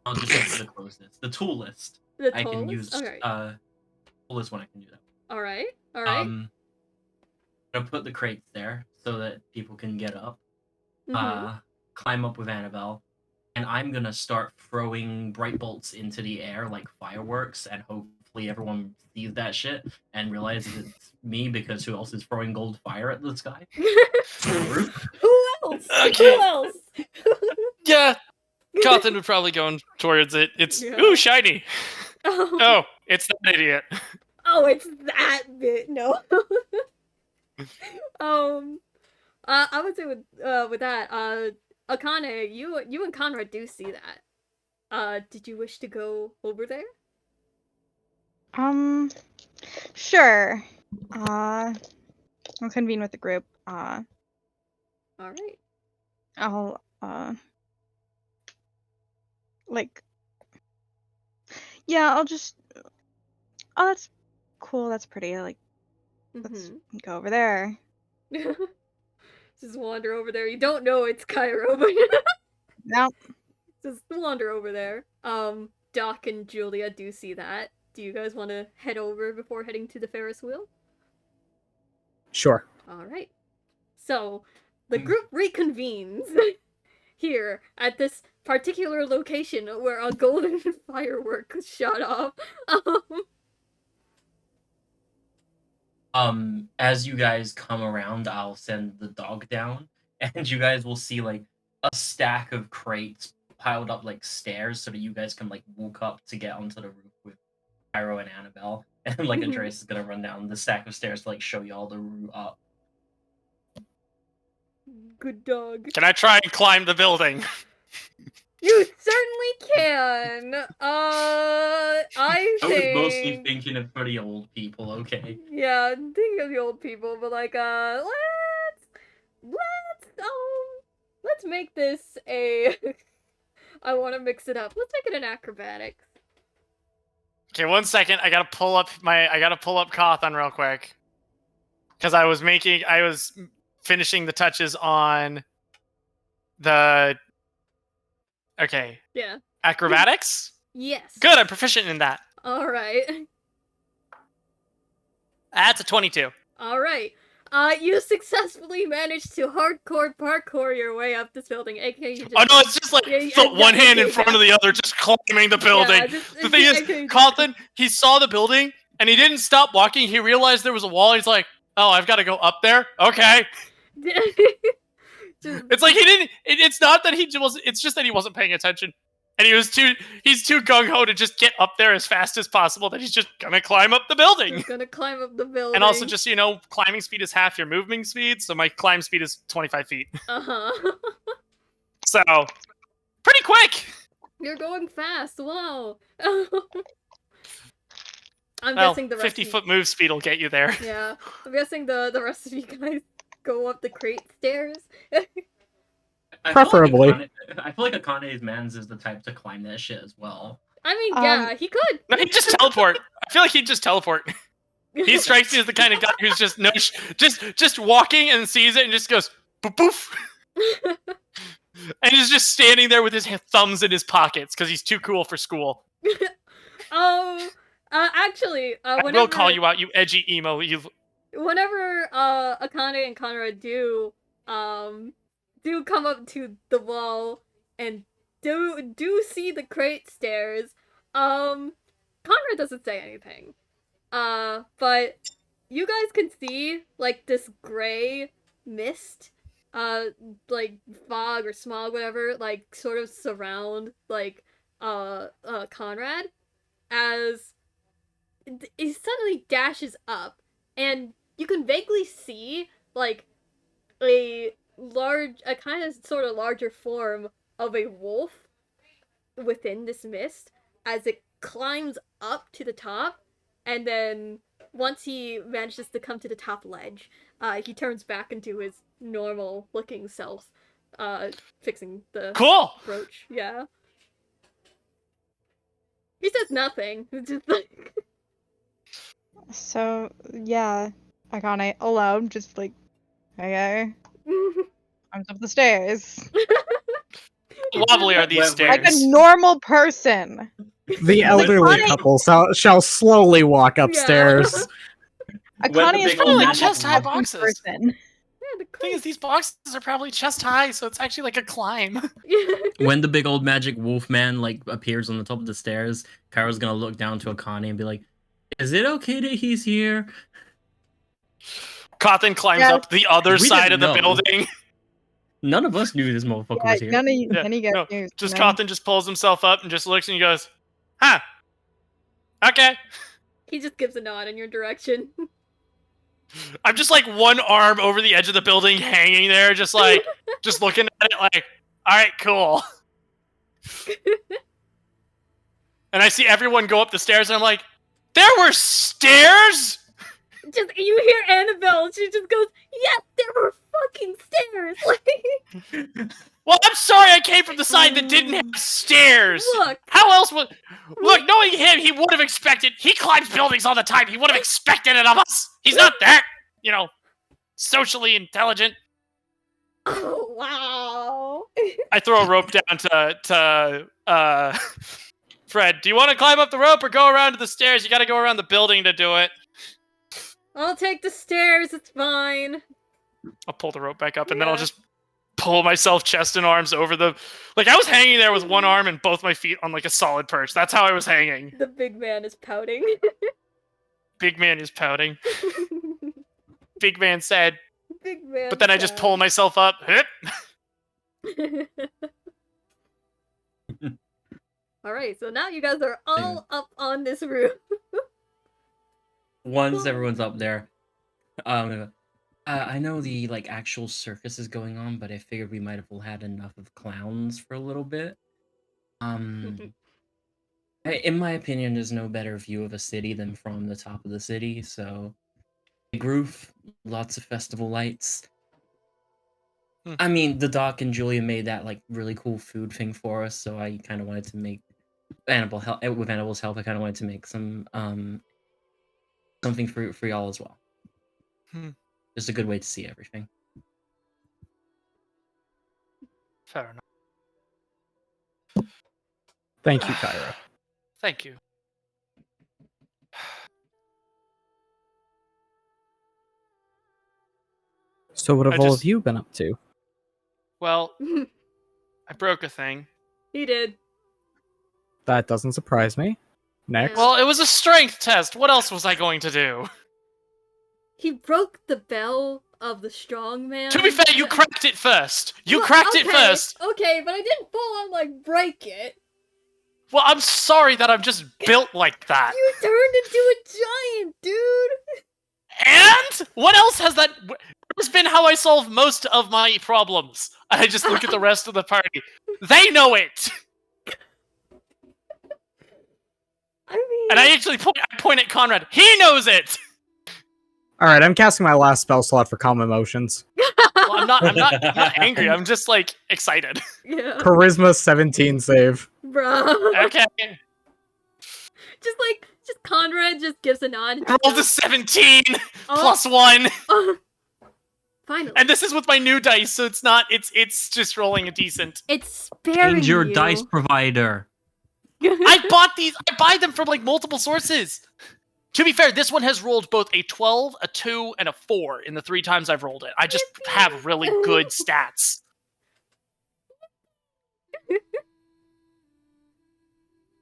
I'll just go to the closest. The tool list. The I toll can list? use Alright. tool list when I can do that. Alright. I'm gonna put the crates there so that people can get up. Mhm. Climb up with Annabelle. And I'm gonna start throwing bright bolts into the air like fireworks, and hopefully everyone sees that shit and realizes it's me, because who else is throwing gold fire at the sky? Who else? Okay. Who else? Yeah, Cawthon would probably go towards it. It's Yeah. ooh shiny. Oh. Oh, it's that idiot. Oh, it's that bit. No. I would say with that, Akane, you and Conrad do see that. Did you wish to go over there? Sure. I'll convene with the group. All right. I'll yeah, I'll just. Oh, that's cool. That's pretty. Let's go over there. Just wander over there. You don't know it's Cairo, but No. just wander over there. Doc and Julia do see that. Do you guys want to head over before heading to the Ferris wheel? Sure. All right. So the group reconvenes here at this particular location where a golden firework shot off. As you guys come around, I'll send the dog down, and you guys will see like a stack of crates piled up like stairs, so that you guys can like walk up to get onto the roof with Pyro and Annabelle, and like Andreas is gonna run down the stack of stairs to like show you all the route up. Good dog. Can I try and climb the building? You certainly can. I I was mostly think. thinking of for the old people, okay? Yeah, think of the old people, but like, let's make this a. I want to mix it up. Let's make it an acrobatics. Okay, 1 second. I gotta pull up Cawthon real quick, because I was finishing the touches on the. Okay. Yeah. Acrobatics? Yes. Good, I'm proficient in that. All right. That's a 22. All right. You successfully managed to hardcore parkour your way up this building, aka you just. Oh no, it's just like one hand in front of the other, just climbing the building. The thing is, Cawthon, he saw the building and he didn't stop walking. He realized there was a wall. He's like, "Oh, I've got to go up there." Okay. It's like he didn't. It's not that he wasn't. It's just that he wasn't paying attention, and he's too gung ho to just get up there as fast as possible. That he's just gonna climb up the building. He's gonna climb up the building. And also, just climbing speed is half your moving speed, so my climb speed is 25 feet. So, pretty quick. You're going fast. Wow. I'm Well, guessing the rest 50-foot move speed will get you there. Yeah, I'm guessing the rest of you guys go up the crate stairs. Preferably. I feel like Akane's mans is the type to climb that shit as well. I mean, yeah, he could. No, he'd just teleport. I feel like he'd just teleport. He strikes me as the kind of guy who's just just walking and sees it and just goes poof poof. And he's just standing there with his thumbs in his pockets because he's too cool for school. Actually, I will call you out, you edgy emo. Whenever Akane and Conrad do come up to the wall and do see the crate stairs, Conrad doesn't say anything. But you guys can see like this gray mist, like fog or smog, whatever, like sort of surround like Conrad as he suddenly dashes up, and you can vaguely see like a kind of sort of larger form of a wolf within this mist as it climbs up to the top and then once he manages to come to the top ledge, he turns back into his normal-looking self, fixing the Cool. brooch. Yeah. He says nothing. It's just like... So, yeah, Akane alone, just like, okay, climbs up the stairs. How lovely are these Like stairs? Like a normal person. The elderly Akane- couple shall slowly walk upstairs. Akane is big a old normal man chest high fucking boxes. person. Yeah, the thing is, these boxes are probably chest high, so it's actually like a climb. When the big old magic wolf man like appears on the top of the stairs, Kyra's gonna look down to Akane and be like, "Is it okay that he's here?" Cawthon climbs Yeah. up the other We side of didn't the know. building. None of us knew this motherfucker Yeah, was here. none of you No, guys just you know? Cawthon just pulls himself up and just looks and he goes, "Huh? Okay." He just gives a nod in your direction. I'm just like one arm over the edge of the building, hanging there, just like, just looking at it, like, all right, cool. And I see everyone go up the stairs, and I'm like, there were stairs? Just you hear Annabelle, she just goes, "Yes, there were fucking stairs." Like, Well, I'm sorry I came from the side that didn't have stairs. look, How else would... Look, knowing him, he would have expected... He climbs buildings all the time. He would have expected it of us. He's not that, socially intelligent. oh wow. I throw a rope down to Fred. Do you want to climb up the rope or go around to the stairs? You got to go around the building to do it. I'll take the stairs. It's fine. I'll pull the rope back up, and then I'll Yeah. just pull myself chest and arms over the... Like, I was hanging there with one arm and both my feet on, like, a solid perch. That's how I was hanging. The big man is pouting. Big man is pouting. Big man said, Big man. but then I just pull myself up. Hip. Alright, so now you guys are all up on this roof. Once everyone's up there, I know the actual circus is going on, but I figured we might have had enough of clowns for a little bit. In my opinion, there's no better view of a city than from the top of the city. So, big roof, lots of festival lights. I mean, the doc and Julia made that really cool food thing for us, so I kind of wanted to make with Annabelle's help. I kind of wanted to make some something for y'all as well. Just a good way to see everything. Fair enough. Thank you, Kyra. Thank you. So what have I all just- of you been up to? Well, I broke a thing. He did. That doesn't surprise me. Next. Well, it was a strength test. What else was I going to do? He broke the bell of the strong man. To be fair, you cracked it first. You Well, cracked it okay, first. Okay, but I didn't full on break it. Well, I'm sorry that I'm just built like that. You turned into a giant, dude. And what else has that? That's been how I solve most of my problems. I just look at the rest of the party. They know it. I mean, And I actually point at Conrad. He knows it. All right, I'm casting my last spell slot for calm emotions. Well, I'm not angry. I'm just excited. yeah, Charisma 17 save. bro. Okay. Just Conrad just gives a nod. And Roll the 17 Oh. plus 1. Finally, And this is with my new dice, so it's just rolling a decent. it's sparing Change your you. dice provider. I buy them from multiple sources. To be fair, this one has rolled both a 12, a 2, and a 4 in the 3 times I've rolled it. I just have really good stats.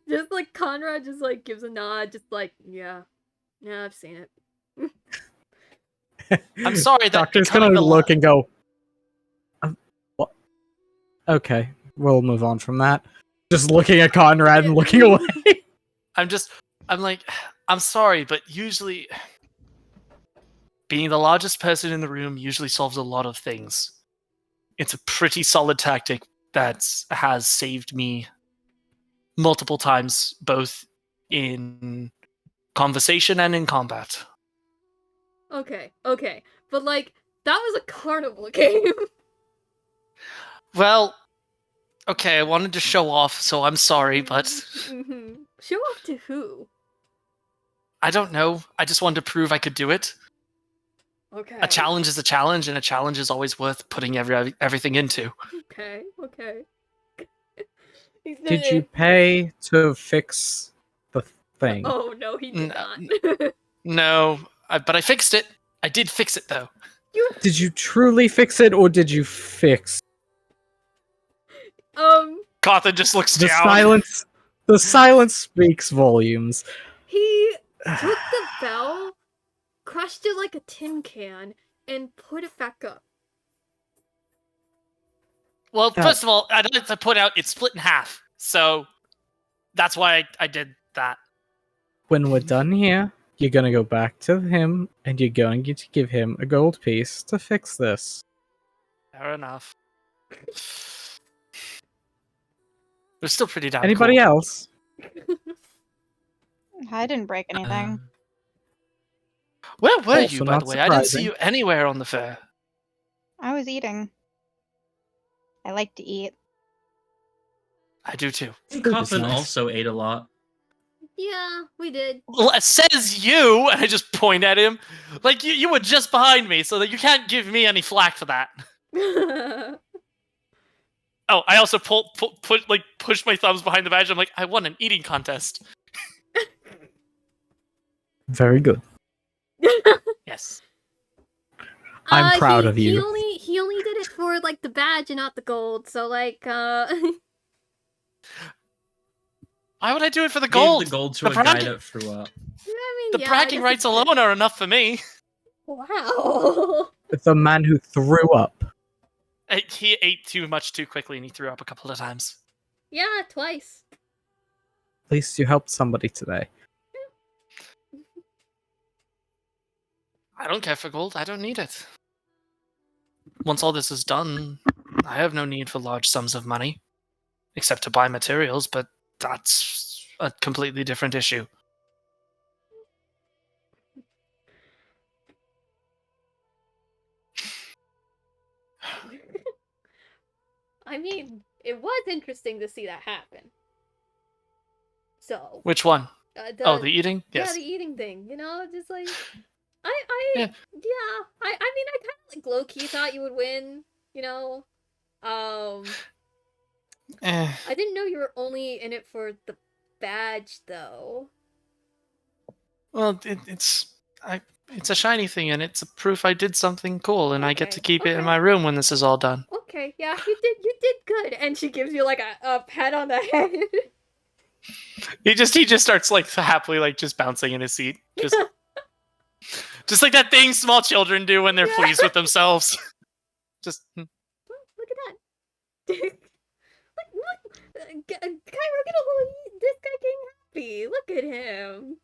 Just Conrad just gives a nod, just yeah, I've seen it. I'm sorry that Doctor's becoming gonna the look and go, what? Okay, we'll move on from that. Just looking at Conrad and looking away. I'm sorry, but usually being the largest person in the room usually solves a lot of things. It's a pretty solid tactic that has saved me multiple times, both in conversation and in combat. Okay. But, like, that was a carnival game. Well, okay, I wanted to show off, so I'm sorry, but Mm-hmm. Show off to who? I don't know. I just wanted to prove I could do it. Okay. A challenge is a challenge, and a challenge is always worth putting everything into. Okay. Did you pay to fix the thing? Oh, no, he did No. not. No, but I fixed it. I did fix it, though. Did you truly fix it, or did you fix Cawthon just looks the down. silence? The silence speaks volumes. He took the bell, crushed it like a tin can, and put it back up. Well, first of all, I'd like to point out it's split in half, so that's why I did that. When we're done here, you're gonna go back to him, and you're going to give him a gold piece to fix this. Fair enough. It's still pretty damn Anybody cool. else? I didn't break anything. Where were Also you, by not the way? I didn't see surprising. you anywhere on the fair. I was eating. I like to eat. I do too. Food is Cawthon nice. also ate a lot. Yeah, we did. Well, it says you, and I just point at him. Like, you were just behind me, so that you can't give me any flack for that. Oh, I also push my thumbs behind the badge. I'm like, I won an eating contest. Very good. Yes. I'm proud of you. He only did it for, like, the badge and not the gold, so, like, Why would I do it for the Gave gold? the gold to The a guy bragging- that threw up. I mean, The yeah, I bragging guess rights it's good. alone are enough for me. Wow. The man who threw up. He ate too much too quickly, and he threw up a couple of times. Yeah, twice. At least you helped somebody today. I don't care for gold. I don't need it. Once all this is done, I have no need for large sums of money. Except to buy materials, but that's a completely different issue. I mean, it was interesting to see that happen. So. Which one? The eating? Yeah, Yes. the eating thing. You know, just like Yeah. I mean, I kind of like low key thought you would win. You know, Eh. I didn't know you were only in it for the badge, though. Well, it's a shiny thing, and it's a proof I did something cool, and I get to keep it in my room when this is all done. Okay, yeah, you did good. And she gives you like a pat on the head. He just starts like happily like just bouncing in his seat, just like that thing small children do when they're pleased with themselves. Just Look at that. Look, Kai, look at this guy getting happy. Look at him.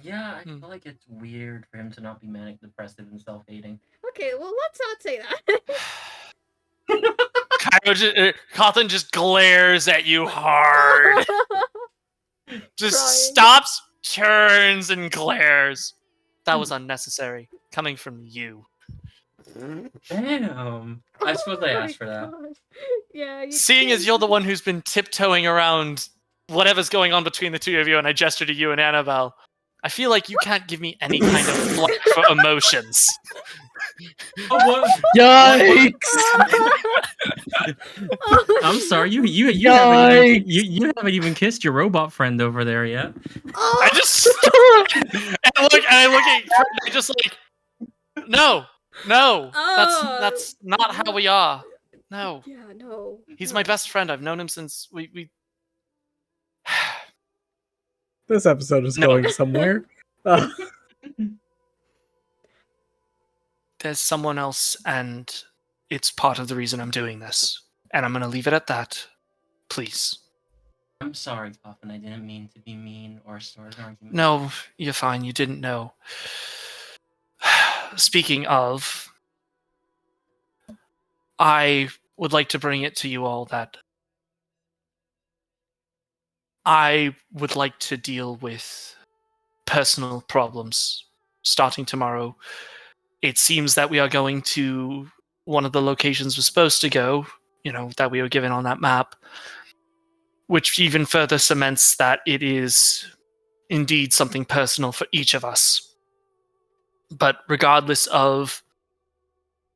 Yeah, I feel like it's weird for him to not be manic depressive and self-hating. Okay, well, let's not say that. Cawthon just glares at you hard. Just Crying. stops, turns, and glares. That was unnecessary. Coming from you. Damn. I suppose I asked for that. Gosh. Yeah. You Seeing as you're the one who's been tiptoeing around whatever's going on between the two of you, and I gesture to you and Annabelle, I feel like you can't give me any kind of flack for emotions. Oh, what? Yikes! I'm sorry, you haven't even kissed your robot friend over there yet. I just and I look at I just like no, that's not how we are. No, Yeah, no. he's my best friend. I've known him since we. This episode is going somewhere. There's someone else, and it's part of the reason I'm doing this. And I'm gonna leave it at that. Please. I'm sorry, Cawthon. I didn't mean to be mean or start an argument. No, you're fine. You didn't know. Speaking of, I would like to bring it to you all that I would like to deal with personal problems starting tomorrow. It seems that we are going to one of the locations we're supposed to go, that we were given on that map, which even further cements that it is indeed something personal for each of us. But regardless of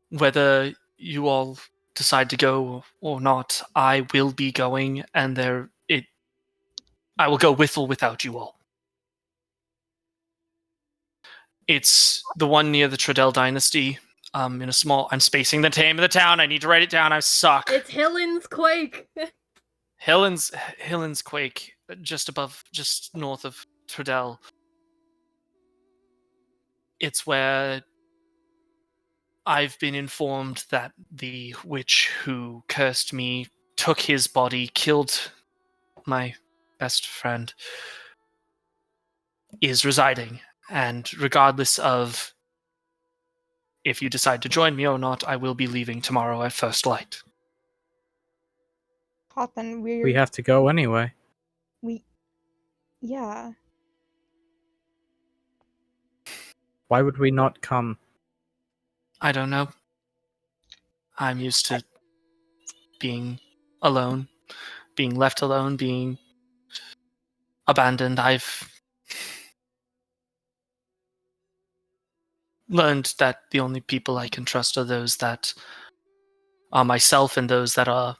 whether you all decide to go or not, I will be going, and I will go with or without you all. It's the one near the Tredell Dynasty. In a small... I'm spacing the name of the town. I need to write it down. I suck. It's Hillen's Quake. Hillen's Quake, just north of Tredell. It's where I've been informed that the witch who cursed me took his body, killed my best friend, is residing. And regardless of if you decide to join me or not, I will be leaving tomorrow at first light. Cawthon, We have to go anyway. Yeah. Why would we not come? I don't know. I'm used to being alone, being left alone, being abandoned. I've learned that the only people I can trust are those that are myself and those that are,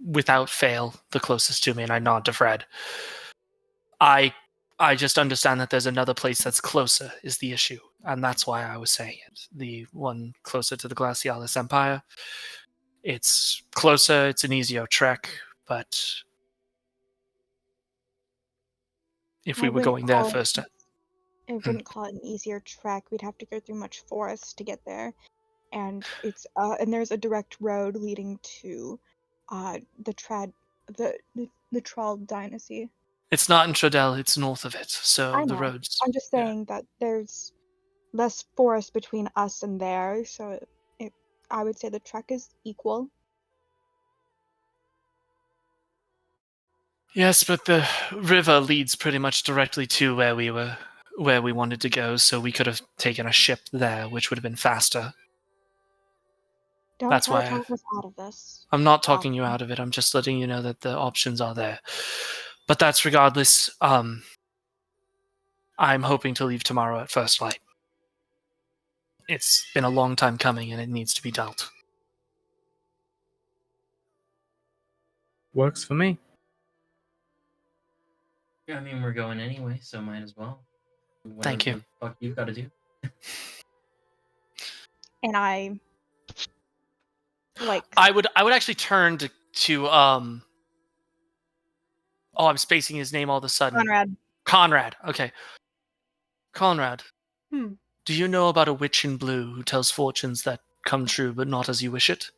without fail, the closest to me, and I nod to Fred. I just understand that there's another place that's closer is the issue, and that's why I was saying it. The one closer to the Glacialis Empire. It's closer, it's an easier trek, but if we were going there first... I wouldn't call it an easier trek. We'd have to go through much forest to get there. And it's and there's a direct road leading to the Troll Dynasty. It's not in Tredell, it's north of it, so I know. the roads... I'm just saying that there's less forest between us and there, so I would say the trek is equal. Yes, but the river leads pretty much directly to where we wanted to go, so we could have taken a ship there, which would have been faster. Don't That's try why to talk us out of this. I'm not talking you out of it. I'm just letting you know that the options are there. But that's regardless. I'm hoping to leave tomorrow at first light. It's been a long time coming, and it needs to be dealt. Works for me. Yeah, I mean, we're going anyway, so might as well. Thank you. Whatever the fuck you've got to do. And I would actually turn to oh, I'm spacing his name all of a sudden. Conrad. Okay. Conrad. Do you know about a witch in blue who tells fortunes that come true but not as you wish it?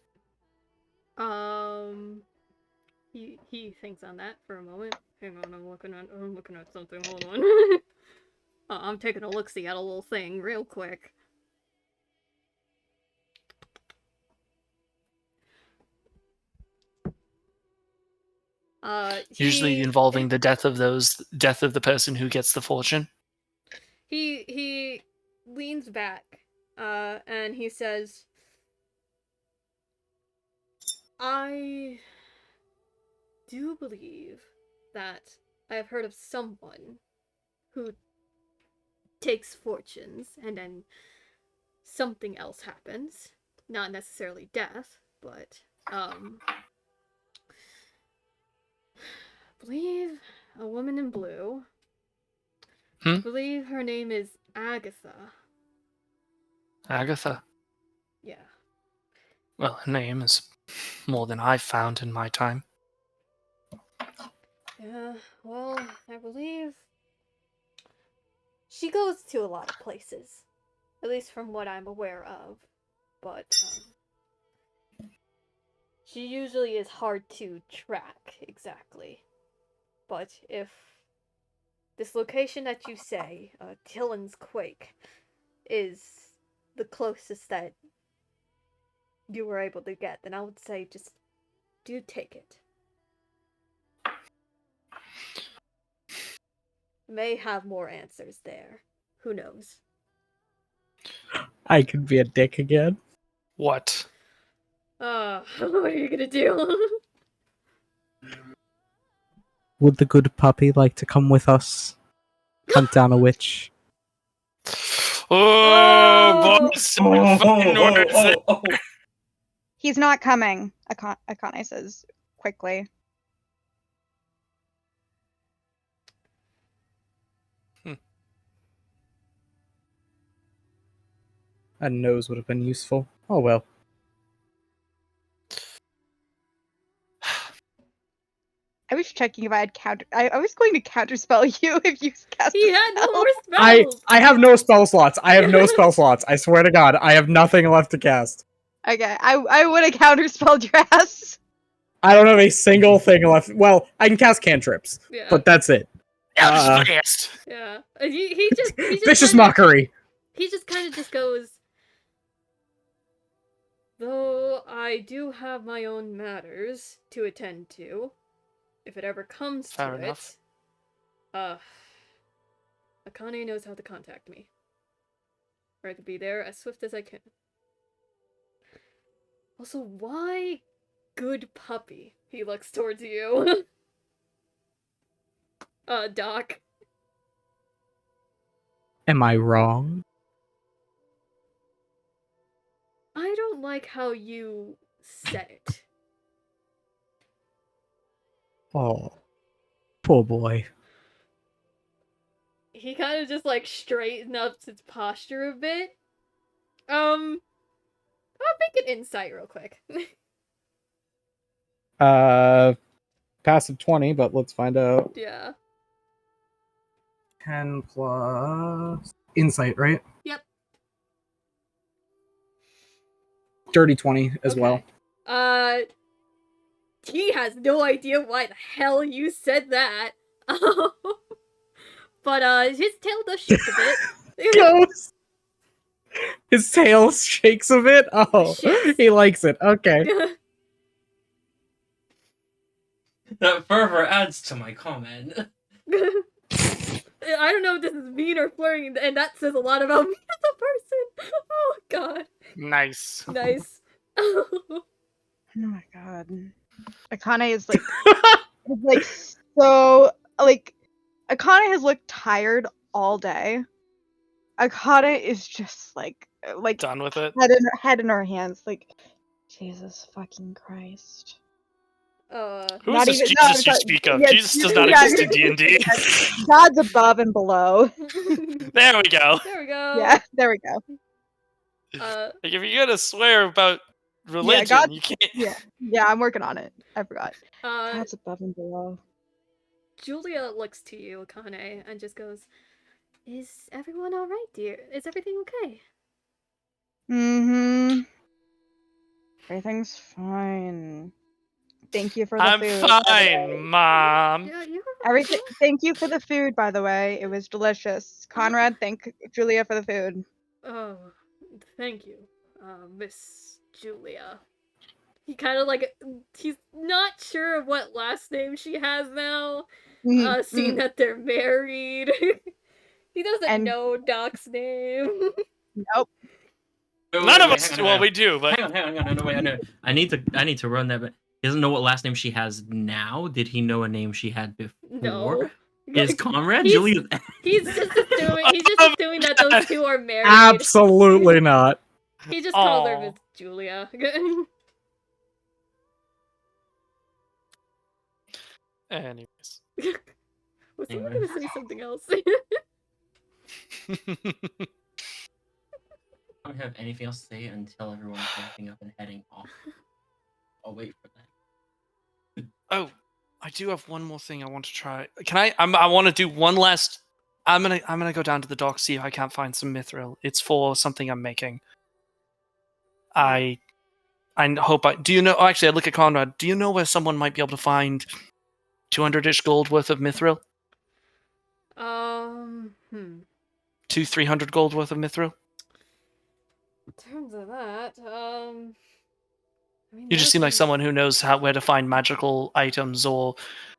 He thinks on that for a moment. Hang on, I'm looking at something. Hold on. I'm taking a look-see at a little thing real quick. Usually involving the death of the person who gets the fortune. He leans back, and he says, I do believe that I have heard of someone who takes fortunes and then something else happens. Not necessarily death, but, I believe a woman in blue. I believe her name is Agatha. Agatha? Yeah. Well, her name is more than I've found in my time. Yeah, well, I believe she goes to a lot of places. At least from what I'm aware of. But, she usually is hard to track exactly. But if this location that you say, Tillen's Quake, is the closest that you were able to get, then I would say just do take it. May have more answers there. Who knows? I could be a dick again. What? What are you gonna do? Would the good puppy like to come with us? Hunt down a witch. Oh, boys, fucking words. He's not coming, Akane says quickly. A nose would have been useful. Oh well. I was checking if I had I was going to counterspell you if you cast He a had no spell. more spells. I have no spell slots. I have no spell slots. I swear to God, I have nothing left to cast. Okay, I would have counterspelled your ass. I don't have a single thing left. Well, I can cast cantrips, Yeah. but that's it. Yeah, just fast. Yeah. He just Vicious kinda- mockery. He just kind of just goes. Though I do have my own matters to attend to, if it ever comes Fair to enough. it, Akane knows how to contact me. Or to be there as swift as I can. Also, why good puppy? He looks towards you. Doc. Am I wrong? I don't like how you said it. Oh, poor boy. He kind of just like straightened up his posture a bit. I'll make an insight real quick. Passive 20, but let's find out. Yeah. 10 plus insight, right? Yep. Dirty 20 as well. He has no idea why the hell you said that. But his tail does shake a bit. Goes. His tail shakes a bit. Oh, Shakes. he likes it. Okay. That fervor adds to my comment. I don't know if this is mean or flirting, and that says a lot about me as a person. Oh god. Nice. Nice. Oh my god. Akane is like so Akane has looked tired all day. Akane is just like Done with it. head in her hands, like Jesus fucking Christ. Who Not is this even- no, Jesus you sorry. speak of? Yeah, Jesus does not yeah. exist in D&D. God's above and below. There we go. There we go. Yeah, there we go. Like, if you're gonna swear about religion, God- you can't. Yeah, I'm working on it. I forgot. Uh, God's above and below. Julia looks to you, Akane, and just goes, "Is everyone alright, dear? Is everything okay?" Mm-hmm. Everything's fine. Thank you for the I'm food. by the way. fine, Mom. Yeah, you're Everything. Thank you for the food, by the way. It was delicious. Conrad, thank Julia for the food. Oh, thank you, Miss Julia. He kind of like, he's not sure of what last name she has now, seeing that they're married. He doesn't And- know Doc's name. Nope. None of us. Well, we do, but Hang on, no, wait, no. I need to run that. But he doesn't know what last name she has now. Did he know a name she had before? No. Is Conrad He's- Julia? He's just assuming that those two are married. Absolutely not. He just calls her Aw. Miss Julia. anyways. Was someone Anyway. gonna say something else? I don't have anything else to say until everyone's wrapping up and heading off. I'll wait for that. Oh, I do have one more thing I want to try. Can I? I want to do one last. I'm gonna go down to the dock, see if I can't find some mithril. It's for something I'm making. I hope I. Do you know? Oh, actually, I look at Conrad. Do you know where someone might be able to find 200-ish gold worth of mithril? 200-300 gold worth of mithril. In terms of that, I mean, You just seem like someone who knows where to find magical items or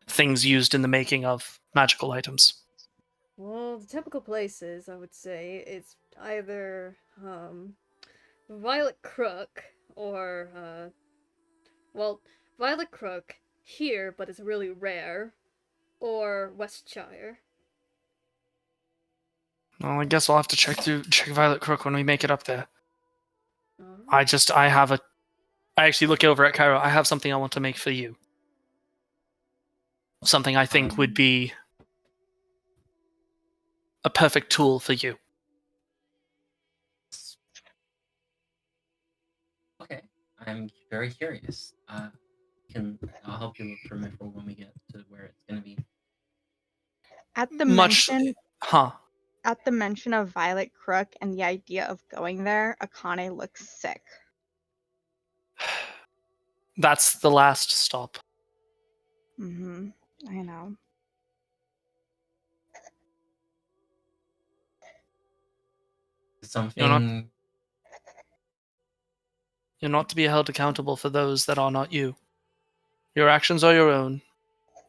things used in the making of magical items. Well, the typical places, I would say, it's either, Violet Crook, or, well, Violet Crook here, but it's really rare, or Westshire. Well, I guess I'll have to check Violet Crook when we make it up there. Uh-huh. I actually look over at Cairo. I have something I want to make for you. Something I think would be a perfect tool for you. Okay, I'm very curious. I'll help you look for it for when we get to where it's gonna be. At the Much, mention huh? at the mention of Violet Crook and the idea of going there, Akane looks sick. That's the last stop. Mm-hmm. I know. Something. You're not to be held accountable for those that are not you. Your actions are your own.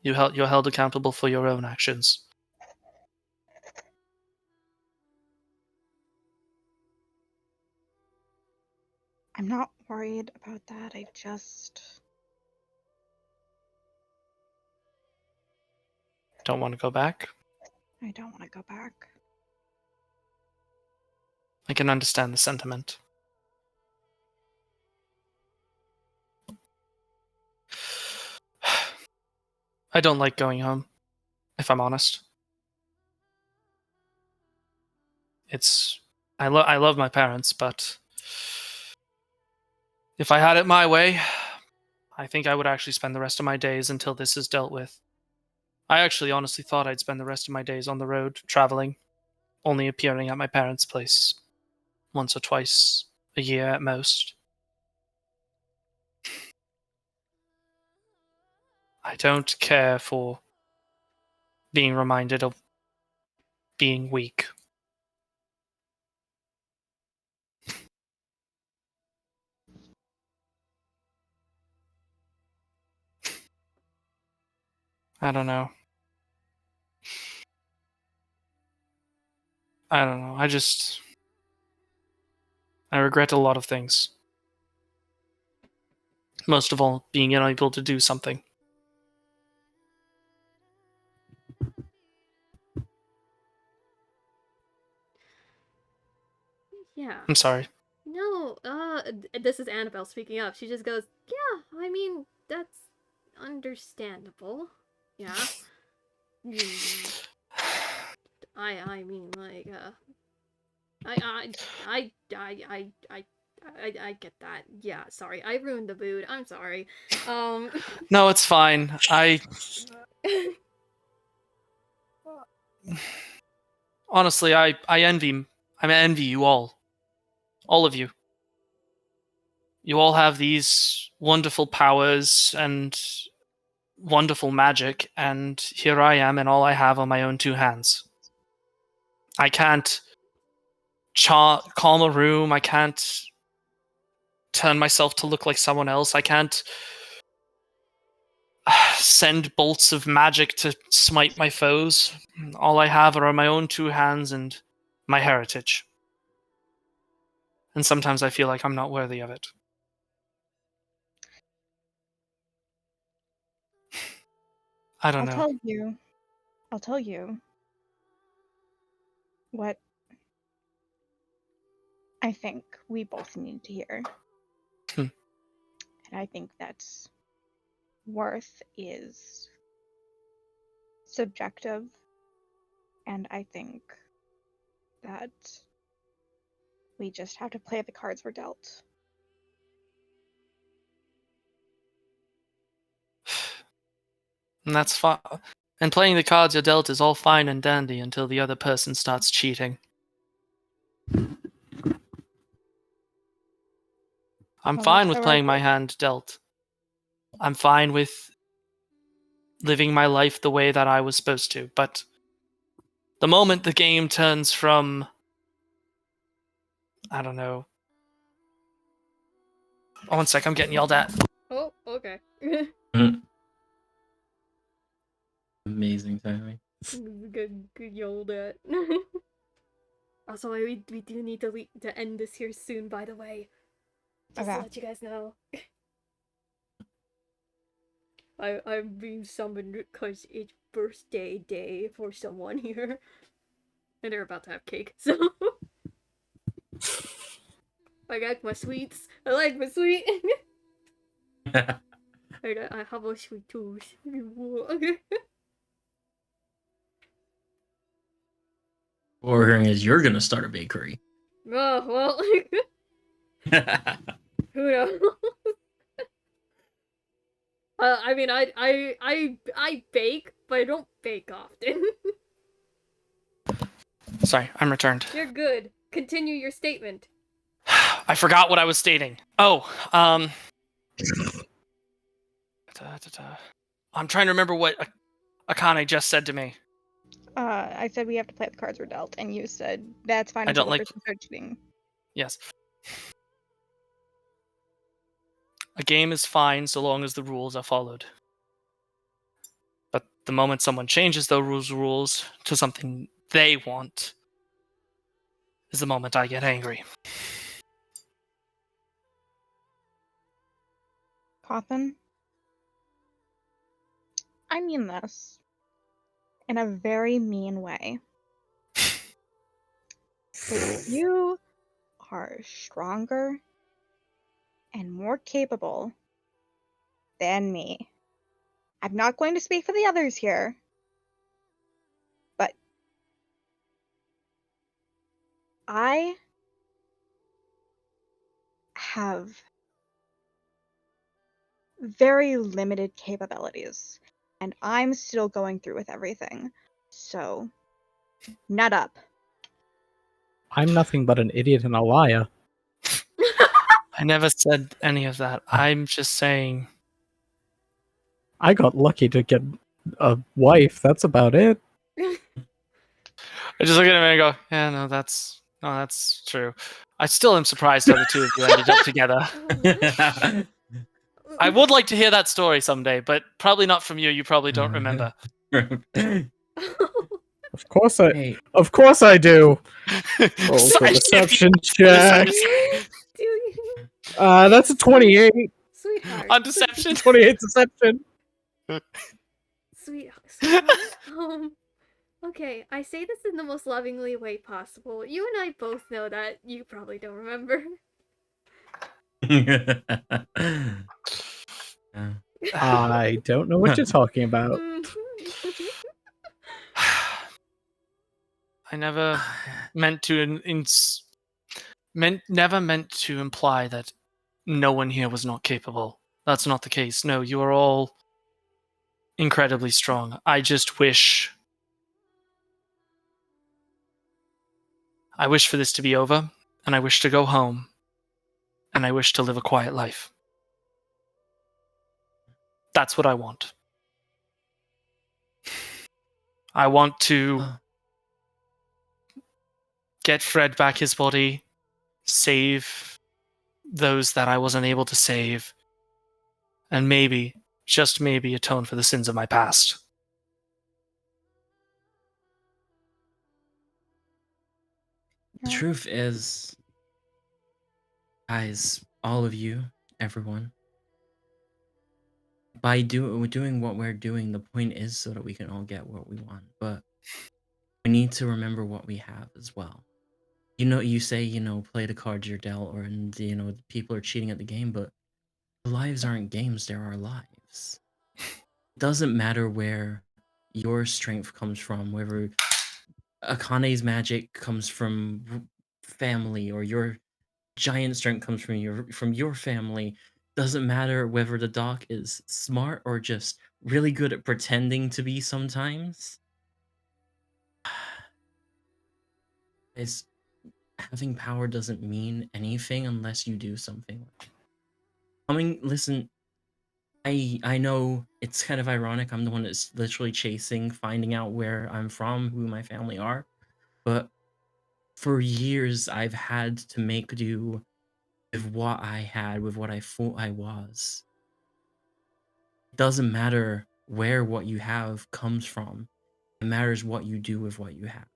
You're held accountable for your own actions. I'm not worried about that. I Don't want to go back? don't want to go back. I can understand the sentiment. I don't like going home, if I'm honest. I love my parents, but if I had it my way, I think I would actually spend the rest of my days until this is dealt with. I actually honestly thought I'd spend the rest of my days on the road, traveling, only appearing at my parents' place once or twice a year at most. I don't care for being reminded of being weak. I don't know. I don't know. I regret a lot of things. Most of all, being unable to do something. Yeah. I'm sorry. No, this is Annabelle speaking up. She just goes, yeah, I mean, that's understandable. Yeah. I mean, like, I get that. Yeah, sorry. I ruined the mood. I'm sorry. No, it's fine. Honestly, I envy you all. All of you. You all have these wonderful powers and wonderful magic, and here I am, and all I have are my own two hands. I can't calm a room. I can't turn myself to look like someone else. I can't send bolts of magic to smite my foes. All I have are my own two hands and my heritage. And sometimes I feel like I'm not worthy of it. I don't know. I'll tell you what I think we both need to hear. Hmm. And I think that's worth is subjective. And I think that we just have to play the cards we're dealt. And that's fine. And playing the cards you're dealt is all fine and dandy until the other person starts cheating. I'm Well, fine that's with the playing right my way. hand dealt. I'm fine with living my life the way that I was supposed to, but the moment the game turns from, I don't know. Oh, one sec, I'm getting yelled at. Oh, okay. Amazing timing. Good yelled at. Also, we do need to end this here soon, by the way. Just to Okay. let you guys know. I'm being summoned because it's birthday day for someone here. And they're about to have cake, so... I like my sweets. I like my sweet. I have a sweet tooth. What we're hearing is you're gonna start a bakery. Oh, well, who knows? I mean, I bake, but I don't bake often. Sorry, I'm returned. You're good. Continue your statement. I forgot what I was stating. Oh, I'm trying to remember what Akane just said to me. I said we have to play the cards we're dealt, and you said that's fine I until don't the like- person starts cheating. Yes. A game is fine so long as the rules are followed. But the moment someone changes those rules to something they want is the moment I get angry. Coffin, I mean this in a very mean way. You are stronger and more capable than me. I'm not going to speak for the others here, but I have very limited capabilities, and I'm still going through with everything. So, nut up. I'm nothing but an idiot and a liar. I never said any of that. I'm just saying. I got lucky to get a wife. That's about it. I just look at him and I go, yeah, no, that's true. I still am surprised how the two of you ended up together. I would like to hear that story someday, but probably not from you. You probably don't remember. Of course I. Hey, Of course I do. Roll for Sorry, deception Deception. check. Dude, That's a 28. sweetheart. On deception. 28 deception. Sweetheart. Okay, I say this in the most lovingly way possible. You and I both know that you probably don't remember. yeah. I don't know what you're talking about. I never meant to never meant to imply that no one here was not capable. That's not the case. No, you are all incredibly strong. I just wish for this to be over, and I wish to go home, and I wish to live a quiet life. That's what I want. I want to get Fred back his body, save those that I wasn't able to save, and maybe, just maybe, atone for the sins of my past. The truth is, guys, all of you, everyone, by doing what we're doing, the point is so that we can all get what we want. But we need to remember what we have as well. You say, play the cards you're dealt, or people are cheating at the game, but lives aren't games, there are lives. It doesn't matter where your strength comes from, whether Akane's magic comes from family, or your giant strength comes from your family. Doesn't matter whether the doc is smart or just really good at pretending to be sometimes. It's having power doesn't mean anything unless you do something. Listen, I know it's kind of ironic. I'm the one that's literally chasing, finding out where I'm from, who my family are. But for years, I've had to make do with what I had, with what I thought I was. It doesn't matter where what you have comes from. It matters what you do with what you have.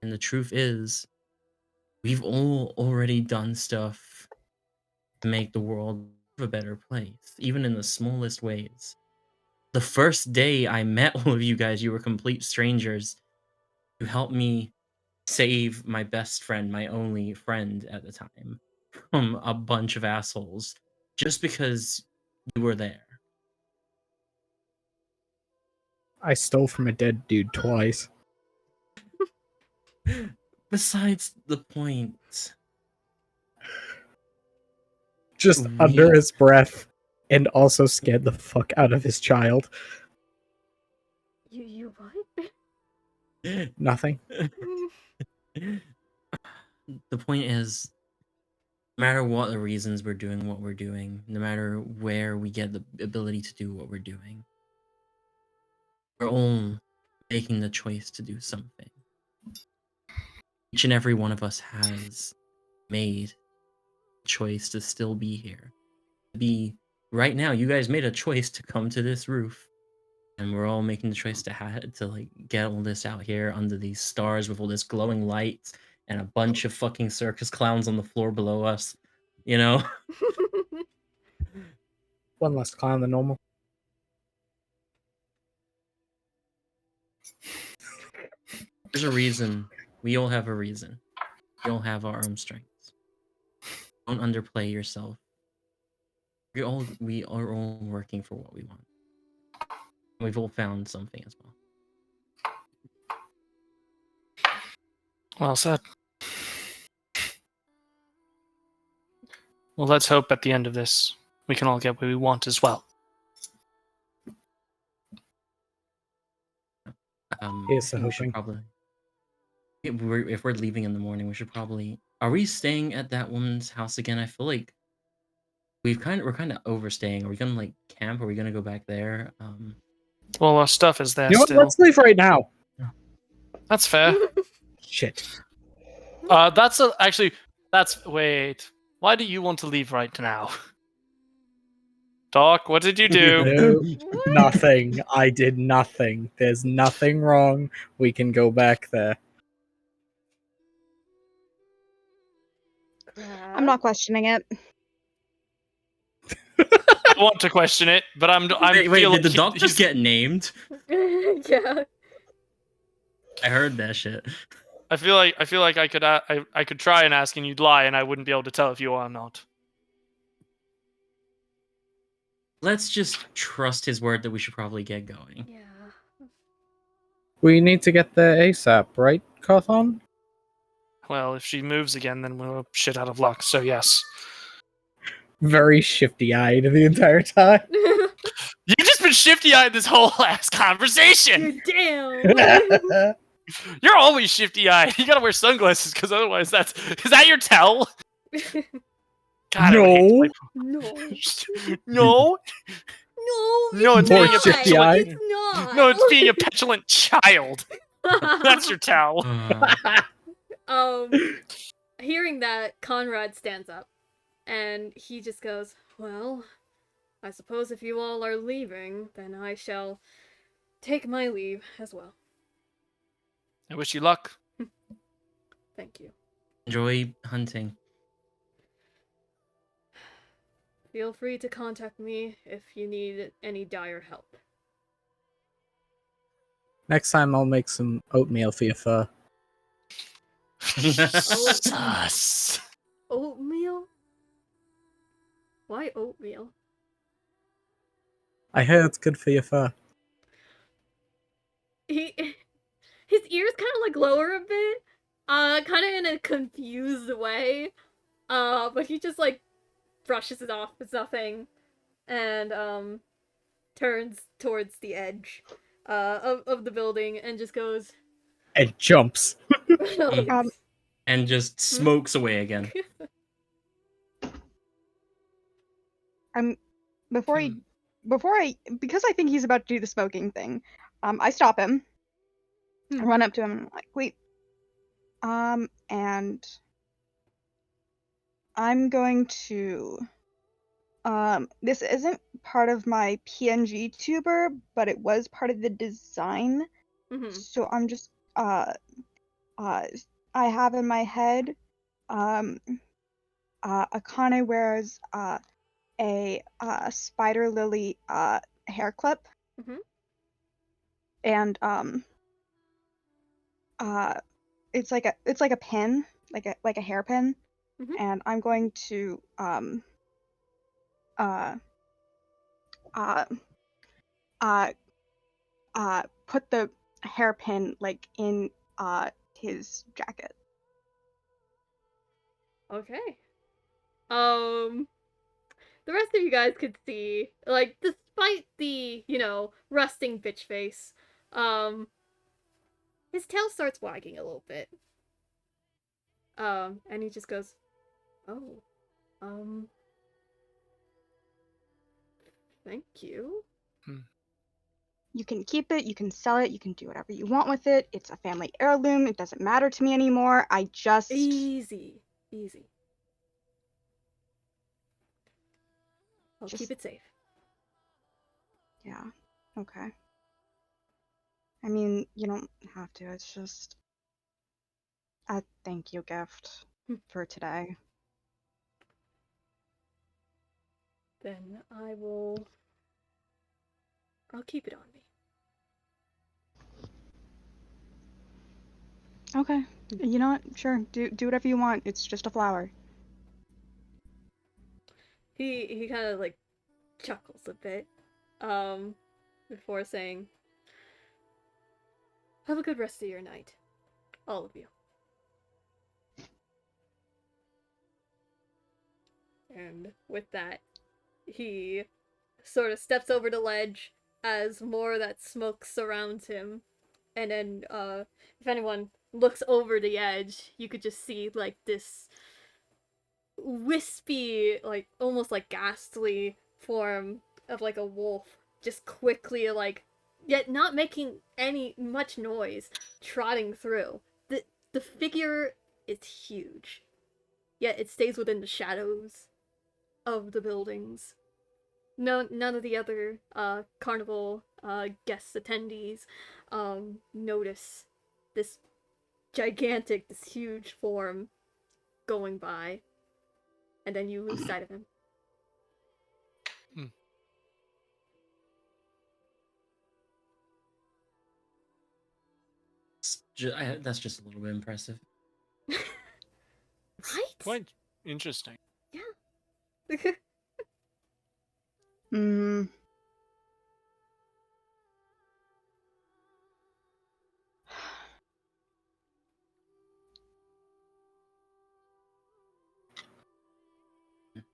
And the truth is, we've all already done stuff to make the world a better place, even in the smallest ways. The first day I met all of you guys, you were complete strangers. You helped me save my best friend, my only friend at the time, from a bunch of assholes, just because you were there. I stole from a dead dude twice. Besides the point. Just under his breath, and also scared the fuck out of his child. You what? Nothing. The point is, no matter what the reasons we're doing what we're doing, no matter where we get the ability to do what we're doing, we're all making the choice to do something. Each and every one of us has made a choice to still be here. Right now, you guys made a choice to come to this roof. And we're all making the choice to like get all this out here under these stars with all this glowing light and a bunch of fucking circus clowns on the floor below us. You know? One less clown than normal. There's a reason. We all have a reason. We all have our own strengths. Don't underplay yourself. We are all working for what we want. We've all found something as well. Well said. Well, let's hope at the end of this we can all get what we want as well. Here's the we should hoping. probably. If we're leaving in the morning, we should probably. Are we staying at that woman's house again? I feel like we're kind of overstaying. Are we gonna like camp? Are we gonna go back there? Well, our stuff is there You know what? still. Let's leave right now. That's fair. Shit. Wait. Why do you want to leave right now? Doc, what did you do? No, nothing. I did nothing. There's nothing wrong. We can go back there. I'm not questioning it. I want to question it, but I'm Wait, feel did the like dog just get named? Yeah. I heard that shit. I feel like I could try and ask and you'd lie and I wouldn't be able to tell if you are or not. Let's just trust his word that we should probably get going. Yeah. We need to get there ASAP, right, Carthon? Well, if she moves again, then we're shit out of luck. So yes. Very shifty-eyed the entire time. You've just been shifty-eyed this whole last conversation. Damn. You're always shifty-eyed. You gotta wear sunglasses because otherwise is that your tell? God, No. No. No. No, it's More being a shifty-eyed. petulant. It's not. No, it's being a petulant child. That's your towel. Hearing that, Conrad stands up, and he just goes, "Well, I suppose if you all are leaving, then I shall take my leave as well. I wish you luck. Thank you. Enjoy hunting. Feel free to contact me if you need any dire help." Next time I'll make some oatmeal for your fur. Sus. Oatmeal? Why oatmeal? I heard it's good for your fur. His ears kind of like lower a bit, kind of in a confused way, but he just like brushes it off as nothing, and turns towards the edge of the building and just goes And jumps. And just smokes away again. Because I think he's about to do the smoking thing, I stop him. I run up to him and I'm like, wait. And I'm going to, this isn't part of my PNG tuber, but it was part of the design. So I'm just I have in my head Akane wears a spider lily hair clip. And it's like a pin, like a hairpin. And I'm going to put the hairpin like in his jacket. Okay. The rest of you guys could see, like, despite the, rusting bitch face, his tail starts wagging a little bit. And he just goes, oh, thank you. You can keep it, you can sell it, you can do whatever you want with it. It's a family heirloom. It doesn't matter to me anymore. I just... Easy. I'll Just- keep it safe. Yeah, okay. I mean, you don't have to. It's just a thank you gift for today. Then I'll keep it on me. Okay. You know what? Sure. Do whatever you want. It's just a flower. He kind of like chuckles a bit, before saying, "Have a good rest of your night, all of you." And with that, he sort of steps over the ledge as more of that smoke surrounds him. And then, if anyone looks over the edge, you could just see, like, this wispy, like, almost, like, ghastly form of, like, a wolf just quickly, like, yet not making much noise, trotting through. The figure is huge, yet it stays within the shadows of the buildings. None of the other carnival guest attendees notice this huge form going by, and then you lose sight of him. That's just a little bit impressive. Right? Quite interesting. Yeah.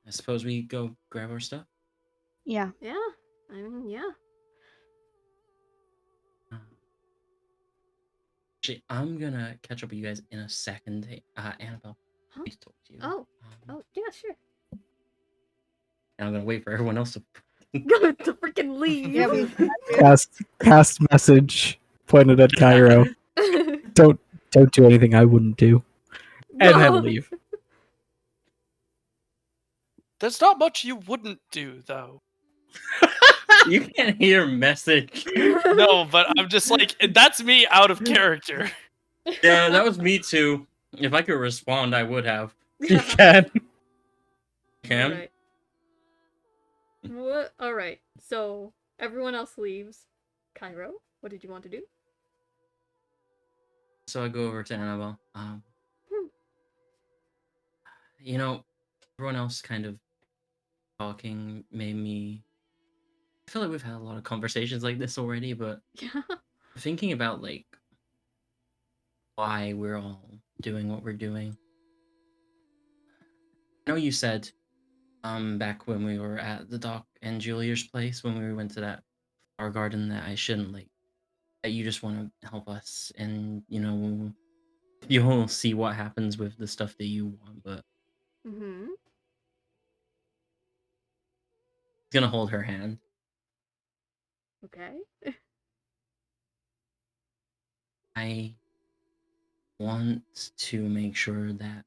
I suppose we go grab our stuff. Yeah. Yeah. I mean, yeah. Actually, I'm gonna catch up with you guys in a second. Annabelle, Huh? please talk to you. Oh, yeah, sure. And I'm gonna wait for everyone else to. Go to freaking leave. Yeah, we Cast message pointed at Cairo. Don't do anything I wouldn't do. And No. then leave. There's not much you wouldn't do, though. You can't hear message. No, but I'm just like, that's me out of character. Yeah, that was me too. If I could respond, I would have. You can. Cam? Alright. What? Alright, so everyone else leaves. Cairo, what did you want to do? So I go over to Annabelle. You know, everyone else kind of talking made me. I feel like we've had a lot of conversations like this already, but Yeah. thinking about like why we're all doing what we're doing. I know you said back when we were at the Doc and Julia's place when we went to that flower garden that I shouldn't like that you just want to help us and you'll see what happens with the stuff that you want, but gonna hold her hand. Okay. I want to make sure that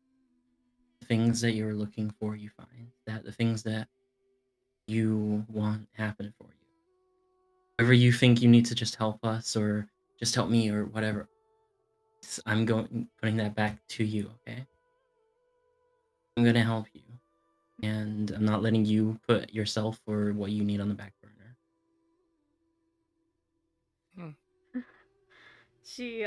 the things that you're looking for you find, that the things that you want happen for you. Whatever you think you need to just help us or just help me or whatever. I'm putting that back to you, okay? I'm gonna help you. And I'm not letting you put yourself or what you need on the back burner. She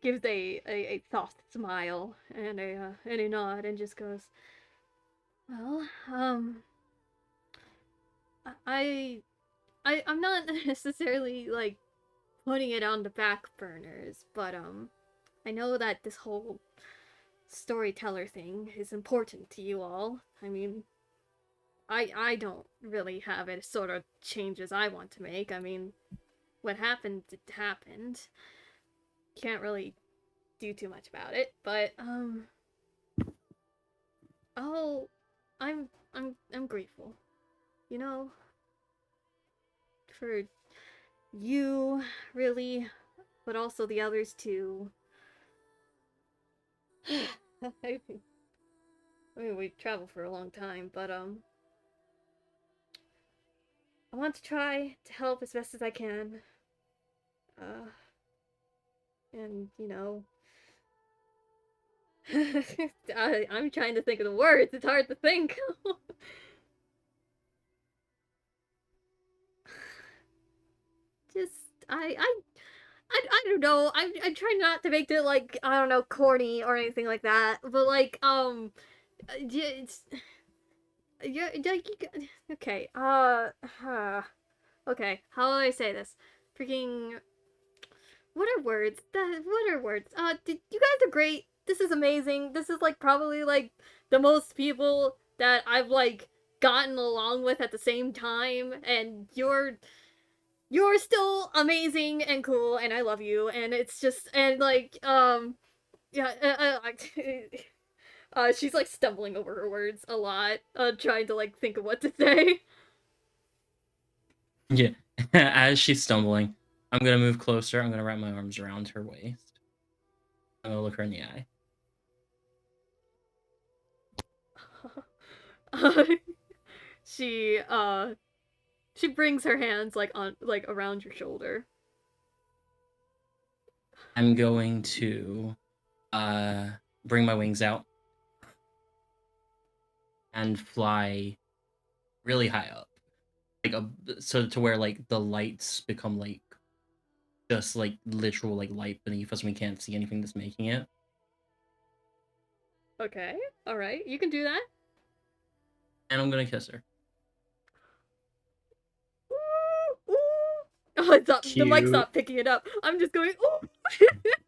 gives a soft smile and a nod and just goes, well, I'm not necessarily like putting it on the back burners, but I know that this whole storyteller thing is important to you all. I mean, I don't really have any sort of changes I want to make. I mean, what happened, it happened. Can't really do too much about it, but I'm grateful. You know, for you, really, but also the others too. I mean, we traveled for a long time, but I want to try to help as best as I can. And you know, I'm trying to think of the words. It's hard to think. Just I don't know. I'm trying not to make it like, I don't know, corny or anything like that. But like it's yeah, like okay. Okay. How do I say this? Freaking what are words? What are words? You guys are great. This is amazing. This is like probably like the most people that I've like gotten along with at the same time, and you're still amazing and cool, and I love you, and it's just, and like, yeah, she's like stumbling over her words a lot, trying to like think of what to say. Yeah, as she's stumbling, I'm gonna move closer. I'm gonna wrap my arms around her waist. I'm gonna look her in the eye. She brings her hands like on like around your shoulder. I'm going to bring my wings out and fly really high up, like so to where like the lights become like just like literal like light beneath us, and we can't see anything that's making it. Okay, all right, you can do that. And I'm gonna kiss her. Ooh, ooh. Oh, it's up. The mic's not picking it up. I'm just going, ooh.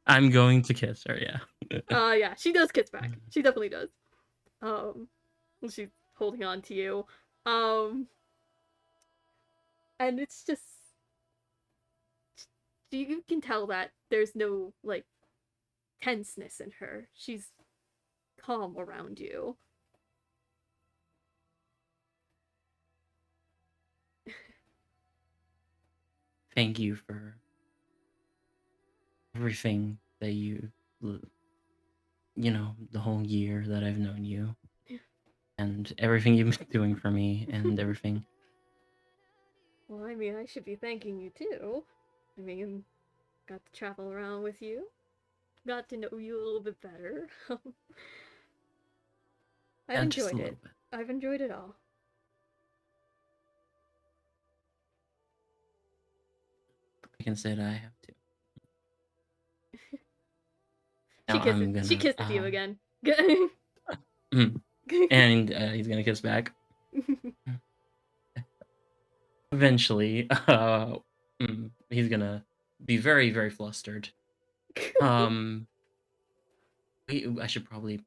I'm going to kiss her, yeah. Yeah, she does kiss back. She definitely does. She's holding on to you. And it's just, you can tell that there's no, like, tenseness in her. She's calm around you. Thank you for everything that you know, the whole year that I've known you. And everything you've been doing for me and everything. Well, I mean, I should be thanking you too. I mean, got to travel around with you. Got to know you a little bit better. I've enjoyed it. I've enjoyed it all. I can say that I have to. She kisses you again. And he's gonna kiss back. Eventually, he's gonna be very, very flustered. I should probably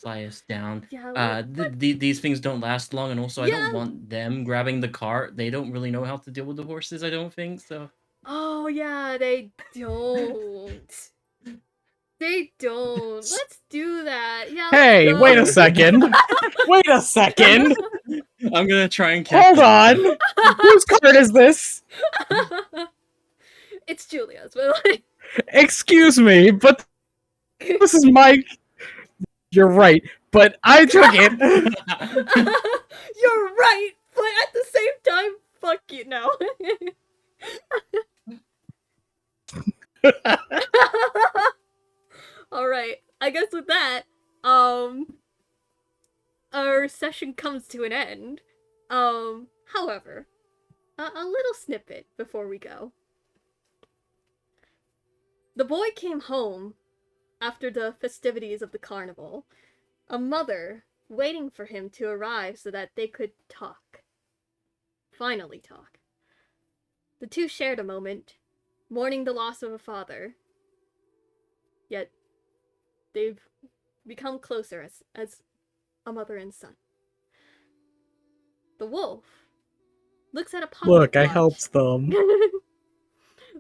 fly us down. Yeah. These things don't last long, and also I don't want them grabbing the cart. They don't really know how to deal with the horses, I don't think, so. Oh, yeah, they don't. They don't. Let's do that. Yeah. Hey, wait a second. Wait a second. I'm gonna try and catch Hold on. Whose card is this? It's Julia's, but like... Excuse me, but this is my... You're right, but I took it. You're right, but at the same time, fuck you now. Alright, I guess with that, our session comes to an end. However, a little snippet before we go. The boy came home after the festivities of the carnival, a mother waiting for him to arrive so that they could talk. Finally talk. The two shared a moment, mourning the loss of a father. Yet, they've become closer as a mother and son. The wolf looks at a pocket Look, I watch. helped them.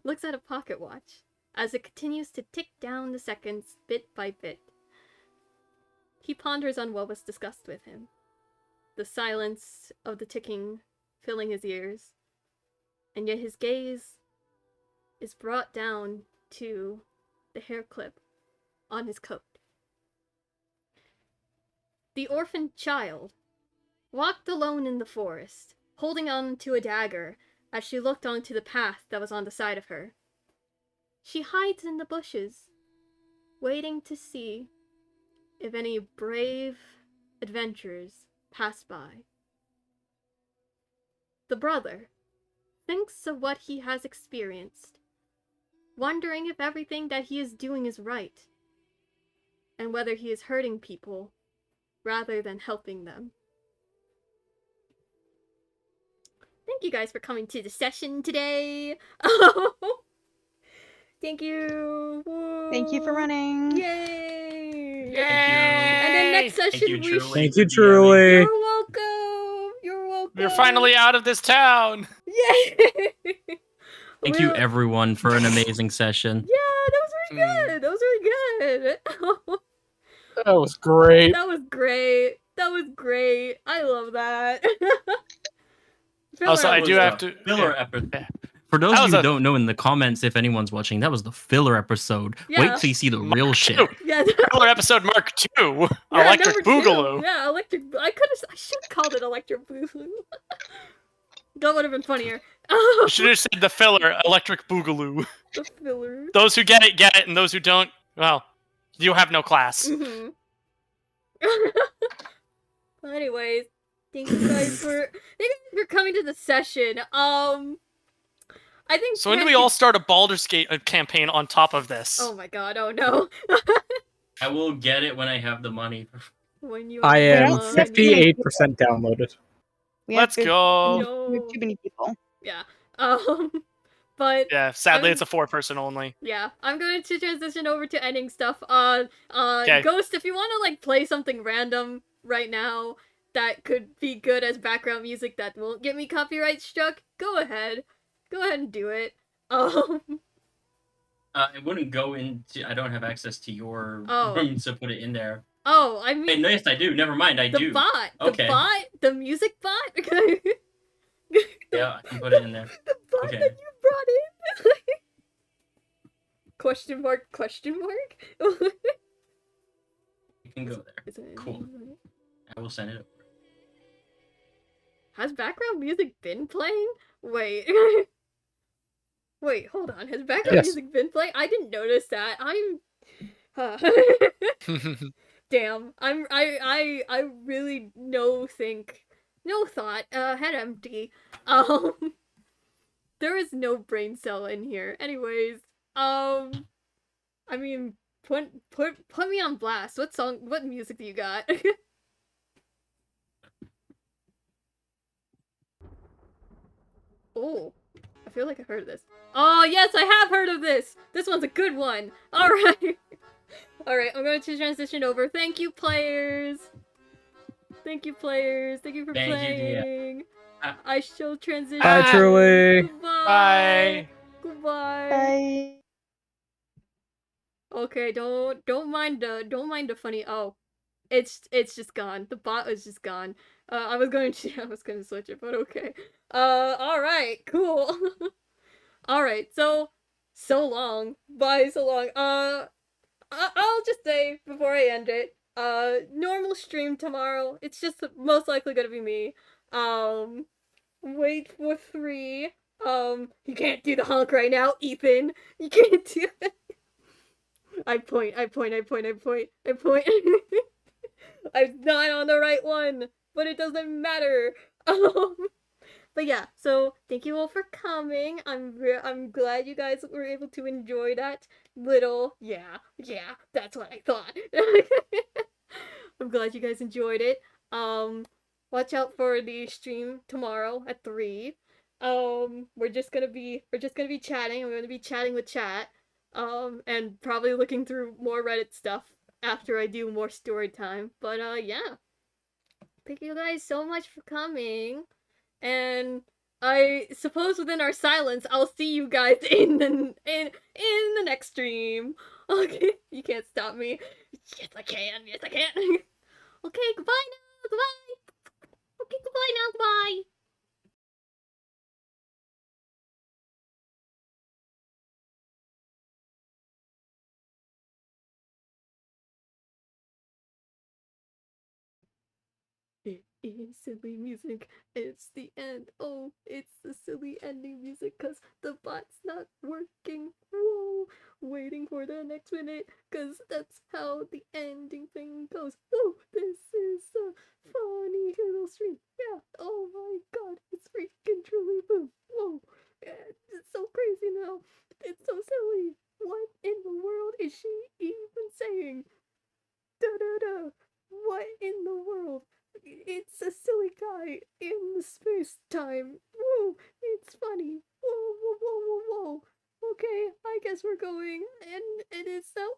Looks at a pocket watch as it continues to tick down the seconds bit by bit. He ponders on what was discussed with him. The silence of the ticking filling his ears, and yet his gaze is brought down to the hair clip on his coat. The orphaned child walked alone in the forest, holding on to a dagger as she looked onto the path that was on the side of her. She hides in the bushes, waiting to see if any brave adventurers pass by. The brother thinks of what he has experienced, wondering if everything that he is doing is right, and whether he is hurting people rather than helping them. Thank you guys for coming to the session today. Thank you. Woo. Thank you for running. Yay! Yay! And then next Thank session you, we Truly. Thank you, for DMing. Truly. You're welcome. You're welcome. We're finally out of this town. Yay! Thank you, We'll- everyone, for an amazing session. Yeah, that was really good. That was really good. That was great. That was great. That was great. I love that. Also, I That do was have the to. filler yeah. episode. Yeah. For those That of was you who a- don't know in the comments, if anyone's watching, that was the filler episode. Yeah. Wait till you see the real shit. Yeah, Filler episode Mark II. yeah, Electric number 2. Boogaloo. Yeah, electric. I should have called it electric boogaloo. That would have been funnier. You should have said the filler Electric Boogaloo. The filler. Those who get it, and those who don't, well, you have no class. Mm-hmm. Well, anyways, thank you guys for coming to the session. I think. So when do we all start a Baldur's Gate campaign on top of this? Oh my god! Oh no! I will get it when I have the money. When you. I have am money. 58% downloaded. We have Let's good- go. We have No. too many people. Yeah. But Yeah, sadly, I'm- it's a 4-person only. yeah, I'm going to transition over to ending stuff. Okay. Ghost, if you want to like play something random right now that could be good as background music that won't get me copyright struck, go ahead. Go ahead and do it. It wouldn't go into. I don't have access to your Oh. room to put it in there. Oh, I Hey, mean no, yes, I do. Never mind, I the do. bot, Okay. the music bot. Yeah, I can put it in there. The bot Okay. that you brought in. Question mark? Question mark? You can go there. Is it- Cool. I will send it over. Has background music been playing? Wait. Wait, hold on. Has background Yes. music been playing? I didn't notice that. I'm damn. I really no thought, head empty. There is no brain cell in here. Anyways, I mean, put me on blast. What music do you got? Oh, I feel like I've heard of this. Oh, yes, I have heard of this! This one's a good one! Alright! Alright, I'm going to transition over. Thank you, players! Thank you, players! Thank you for Thank you, Dia. playing! Ah. I shall transition. Bye, Ah. Truly. Goodbye! Bye. Goodbye! Bye. Okay, don't mind the funny. Oh, it's just gone. The bot was just gone. I was going to switch it, but okay. All right, cool. All right, so long. Bye, so long. I'll just say before I end it. Normal stream tomorrow. It's just most likely gonna be me. Wait for 3. You can't do the honk right now, Ethan. You can't do it. I point. I'm not on the right one, but it doesn't matter. But yeah, so thank you all for coming. I'm glad you guys were able to enjoy that little that's what I thought. I'm glad you guys enjoyed it. Watch out for the stream tomorrow at 3. We're just gonna be chatting. We're gonna be chatting with chat. And probably looking through more Reddit stuff after I do more story time. But yeah. Thank you guys so much for coming. And I suppose within our silence, I'll see you guys in the next stream. Okay, you can't stop me. Yes, I can. Okay, goodbye now. Goodbye. Okay, goodbye now. Goodbye. It is silly music. It's the end. Oh, it's the silly ending music because the bot's not working. Whoa, waiting for the next minute because that's how the ending thing goes. Oh, this is a funny little stream. Yeah. Oh my god, it's freaking TrulyBoom. Whoa, it's so crazy now. It's so silly. What in the world is she even saying? Da da da. What in the world? It's a silly guy in the space time. Whoa, it's funny. Whoa. Okay, I guess we're going, and it is so.